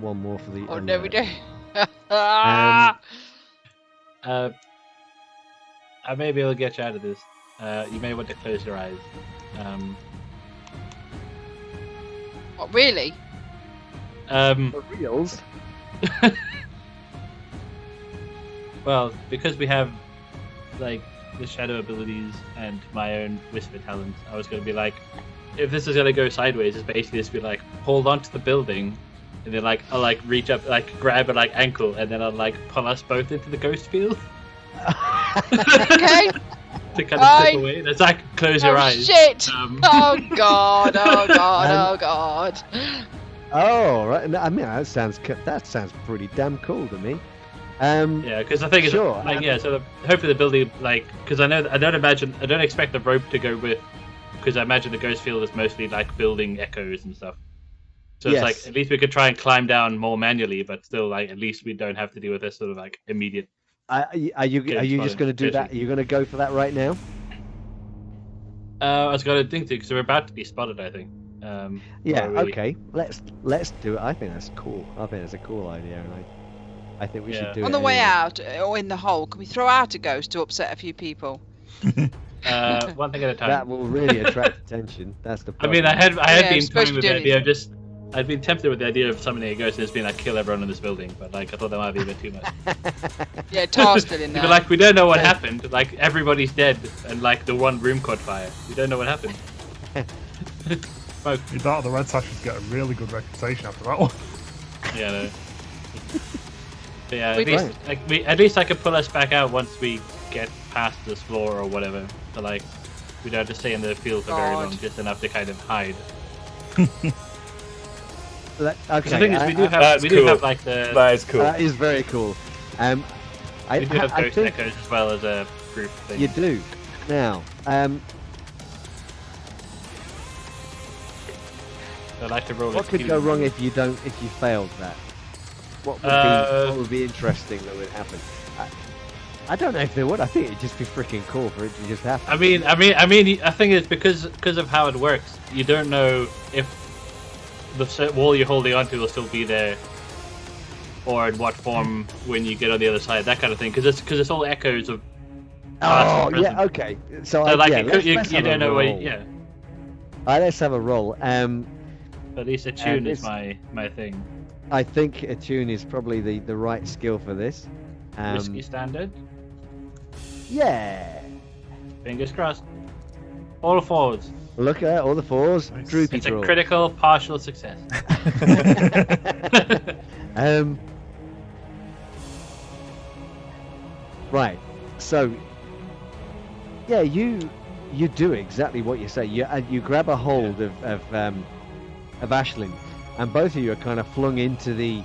One more for the. Oh, no, we don't. I may be able to get you out of this. You may want to close your eyes. What, really? For reals. Well, because we have like the shadow abilities and my own whisper talents, I was going to be like, if this is going to go sideways, it's basically just be like, hold on to the building, and then like I'll like reach up, like grab a like ankle, and then I'll like pull us both into the ghost field. Okay. To kind of slip away. That's like close your Oh, eyes. shit. Um, Oh, God. Oh, God. Oh, God. Oh, right. I mean, that sounds pretty damn cool to me. Yeah, because I think it's Sure, like so hopefully the building like because I don't expect the rope to go with because I imagine the ghost field is mostly like building echoes and stuff. So Yes. it's like at least we could try and climb down more manually, but still like at least we don't have to deal with this sort of like immediate. Are you just going to do that? Are you going to go for that right now? I was going to think because we're about to be spotted. I think. Yeah. or we- Okay. Let's do it. I think that's cool. I think that's a cool idea, and I think we should Yeah. do it. On the way anyway. out, or in the hole, can we throw out a ghost to upset a few people? one thing at a time. That will really attract attention. That's the I problem. mean, I had Yeah, been it's supposed toying to with be the doing idea of just. I'd been tempted with the idea of summoning a ghost and just being like kill everyone in this building, but like I thought that might be a bit too much. Yeah, Tar's still in But there. like we don't know what happened. Like everybody's dead, and like the one room caught fire. We don't know what happened. Smoke. You thought the Red Sashes get a really good reputation after that one. Yeah. No. But yeah, We at least I could pull us back out once we get past this floor or whatever. So like we don't have to stay in the field for very long, God. just enough to kind of hide. Okay. 'Cause the thing is, we do have That's we do have cool. like the That is cool. That is very cool. I we do have ghost think echoes as well as a group thing. you do. Now, I'd like to roll. what could go wrong if you failed that? What would be interesting that would happen? I don't know if there would. I think it'd just be freaking cool for it to just happen. I mean, I think it's because of how it works. You don't know if the wall you're holding onto will still be there or in what form when you get on the other side, that kind of thing, because it's all echoes of. Oh, present. yeah, okay. So, So like yeah, it could, you let's have don't a know what. roll. Yeah. Let's have a roll. But at least a tune is this- my thing. I think a tune is probably the right skill for this. Whiskey standard. Yeah. Fingers crossed. All fours. Look at all the fours. Nice. Droopy It's a draw. critical partial success. Right. So, yeah, you do exactly what you say. You grab a hold of Ashlyn, and both of you are kind of flung into the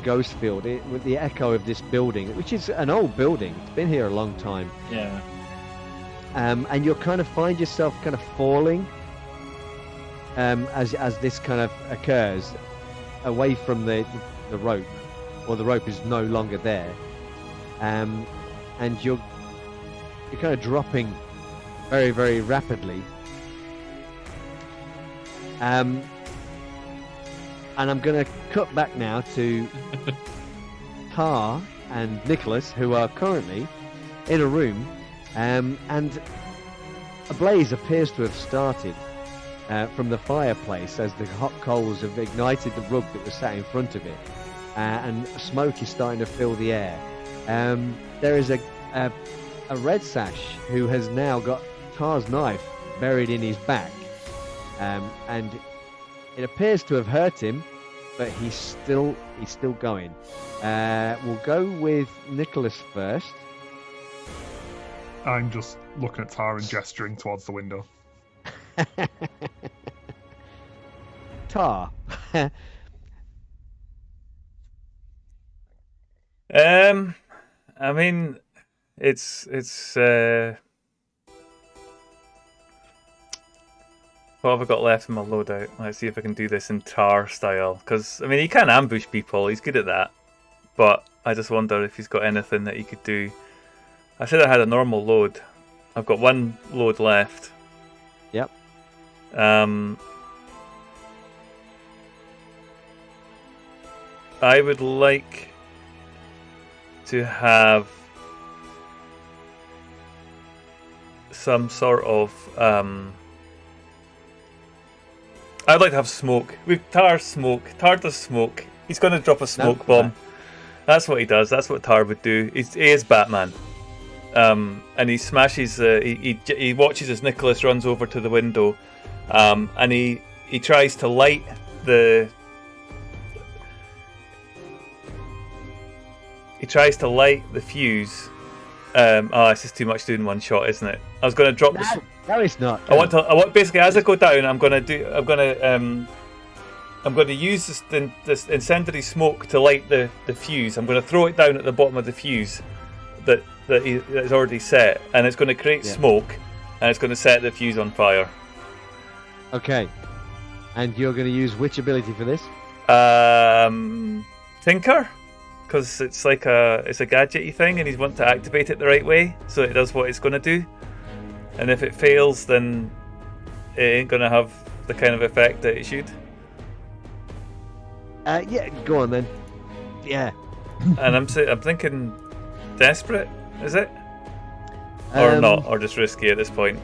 ghost field with the echo of this building, which is an old building. It's been here a long time. Yeah. And you'll kind of find yourself kind of falling as this kind of occurs away from the rope, or the rope is no longer there, and you're kind of dropping very, very rapidly. And I'm going to cut back now to Tar and Nicholas, who are currently in a room, and a blaze appears to have started from the fireplace as the hot coals have ignited the rug that was sat in front of it, and smoke is starting to fill the air. There is a red sash who has now got Tar's knife buried in his back, and it appears to have hurt him, but he's still going. We'll go with Nicholas first. I'm just looking at Tar and gesturing towards the window. Tar. I mean, it's what have I got left in my loadout? Let's see if I can do this in Tar style. Because, I mean, he can ambush people. He's good at that. But I just wonder if he's got anything that he could do. I said I had a normal load. I've got one load left. Yep. I would like to have some sort of I'd like to have smoke. With Tar smoke. Tar does smoke. He's going to drop a smoke bomb. That's what he does. That's what Tar would do. He is Batman. And he smashes. He watches as Nicholas runs over to the window, and he tries to light the. He tries to light the fuse. It's just too much doing one shot, isn't it? I was going to drop the. No, it's not. I want basically as I go down, I'm going to use this incendiary smoke to light the fuse. I'm going to throw it down at the bottom of the fuse that is already set, and it's going to create smoke, and it's going to set the fuse on fire. Okay. And you're going to use which ability for this? Tinker, because it's like it's a gadgety thing, and he's want to activate it the right way so it does what it's going to do. And if it fails, then it ain't going to have the kind of effect that it should. Yeah, go on then. Yeah. And I'm thinking desperate, is it? Or not, or just risky at this point?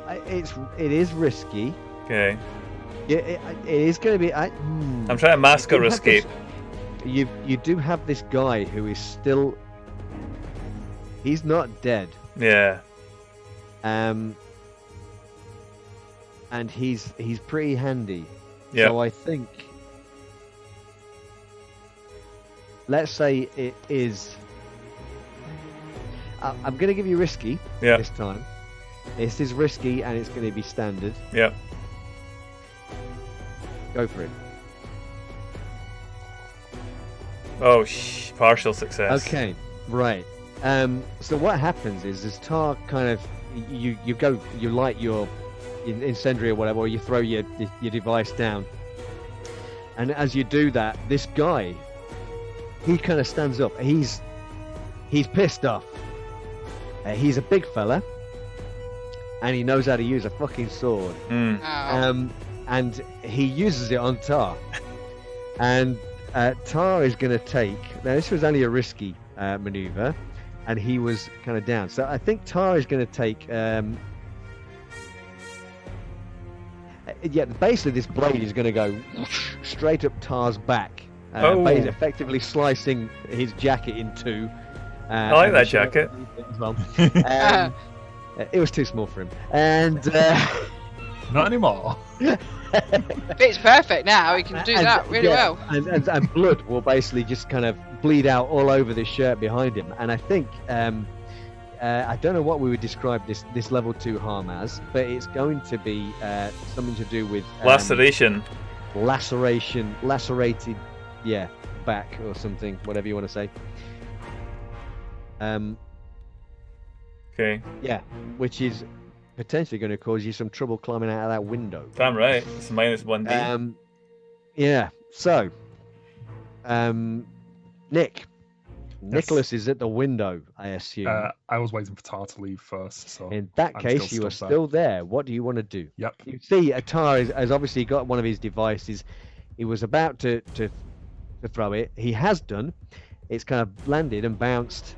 It is risky. Okay. Yeah, it is going to be. I'm trying to mask or escape. You do have this guy who is still. He's not dead. Yeah. And he's pretty handy. Yeah. So I think. Let's say it is. I'm going to give you risky this time. This is risky, and it's going to be standard. Yeah. Go for it. Oh, partial success. Okay, right. So what happens is, as Tar kind of you light your incendiary or whatever, or you throw your device down, and as you do that, this guy, he kind of stands up. He's pissed off. He's a big fella, and he knows how to use a fucking sword. Mm. Oh. And he uses it on Tar, and Tar is going to take. Now, this was only a risky maneuver, and he was kind of down. So I think Tar is going to take. Basically, this blade is going to go straight up Tar's back, effectively slicing his jacket in two. I like that jacket. As well. It was too small for him, and Not anymore. Fits perfect now. He can do that really well. And blood will basically just kind of bleed out all over the shirt behind him. And I think I don't know what we would describe this level 2 harm as, but it's going to be something to do with laceration, lacerated, back or something, whatever you want to say. Okay. Yeah, which is potentially going to cause you some trouble climbing out of that window. Damn right. It's -1D. Yeah. So, Nicholas is at the window, I assume. I was waiting for Tar to leave first, so In that I'm case, you are stuck still there. What do you want to do? Yep. You see, Tar has obviously got one of his devices. He was about to throw it. He has done. It's kind of landed and bounced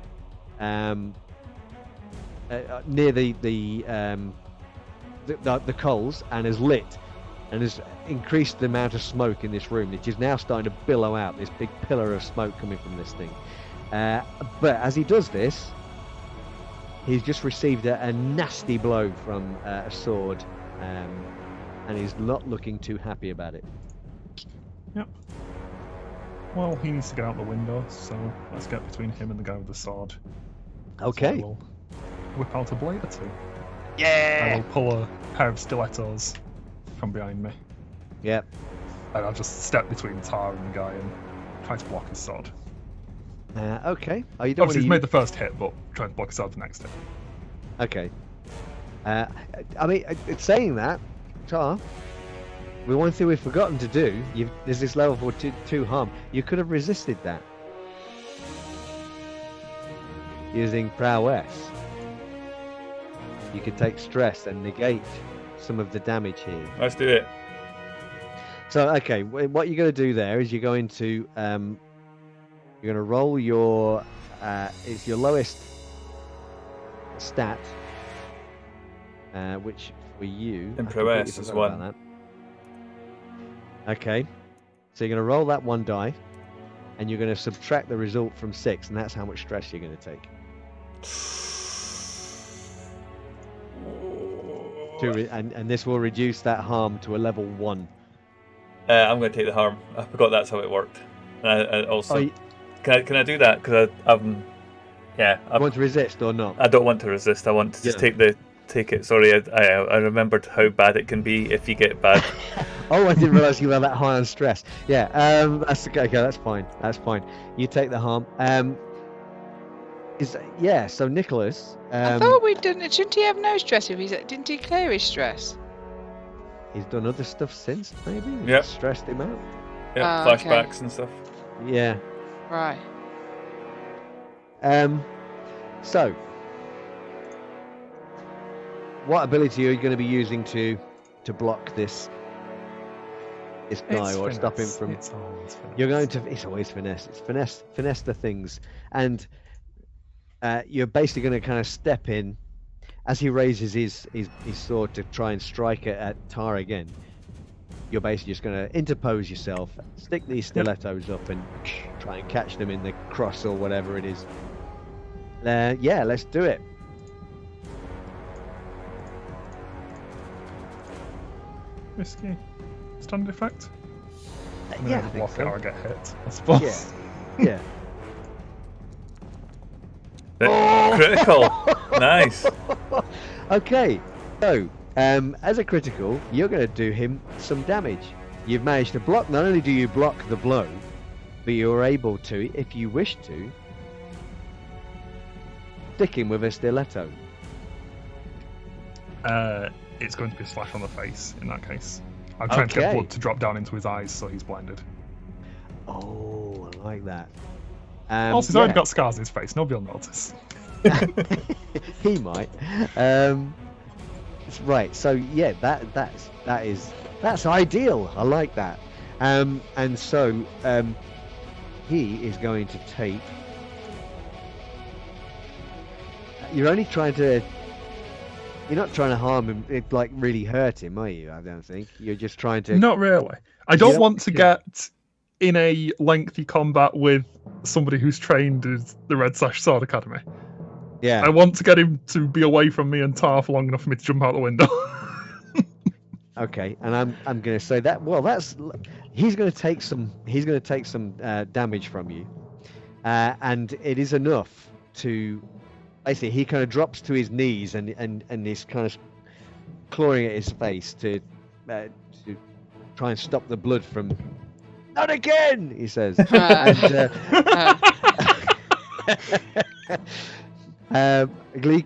near the coals and has lit and has increased the amount of smoke in this room, which is now starting to billow out. This big pillar of smoke coming from this thing. But as he does this, he's just received a nasty blow from a sword, and he's not looking too happy about it. Yep. Well, he needs to get out the window, so let's get between him and the guy with the sword. Okay. So I will whip out a blade or two. I Yeah. will pull a pair of stilettos from behind me, Yep. and I'll just step between Tar and the guy and try to block his sword. Okay. Oh, you don't Obviously, he's want made the first hit, but try to block his sword the next hit. Okay. I mean, saying that, Tar, one thing we've forgotten to do. There's this level 2 harm. You could have resisted that using prowess. You could take stress and negate some of the damage here. Let's do it. So, okay, what you're going to do there is you're going to roll your it's your lowest stat, which for you And I prowess completely is forgot about 1. that. Okay, so you're going to roll that 1 die, and you're going to subtract the result from 6, and that's how much stress you're going to take. And this will reduce that harm to a level 1. I'm going to take the harm. I forgot that's how it worked. And I also, Oh, can I do that? Because I want to resist or not? I don't want to resist. I want to just take it. Sorry, I remembered how bad it can be if you get bad. Oh, I didn't realise you were that high on stress. Yeah, that's okay. That's fine. That's fine. You take the harm. So Nicholas. I thought we'd done. Shouldn't he have no stress if didn't he clear his stress? He's done other stuff since, maybe. Yep. Stressed him out. Yeah, Oh, okay. flashbacks and stuff. Yeah. Right. So, what ability are you going to be using to block this guy or stop him from? It's always finesse. You're going to. It's always finesse. It's finesse the things, and you're basically going to kind of step in as he raises his sword to try and strike at Tar again. You're basically just going to interpose yourself, stick these stilettos up, and try and catch them in the cross or whatever it is. Yeah, let's do it. Risky. Standard effect? I Yeah, I either think block it so. or get hit, I suppose. Yeah. Critical. Nice. Okay, so as a critical, you're going to do him some damage. You've managed to block. Not only do you block the blow, but you're able to, if you wish to, stick him with a stiletto. It's going to be a slash on the face in that case. I'm trying to get Okay. blood to drop down into his eyes so he's blinded. Oh, I like that. Also, he's already got scars on his face. Nobody will notice. He might. Right. So yeah, that's ideal. I like that. And so he is going to take. You're only trying to. You're not trying to harm him, like really hurt him, are you? I don't think you're just trying to. Not really. I don't Yeah. want to get in a lengthy combat with somebody who's trained at the Red Sash Sword Academy. Yeah. I want to get him to be away from me and Tar for long enough for me to jump out the window. Okay, and I'm going to say that. Well, he's going to take some. He's going to take some damage from you, and it is enough to. Basically, he kind of drops to his knees and he's kind of clawing at his face to try and stop the blood from. Not again, he says.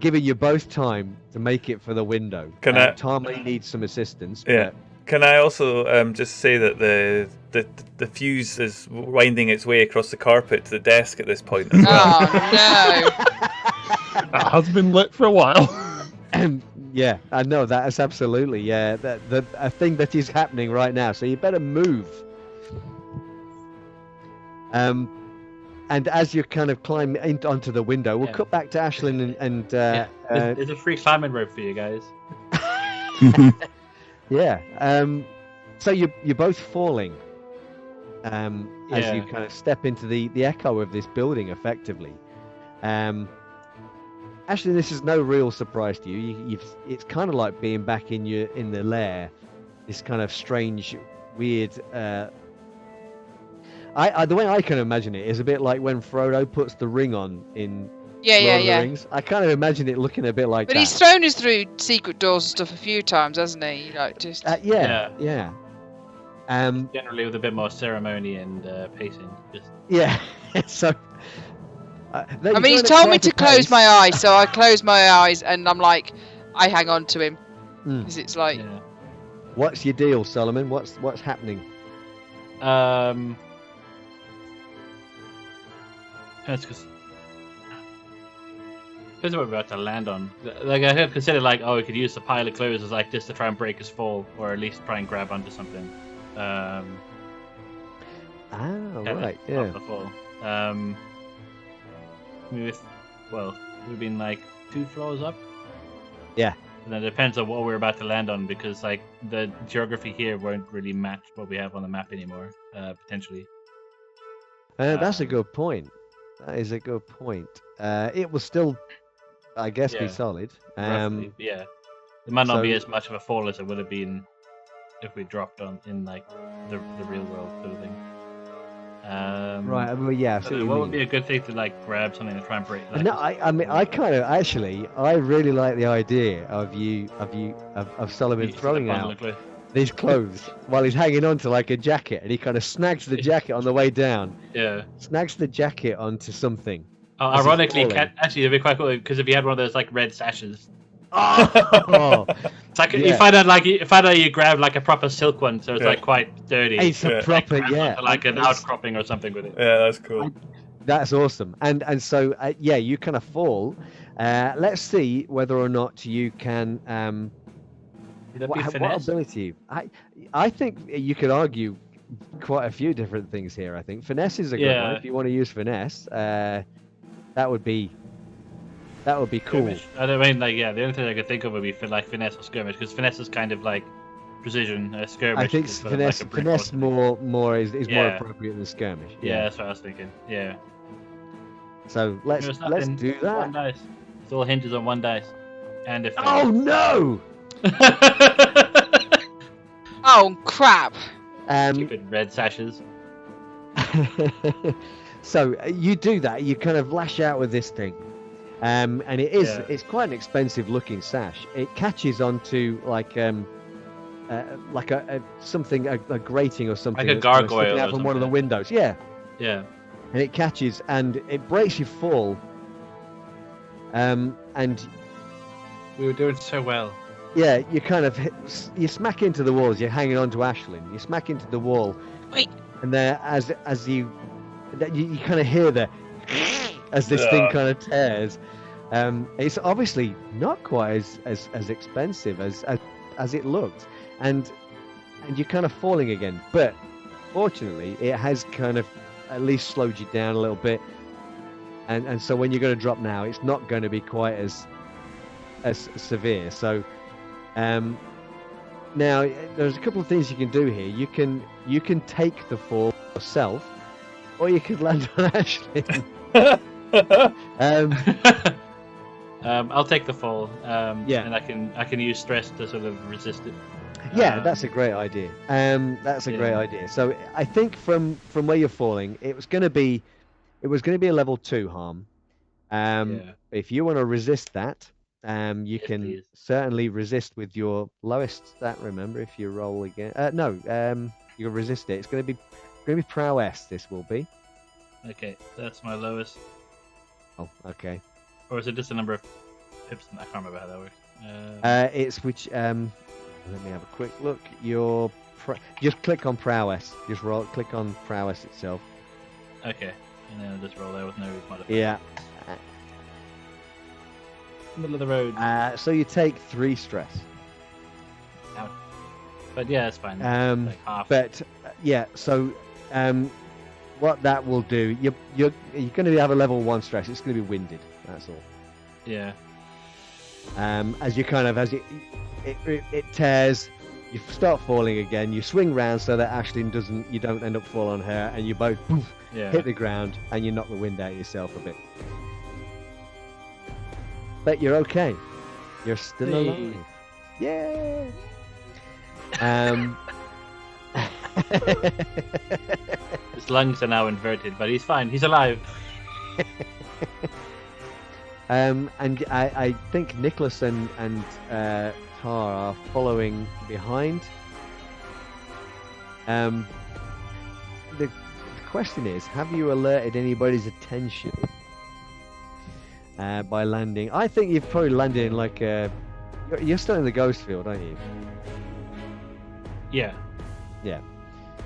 Giving you both time to make it for the window. Tom may need some assistance. Yeah. Can I also just say that the fuse is winding its way across the carpet to the desk at this point as well. Oh no! That has been lit for a while. Yeah, I know that is absolutely a thing that is happening right now. So you better move. And as you kind of climb onto the window, we'll cut back to Ashlyn and there's a free climbing rope for you guys. Yeah. So you're both falling as you kind of step into the echo of this building, effectively. Actually, this is no real surprise to you. It's kind of like being back in the lair. This kind of strange, weird. The way I can imagine it is a bit like when Frodo puts the ring on in Lord of the Rings. I kind of imagine it looking a bit like that. But he's thrown us through secret doors and stuff a few times, hasn't he? Like just. Yeah. Generally with a bit more ceremony and pacing. Yeah. So. I mean, he's told me to close my eyes, so I close my eyes, and I'm like, I hang on to him because it's like. Yeah. What's your deal, Solomon? What's happening? That's because what we're about to land on. Like I had considered, like, we could use the pile of clothes as like just to try and break his fall, or at least try and grab onto something. Right, yeah. The fall. We've been like 2 floors up. Yeah. And then it depends on what we're about to land on, because like the geography here won't really match what we have on the map anymore. Potentially. That's a good point. That is a good point. It will still, I guess, be solid. Roughly, yeah. It might not be as much of a fall as it would have been if we dropped on in like the real world sort of thing. Right. Well, yeah. What would be a good thing to like grab something to try and break? Like, no, I mean, I kind of actually, I really like the idea of Solomon throwing out these clothes while he's hanging on to like a jacket, and he kind of snags the jacket on the way down. Yeah. Snags the jacket onto something. Ironically, actually, it'd be quite cool because if you had one of those like red sashes. Oh. It's like you find out you grab like a proper silk one, so it's like quite dirty. It's a proper like an outcropping or something with it. Yeah, that's cool. That's awesome. And so you kind of fall. Let's see whether or not you can. What ability? I think you could argue quite a few different things here. I think finesse is a good one. If you want to use finesse, that would be cool. Skirmish. I don't mean the only thing I could think of would be for like finesse or skirmish, because finesse is kind of like precision. Skirmish. I think finesse more is more appropriate than skirmish. Yeah, that's what I was thinking. Yeah. So let's do that. One dice. It all hinges on one dice. And if. Oh no! Oh crap! Stupid red sashes. So you do that. You kind of lash out with this thing. And it's quite an expensive looking sash. It catches onto like a grating or something. Like a gargoyle out from one of the windows. Yeah. Yeah. And it catches and it breaks your fall. And we were doing so well. Yeah, you kind of you smack into the walls. You're hanging on to Ashlyn. You smack into the wall. Wait. And there, as you kind of hear the as this thing kind of tears. It's obviously not quite as expensive as it looked, and you're kind of falling again. But fortunately, it has kind of at least slowed you down a little bit. And so when you're going to drop now, it's not going to be quite as severe. So now there's a couple of things you can do here. You can take the fall yourself, or you could land on Ashley. I'll take the fall. Yeah. And I can use stress to sort of resist it. Yeah, that's a great idea. That's a great idea. So I think from where you're falling, it was going to be a level 2 harm. If you want to resist that, you can please. certainly resist with your lowest stat. Remember, if you roll again, you resist it. It's going to be prowess. This will be. Okay, that's my lowest. Oh, okay. Or is it just a number of pips? I can't remember how that works. It's which. Let me have a quick look. Just click on prowess. Just click on prowess itself. Okay, and then I'll just roll there with no modifier. Yeah. Middle of the road. So you take 3 stress. Ouch. But yeah, it's fine. Like half. But so what that will do, you're going to have a level 1 stress. It's going to be winded. That's all. Yeah. As it tears, you start falling again. You swing round so that Ashlyn you don't end up falling on her, and you both hit the ground, and you knock the wind out of yourself a bit. But you're okay. You're still alive. Yay! His lungs are now inverted, but he's fine. He's alive. And I think Nicholas and Tar are following behind. The question is, have you alerted anybody's attention by landing? I think you've probably landed in like you're still in the ghost field, aren't you? Yeah. Yeah.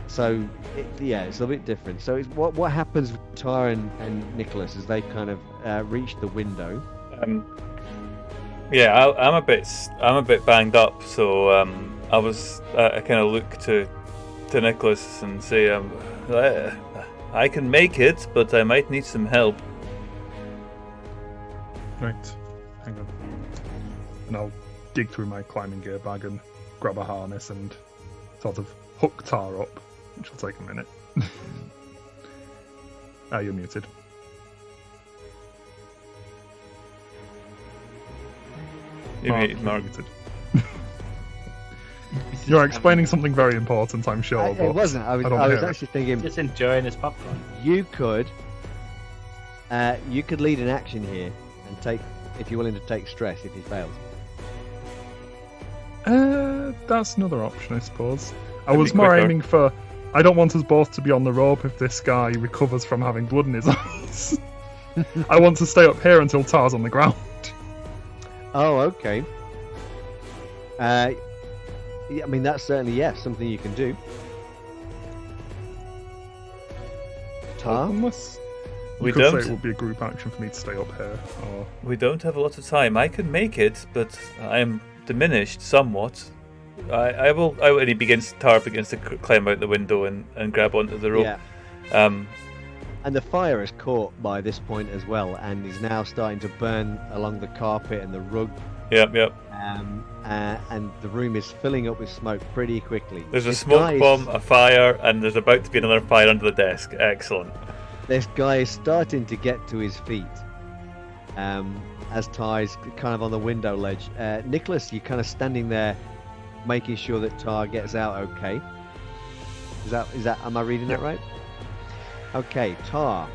So it's a bit different. So what happens with Tar and Nicholas as they kind of reach the window? I'm a bit banged up, so I kind of look to Nicholas and say, I can make it, but I might need some help. Right, hang on. And I'll dig through my climbing gear bag and grab a harness and sort of hook Tar up, which will take a minute. You're muted. You're Mark. Muted. You're explaining something very important, I'm sure. It wasn't. I was actually thinking. Just enjoying his popcorn. You could lead an action here and take, if you're willing to take stress if he fails. That's another option, I suppose. I was more aiming for. I don't want us both to be on the rope if this guy recovers from having blood in his eyes. I want to stay up here until Tar's on the ground. Oh, okay. I mean, that's certainly, something you can do. Tar? Unless We could don't. say it would be a group action for me to stay up here. Or... We don't have a lot of time. I can make it, but I'm diminished somewhat. Tar begins to climb out the window and grab onto the rope. Yeah. And the fire is caught by this point as well, and is now starting to burn along the carpet and the rug. Yep. And the room is filling up with smoke pretty quickly. There's a smoke bomb, a fire, and there's about to be another fire under the desk. Excellent. This guy is starting to get to his feet. As Tar is kind of on the window ledge. Nicholas, you're kind of standing there, making sure that Tar gets out okay. Is that? Am I reading that right? Okay, Tar.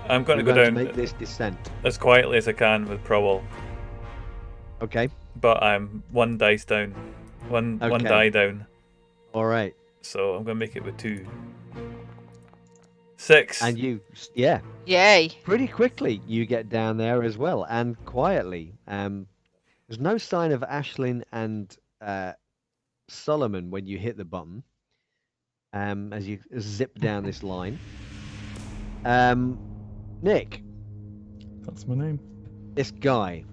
I'm going to go to down make this descent as quietly as I can with Prowl. Okay. But I'm one dice down. One die down. All right. So I'm going to make it with 2. 6. And you, Yay. pretty quickly you get down there as well, and quietly. There's no sign of Ashlyn and Solomon when you hit the button. As you zip down this line. Nick. That's my name. This guy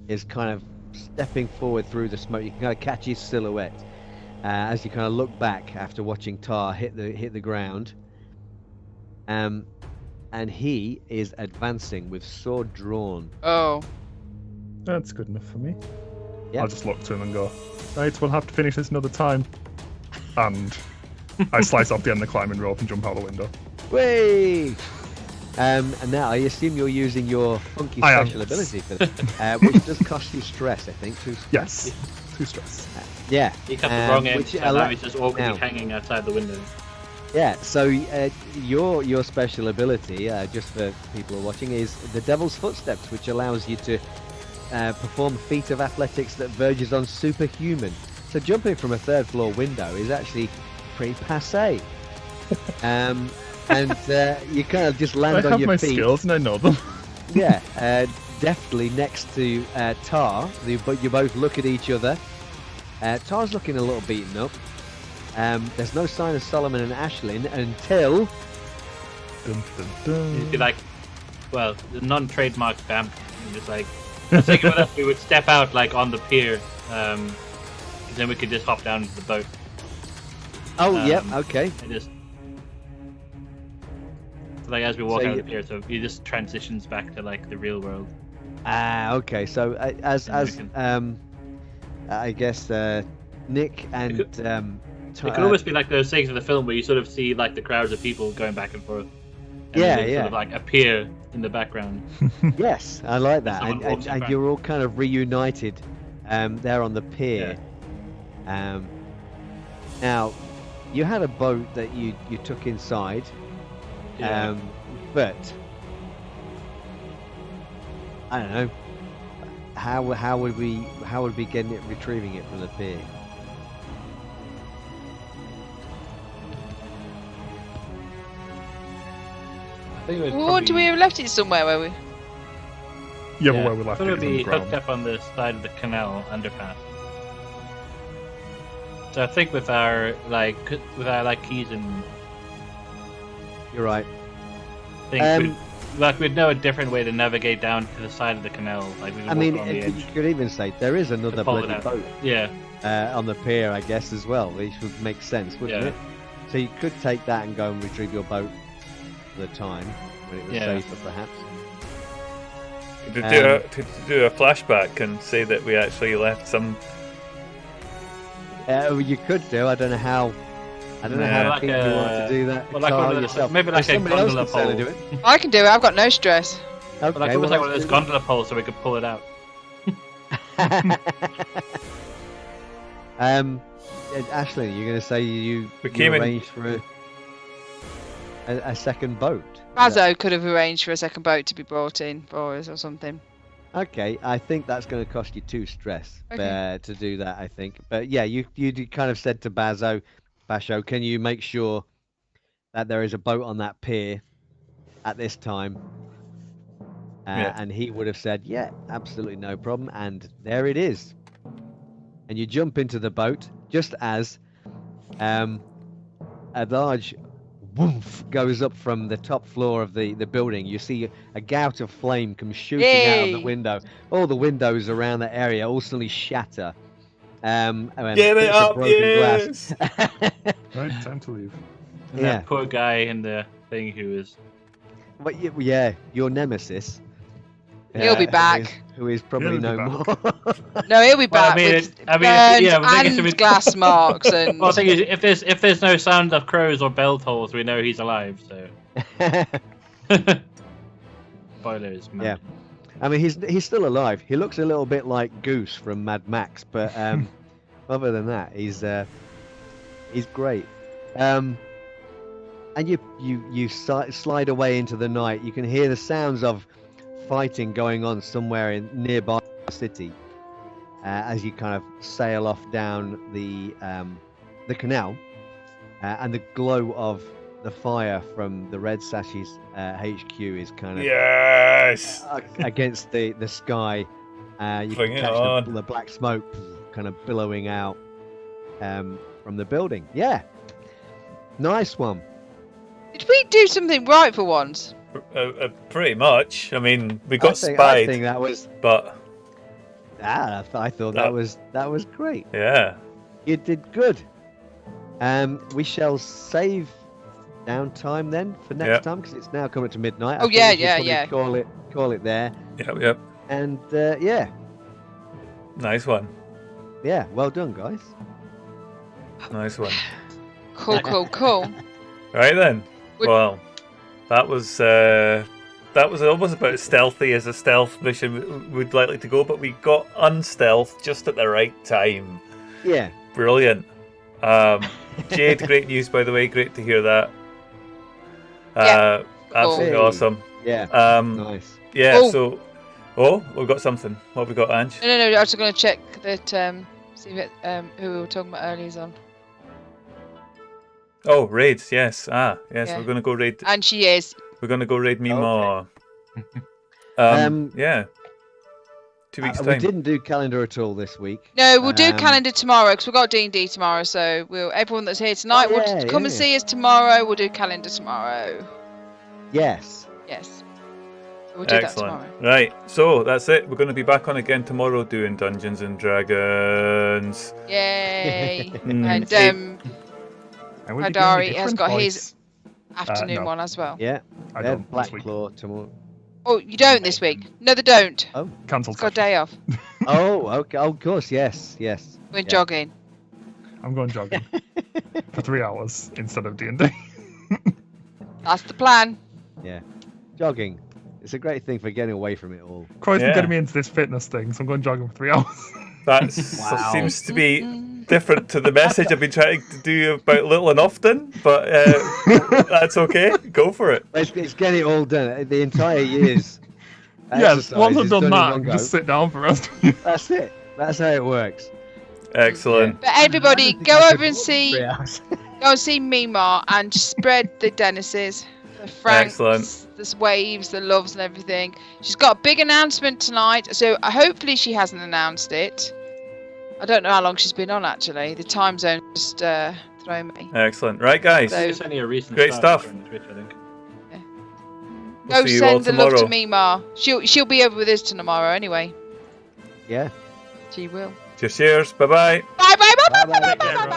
is kind of stepping forward through the smoke. You can kind of catch his silhouette as you kind of look back after watching Tar hit the ground. and he is advancing with sword drawn. Oh. That's good enough for me. Yep. I'll just look to him and go, right, we'll have to finish this another time. And I slice off the end of the climbing rope and jump out the window. Whee! And now I assume you're using your funky I am. special ability for this, which does cost you stress, I think. 2 stress. Yes. 2 stress. Yeah. He cut the wrong end, which and now allow- he's just awkwardly now- hanging outside the window. Yeah, so your special ability, just for people who are watching, is the Devil's Footsteps, which allows you to perform a feat of athletics that verges on superhuman. So jumping from a 3rd floor window is actually pretty passé. And you kind of just I land on have your my feet. skills and I know them. Yeah, deftly next to Tar. But you both look at each other. Tar's looking a little beaten up. There's no sign of Solomon and Ashlyn until... Dun, dun, dun. He'd be like, well, the non-trademark vamp. And just like, I think with us, we would step out like on the pier, then we could just hop down into the boat. Oh, yep, okay. And just, so like as we walk So out you- of the pier, so he just transitions back to like the real world. Okay. So as I guess Nick and It could almost be like those things in the film where you sort of see like the crowds of people going back and forth. And Yeah, then they yeah. Sort of like appear in the background. yes, I like that, Someone and, walks and, and back. you're all kind of reunited there on the pier. Now, you had a boat that you took inside, Yeah. but I don't know how would we get it retrieving it from the pier? I think it would Or do we probably- have left it somewhere where we? Yeah, but where we left Thought it would is on be the ground. hooked up on the side of the canal underpass. So I think with our keys and You're right. things, we'd know a different way to navigate down to the side of the canal. Like we could I mean, walk on the you edge. could even say there is another pull it bloody out. boat Yeah, on the pier, I guess, as well, which would make sense, wouldn't Yeah. it? So you could take that and go and retrieve your boat for the time when it was Yeah. safer, perhaps. To do a flashback and say that we actually left some. You could do. I don't know how. I don't know Yeah. how Like keen you want to a- do that. well, like Carl, one of those- yourself. maybe like If a somebody else gondola could certainly pole. do it. I can do it. I've got no stress. Okay, but like it was well, like one of let's those gondola poles, so we could pull it out. Ashley, you're going to say you came in- arranged for a second boat. Bazo could have arranged for a second boat to be brought in for us or something. Okay, I think that's going to cost you 2 stress Okay. to do that, I think. But yeah, you kind of said to Basho, can you make sure that there is a boat on that pier at this time? Yeah. And he would have said, yeah, absolutely no problem. And there it is. And you jump into the boat just as a large woof goes up from the top floor of the building. You see a gout of flame come shooting out of the Yay. window. All the windows around the area all suddenly shatter. And Get it bits of up, broken yes! glass. Right, time to leave. And Yeah. that poor guy in the thing who was. But yeah, your nemesis. He'll be back. Who is probably He'll be no more. No, he'll be Well, I back mean, with yeah, burns but I guess and if it- glass marks and. Well, the thing is, if there's no sound of crows or bell tolls, we know he's alive. So spoilers, man. Yeah. I mean, he's still alive. He looks a little bit like Goose from Mad Max, but other than that, he's great. And you slide away into the night. You can hear the sounds of fighting going on somewhere in nearby city as you kind of sail off down the canal, and the glow of the fire from the Red Sashes HQ is kind of Yes! against the sky. You Bring can it catch on. the black smoke kind of billowing out from the building. Yeah, nice one. Did we do something right for once? Pretty much. I mean, we got I spied, think that was. but I thought That- that was great. yeah. You did good. We shall save downtime then for next Yep. time because it's now coming to midnight. I Oh, think yeah, we should yeah, probably yeah. Call it there. Yep. And yeah, Nice one. well done, guys. Nice one. Cool. Right then. Would- Well, that was almost about as stealthy as a stealth mission would likely to go, but we got unstealth just at the right time. Yeah. Brilliant. Jade, great news by the way. Great to hear that. Yeah, Absolutely cool. awesome. Yeah. Nice. Yeah. Oh. So, we've got something. What have we got, Ange? No. I was going to check that. See if who we were talking about earlier is on. Oh, raids. Yes. Yes. Yeah. We're gonna go raid. And she is. We're gonna go raid Mima. Um, Yeah. 2 weeks we time. didn't do calendar at all this week. No, we'll do Um, calendar tomorrow because we've got D&D tomorrow. So everyone that's here tonight, will yeah, come and yeah. see us tomorrow. We'll do calendar tomorrow. Yes. Yes. So we'll do that Excellent. tomorrow. Right. So that's it. We're going to be back on again tomorrow doing Dungeons and Dragons. Yay! Mm. And And we'll be doing a Hadari has different got voice. his afternoon no. one as well. Yeah. I Yeah, don't Black this week. Claw tomorrow. Oh, you don't this week? No, they don't. Cancelled. It's got a day off. Oh, okay. Oh, of course. Yes. We're Yeah. jogging. I'm going jogging for 3 hours instead of D&D. That's the plan. Yeah. Jogging. It's a great thing for getting away from it all. Croy's been Yeah. getting me into this fitness thing, so I'm going jogging for 3 hours. That Wow. seems to be different to the message I've been trying to do about little and often, but that's okay. Go for it. It's getting it all done. The entire year's Yes, exercise once I've is done in that, one I can go. just sit down for the rest. That's it. That's how it works. Excellent. But everybody, I don't think go I over could and walk see 3 hours. go and see Mima and spread the Dennises, the Franks, Excellent. the Waves, the Loves, and everything. She's got a big announcement tonight, so hopefully she hasn't announced it. I don't know how long she's been on actually. The time zone just throw me. Excellent. Right, guys. So- It's only a recent Great start stuff. on Twitch, I think. We'll Go see you all send the love to tomorrow. Mima. She'll be over with us tomorrow anyway. Yeah. She will. Cheers. Bye bye. Bye bye bye bye Bye-bye. bye bye bye.